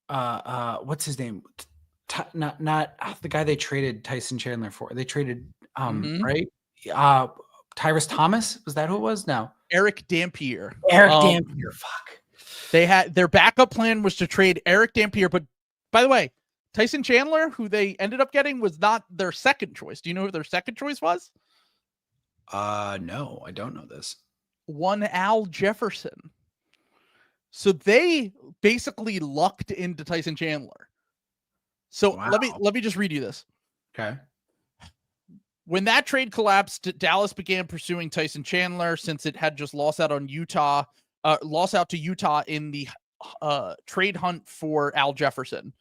what's his name? Not the guy they traded Tyson Chandler for. They traded right? Tyrus Thomas, was that who it was? No. Eric Dampier. Dampier. Fuck. They had their backup plan was to trade Eric Dampier, but by the way, Tyson Chandler, who they ended up getting, was not their second choice. Do you know who their second choice was? No, I don't know this. One Al Jefferson. So they basically lucked into Tyson Chandler. So let me just read you this. Okay. When that trade collapsed, Dallas began pursuing Tyson Chandler since it had just lost out to Utah in the trade hunt for Al Jefferson.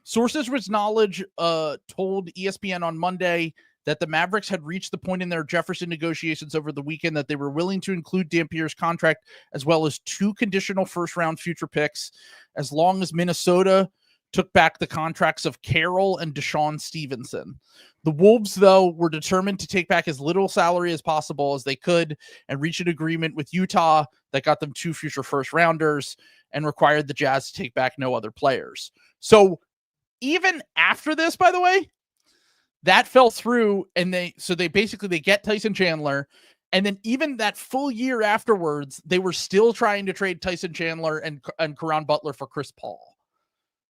Sources with knowledge told ESPN on Monday that the Mavericks had reached the point in their Jefferson negotiations over the weekend that they were willing to include Dampier's contract as well as 2 conditional first-round future picks as long as Minnesota took back the contracts of Carroll and Deshaun Stevenson. The Wolves, though, were determined to take back as little salary as possible as they could and reach an agreement with Utah that got them 2 future first-rounders and required the Jazz to take back no other players. So even after this, by the way, that fell through, and they get Tyson Chandler, and then even that full year afterwards, they were still trying to trade Tyson Chandler and Caron Butler for Chris Paul.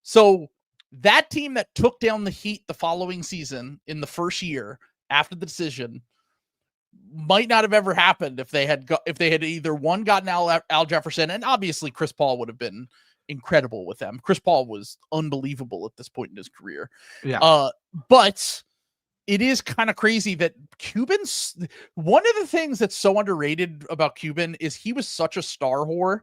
So that team that took down the Heat the following season in the first year after the decision might not have ever happened if they had either one gotten Al Jefferson, and obviously Chris Paul would have been incredible with them. Chris Paul was unbelievable at this point in his career. Yeah. But it is kind of crazy that Cuban's one of the things that's so underrated about Cuban is he was such a star whore.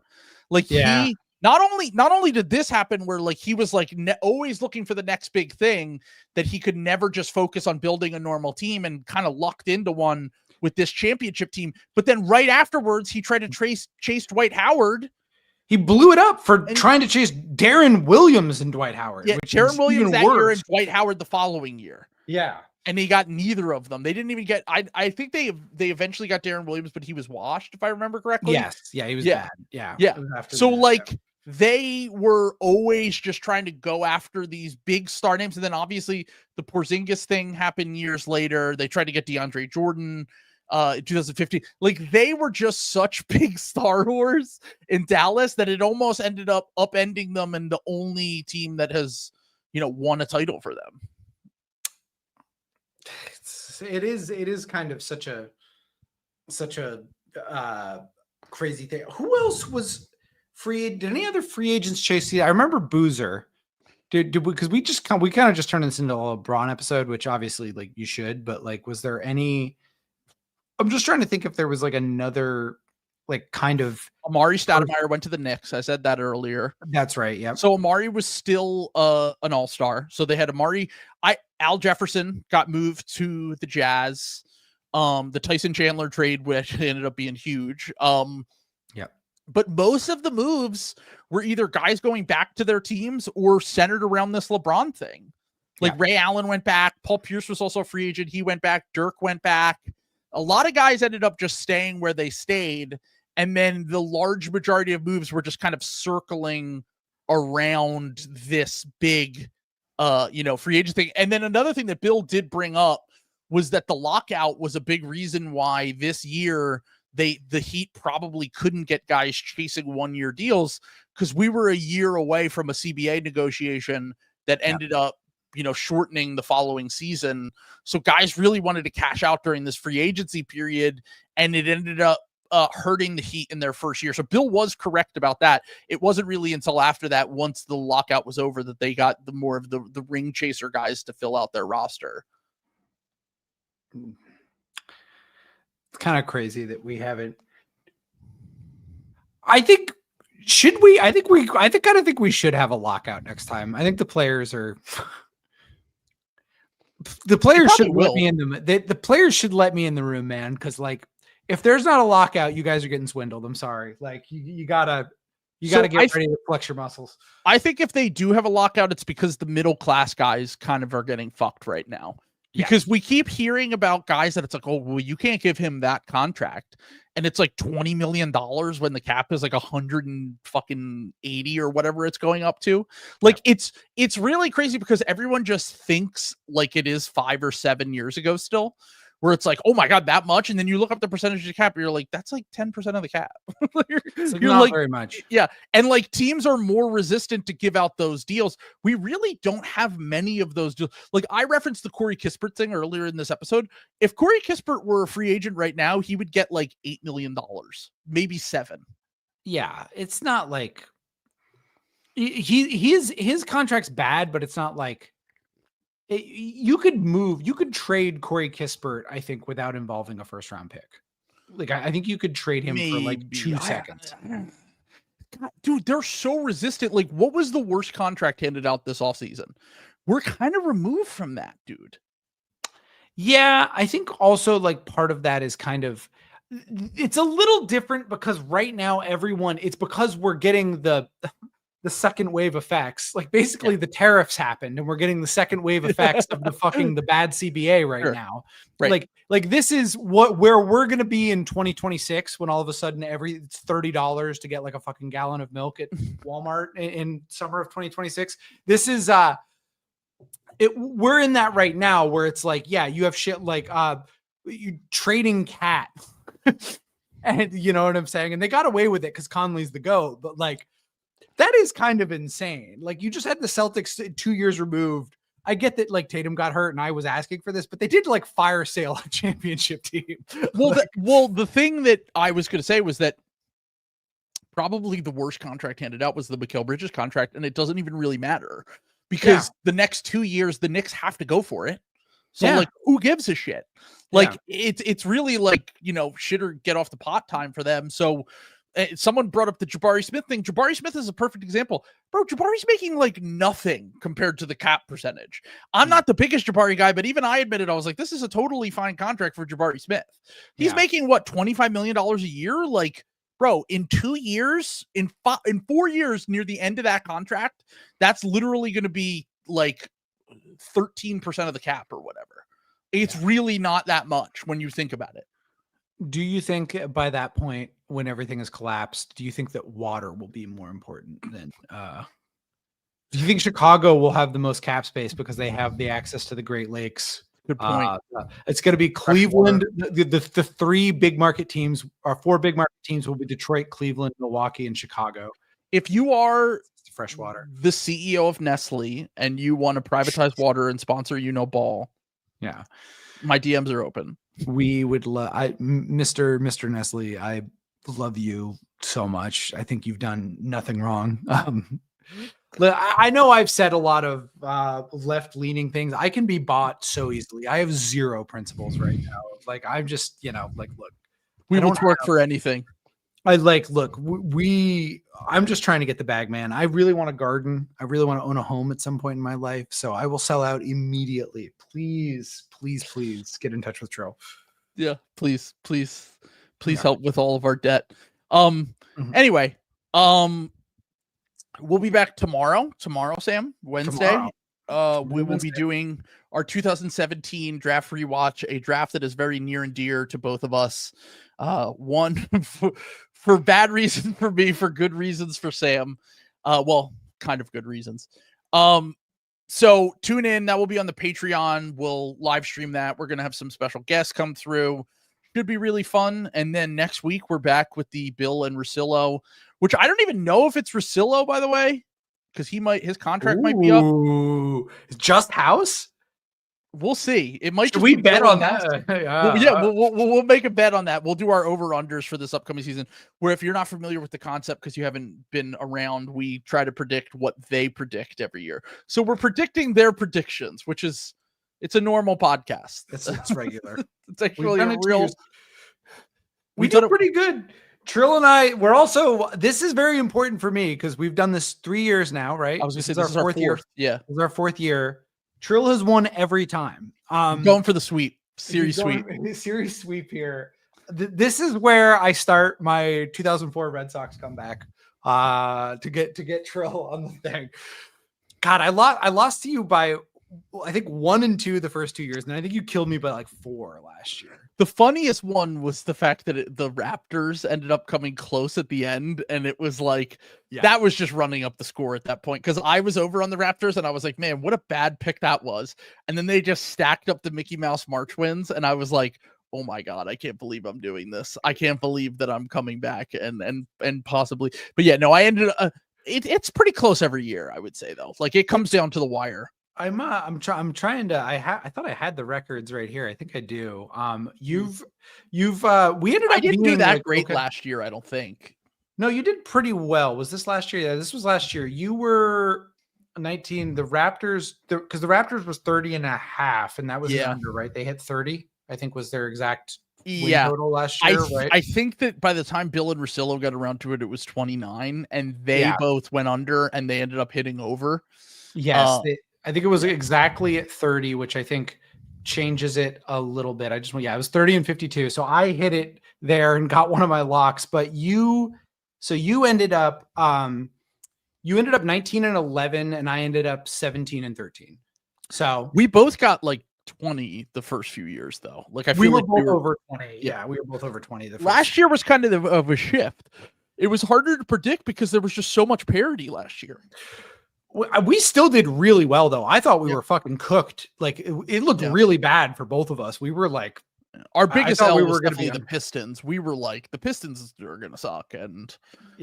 Like he not only did this happen where like he was like always looking for the next big thing, that he could never just focus on building a normal team and kind of lucked into one with this championship team. But then right afterwards, he tried to chase Dwight Howard. He blew it up for trying to chase Darren Williams and Dwight Howard. Yeah, Darren Williams that year and Dwight Howard the following year. Yeah. And he got neither of them. They didn't even get. I think they eventually got Darren Williams, but he was washed, if I remember correctly. Yes. Yeah, he was bad. Yeah. So they were always just trying to go after these big star names, and then obviously the Porzingis thing happened years later. They tried to get DeAndre Jordan in 2015. Like they were just such big star whores in Dallas that it almost ended up upending them and the only team that has won a title for them. It is kind of such a crazy thing. Who else was free? Did any other free agents chase you? I remember Boozer. Because we kind of just turned this into a LeBron episode, which obviously like you should, but like, was there any? I'm just trying to think if there was like another like kind of Amari Stoudemire went to the Knicks. I said that earlier. That's right. Yeah. So Amari was still an all-star. So they had Amari. Al Jefferson got moved to the Jazz. The Tyson Chandler trade, which ended up being huge. But most of the moves were either guys going back to their teams or centered around this LeBron thing. Like Ray Allen went back. Paul Pierce was also a free agent. He went back. Dirk went back. A lot of guys ended up just staying where they stayed. And then the large majority of moves were just kind of circling around this big, free agent thing. And then another thing that Bill did bring up was that the lockout was a big reason why this year the Heat probably couldn't get guys chasing 1-year deals, because we were a year away from a CBA negotiation that ended up, shortening the following season. So guys really wanted to cash out during this free agency period, and it ended up hurting the Heat in their first year. So Bill was correct about that. It wasn't really until after that, once the lockout was over, that they got the more of the ring chaser guys to fill out their roster. It's kind of crazy that we haven't. I think should we? I think kind of think we should have a lockout next time. I think the players are. The players should let me in the players should let me in the room, man. Because like, if there's not a lockout, you guys are getting swindled. I'm sorry. Like you gotta get ready to flex your muscles. I think if they do have a lockout, it's because the middle class guys kind of are getting fucked right now. Because we keep hearing about guys that it's like, oh, well, you can't give him that contract. And it's like $20 million when the cap is like 180 or whatever it's going up to. Like it's really crazy because everyone just thinks like it is 5 or 7 years ago still, where it's like, oh my God, that much. And then you look up the percentage of the cap, and you're like, that's like 10% of the cap. You're not like, very much. Yeah. And like teams are more resistant to give out those deals. We really don't have many of those deals. Like I referenced the Corey Kispert thing earlier in this episode. If Corey Kispert were a free agent right now, he would get like $8 million, maybe 7. Yeah. It's not like his contract's bad, but it's not like, you could trade Corey Kispert, I think, without involving a first round pick. Like, I think you could trade him for like 2 seconds. God, dude, they're so resistant. Like, what was the worst contract handed out this offseason? We're kind of removed from that, dude. Yeah, I think also like part of that is kind of, it's a little different because right now it's because we're getting the second wave effects. Like basically the tariffs happened and we're getting the second wave effects of the bad CBA right now. Right. Like this is where we're going to be in 2026 when all of a sudden it's $30 to get like a fucking gallon of milk at Walmart in summer of 2026. This is we're in that right now where it's like, yeah, you have shit like you trading cat and you know what I'm saying? And they got away with it because Conley's the GOAT, but like, that is kind of insane. Like you just had the Celtics 2 years removed. I get that like Tatum got hurt and I was asking for this, but they did like fire sale a championship team. Well, the thing that I was going to say was that probably the worst contract handed out was the Mikal Bridges contract. And it doesn't even really matter because the next 2 years, the Knicks have to go for it. So like, who gives a shit? Like it's really like, you know, shit or get off the pot time for them. So someone brought up the Jabari Smith thing. Jabari Smith is a perfect example. Bro, Jabari's making like nothing compared to the cap percentage. I'm not the biggest Jabari guy, but even I admitted, I was like, this is a totally fine contract for Jabari Smith. He's making what, $25 million a year? Like, bro, in 2 years, in 4 years near the end of that contract, that's literally going to be like 13% of the cap or whatever. It's really not that much when you think about it. Do you think by that point, when everything has collapsed, do you think that water will be more important than do you think Chicago will have the most cap space because they have the access to the Great Lakes? Good point. It's going to be Cleveland. The 3 big market teams, or 4 big market teams, will be Detroit, Cleveland, Milwaukee, and Chicago. If you are fresh water, the CEO of Nestle, and you want to privatize water and sponsor Ball, my DMs are open. We would love, Mr. Nestle. I love you so much. I think you've done nothing wrong. I know I've said a lot of left-leaning things. I can be bought so easily. I have 0 principles right now. Like I'm just, like, look, we don't work for anything. I'm just trying to get the bag, man. I really want to garden. I really want to own a home at some point in my life. So I will sell out immediately. Please get in touch with Trill. Yeah, please help with all of our debt. Anyway, we'll be back tomorrow, Sam, Wednesday. We will be doing our 2017 draft rewatch, a draft that is very near and dear to both of us. One for bad reasons for me, for good reasons for Sam. Well, kind of good reasons. So tune in. That will be on the Patreon. We'll live stream that. We're going to have some special guests come through. Should be really fun. And then next week, we're back with the Bill and Russillo, which I don't even know if it's Russillo, by the way, because his contract might be up. Just House? We'll see. It might Should just we be bet Bill on and that? we'll make a bet on that. We'll do our over-unders for this upcoming season, where if you're not familiar with the concept because you haven't been around, we try to predict what they predict every year. So we're predicting their predictions, which is it's a normal podcast. It's regular. It's actually a real. We do pretty good. Trill and I, we're also, this is very important for me because we've done this 3 years now, right? I was going to say this is our fourth year. Yeah. This is our 4th year. Trill has won every time. Going for the sweep. Series sweep. Series sweep here. This is where I start my 2004 Red Sox comeback to get Trill on the thing. God, I lost to you by, I think 1 and 2 the first 2 years, and I think you killed me by like 4 last year. The funniest one was the fact that the Raptors ended up coming close at the end, and it was like that was just running up the score at that point because I was over on the Raptors, and I was like, man, what a bad pick that was. And then they just stacked up the Mickey Mouse March wins, and I was like, oh my God, I can't believe I'm doing this. I can't believe that I'm coming back and possibly. But yeah, no, I ended up. It's pretty close every year, I would say though. Like it comes down to the wire. I'm trying to. I thought I had the records right here. I think I do. We ended up. I didn't do that like, great last year. I don't think. No, you did pretty well. Was this last year? Yeah, this was last year. You were 19. The Raptors, because the Raptors was 30 and a half, and that was an under, right? They hit 30. I think was their exact win total last year, right? I think that by the time Bill and Rosillo got around to it, it was 29, and they both went under, and they ended up hitting over. Yes. I think it was exactly at 30, which I think changes it a little bit. It was 30 and 52. So I hit it there and got one of my locks, but you ended up 19 and 11 and I ended up 17 and 13. So we both got like 20 the first few years though. Like I feel we were over 20. Yeah, we were both over 20. Last year was kind of a shift. It was harder to predict because there was just so much parity last year. We still did really well though. I thought we were fucking cooked. Like it looked really bad for both of us. We were like, our biggest L was definitely the Pistons. We were like, the Pistons are going to suck, and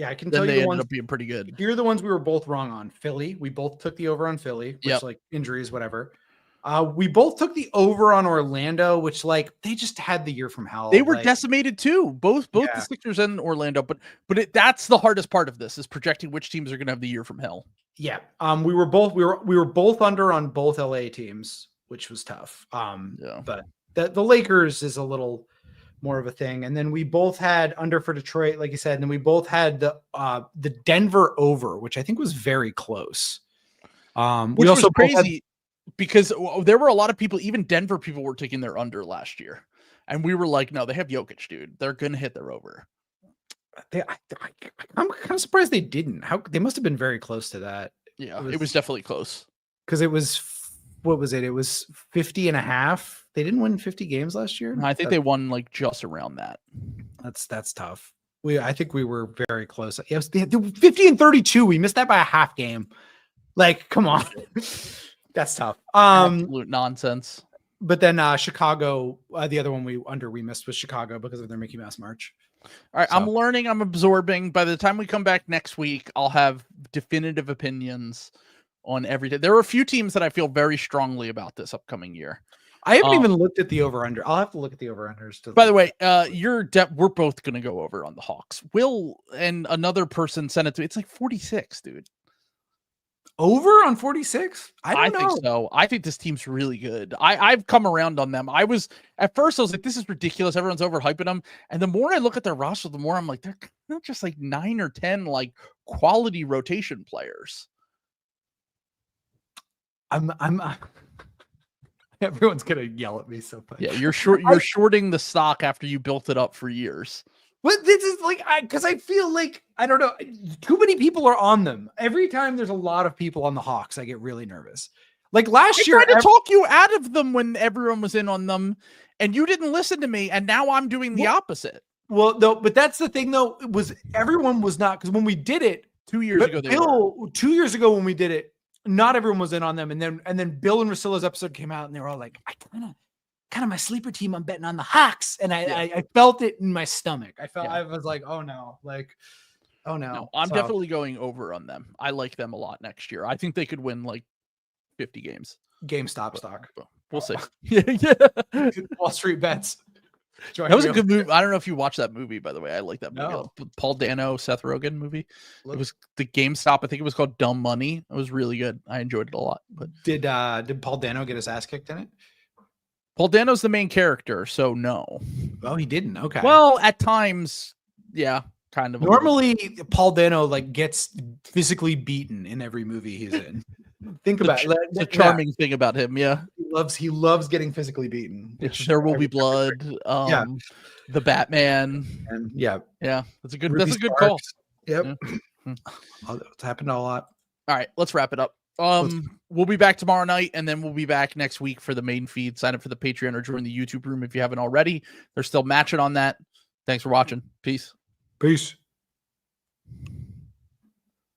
I can tell you they ended up being pretty good. Here are the ones we were both wrong on. Philly, we both took the over on Philly, which like injuries, whatever. We both took the over on Orlando, which like they just had the year from hell. They were decimated too, both the Sixers and Orlando. But that's the hardest part of this is projecting which teams are going to have the year from hell. Yeah. We were both under on both LA teams, which was tough. But the Lakers is a little more of a thing. And then we both had under for Detroit, like you said, and then we both had the Denver over, which I think was very close. Which we also was crazy because there were a lot of people, even Denver people were taking their under last year. And we were like, no, they have Jokic, dude. They're going to hit their over. I'm kind of surprised they didn't. They must have been very close to that. Yeah, it was definitely close. Because it was, what was it? It was 50 and a half. They didn't win 50 games last year. I think they won like just around that. That's tough. I think we were very close. It was 50 and 32. We missed that by a half game. Like, come on. That's tough. Absolute nonsense. But then Chicago, the other one we missed was Chicago because of their Mickey Mouse March. All right, so. I'm learning, I'm absorbing. By the time we come back next week, I'll have definitive opinions on everything. There are a few teams that I feel very strongly about this upcoming year. I haven't even looked at the over-under. I'll have to look at the over-unders. By the way, we're both going to go over on the Hawks. Will and another person sent it to me. It's like 46, dude. Over on 46? I don't know. Think so. I think this team's really good. I've come around on them. At first I was like, this is ridiculous. Everyone's overhyping them. And the more I look at their roster, the more I'm like, they're not just like 9 or 10 like quality rotation players. Everyone's gonna yell at me so much. Yeah, you're shorting the stock after you built it up for years. But this is like, because I feel like, I don't know, too many people are on them. Every time there's a lot of people on the Hawks, I get really nervous. Like last year, I tried to talk you out of them when everyone was in on them, and you didn't listen to me, and now I'm doing the opposite. Well, no, but that's the thing, though, everyone was not, because when we did it 2 years ago, 2 years ago when we did it, not everyone was in on them, and then Bill and Rosillo's episode came out, and they were all like, I kind of my sleeper team, I'm betting on the Hawks, and I felt it in my stomach. I was like, oh no, no, I'm definitely going over on them. I like them a lot next year. I think they could win like 50 games. GameStop stock. We'll see. Yeah. Wall Street bets. That was a good movie. I don't know if you watched that movie, by the way. I like that movie. No. Paul Dano, Seth Rogen movie. It was the GameStop. I think it was called Dumb Money. It was really good. I enjoyed it a lot. But did Paul Dano get his ass kicked in it? Paul Dano's the main character, so no. Oh, he didn't. Okay. Well, at times, yeah, kind of. Normally, Paul Dano like gets physically beaten in every movie he's in. Think about it. It's a charming thing about him. Yeah, he loves getting physically beaten. There Will Be Blood. The Batman. And yeah, that's a good call. Yep, it's happened a lot. All right, let's wrap it up. We'll be back tomorrow night, and then we'll be back next week for the main feed. Sign up for the Patreon or join the YouTube room if you haven't already. They're still matching on that. Thanks for watching. Peace.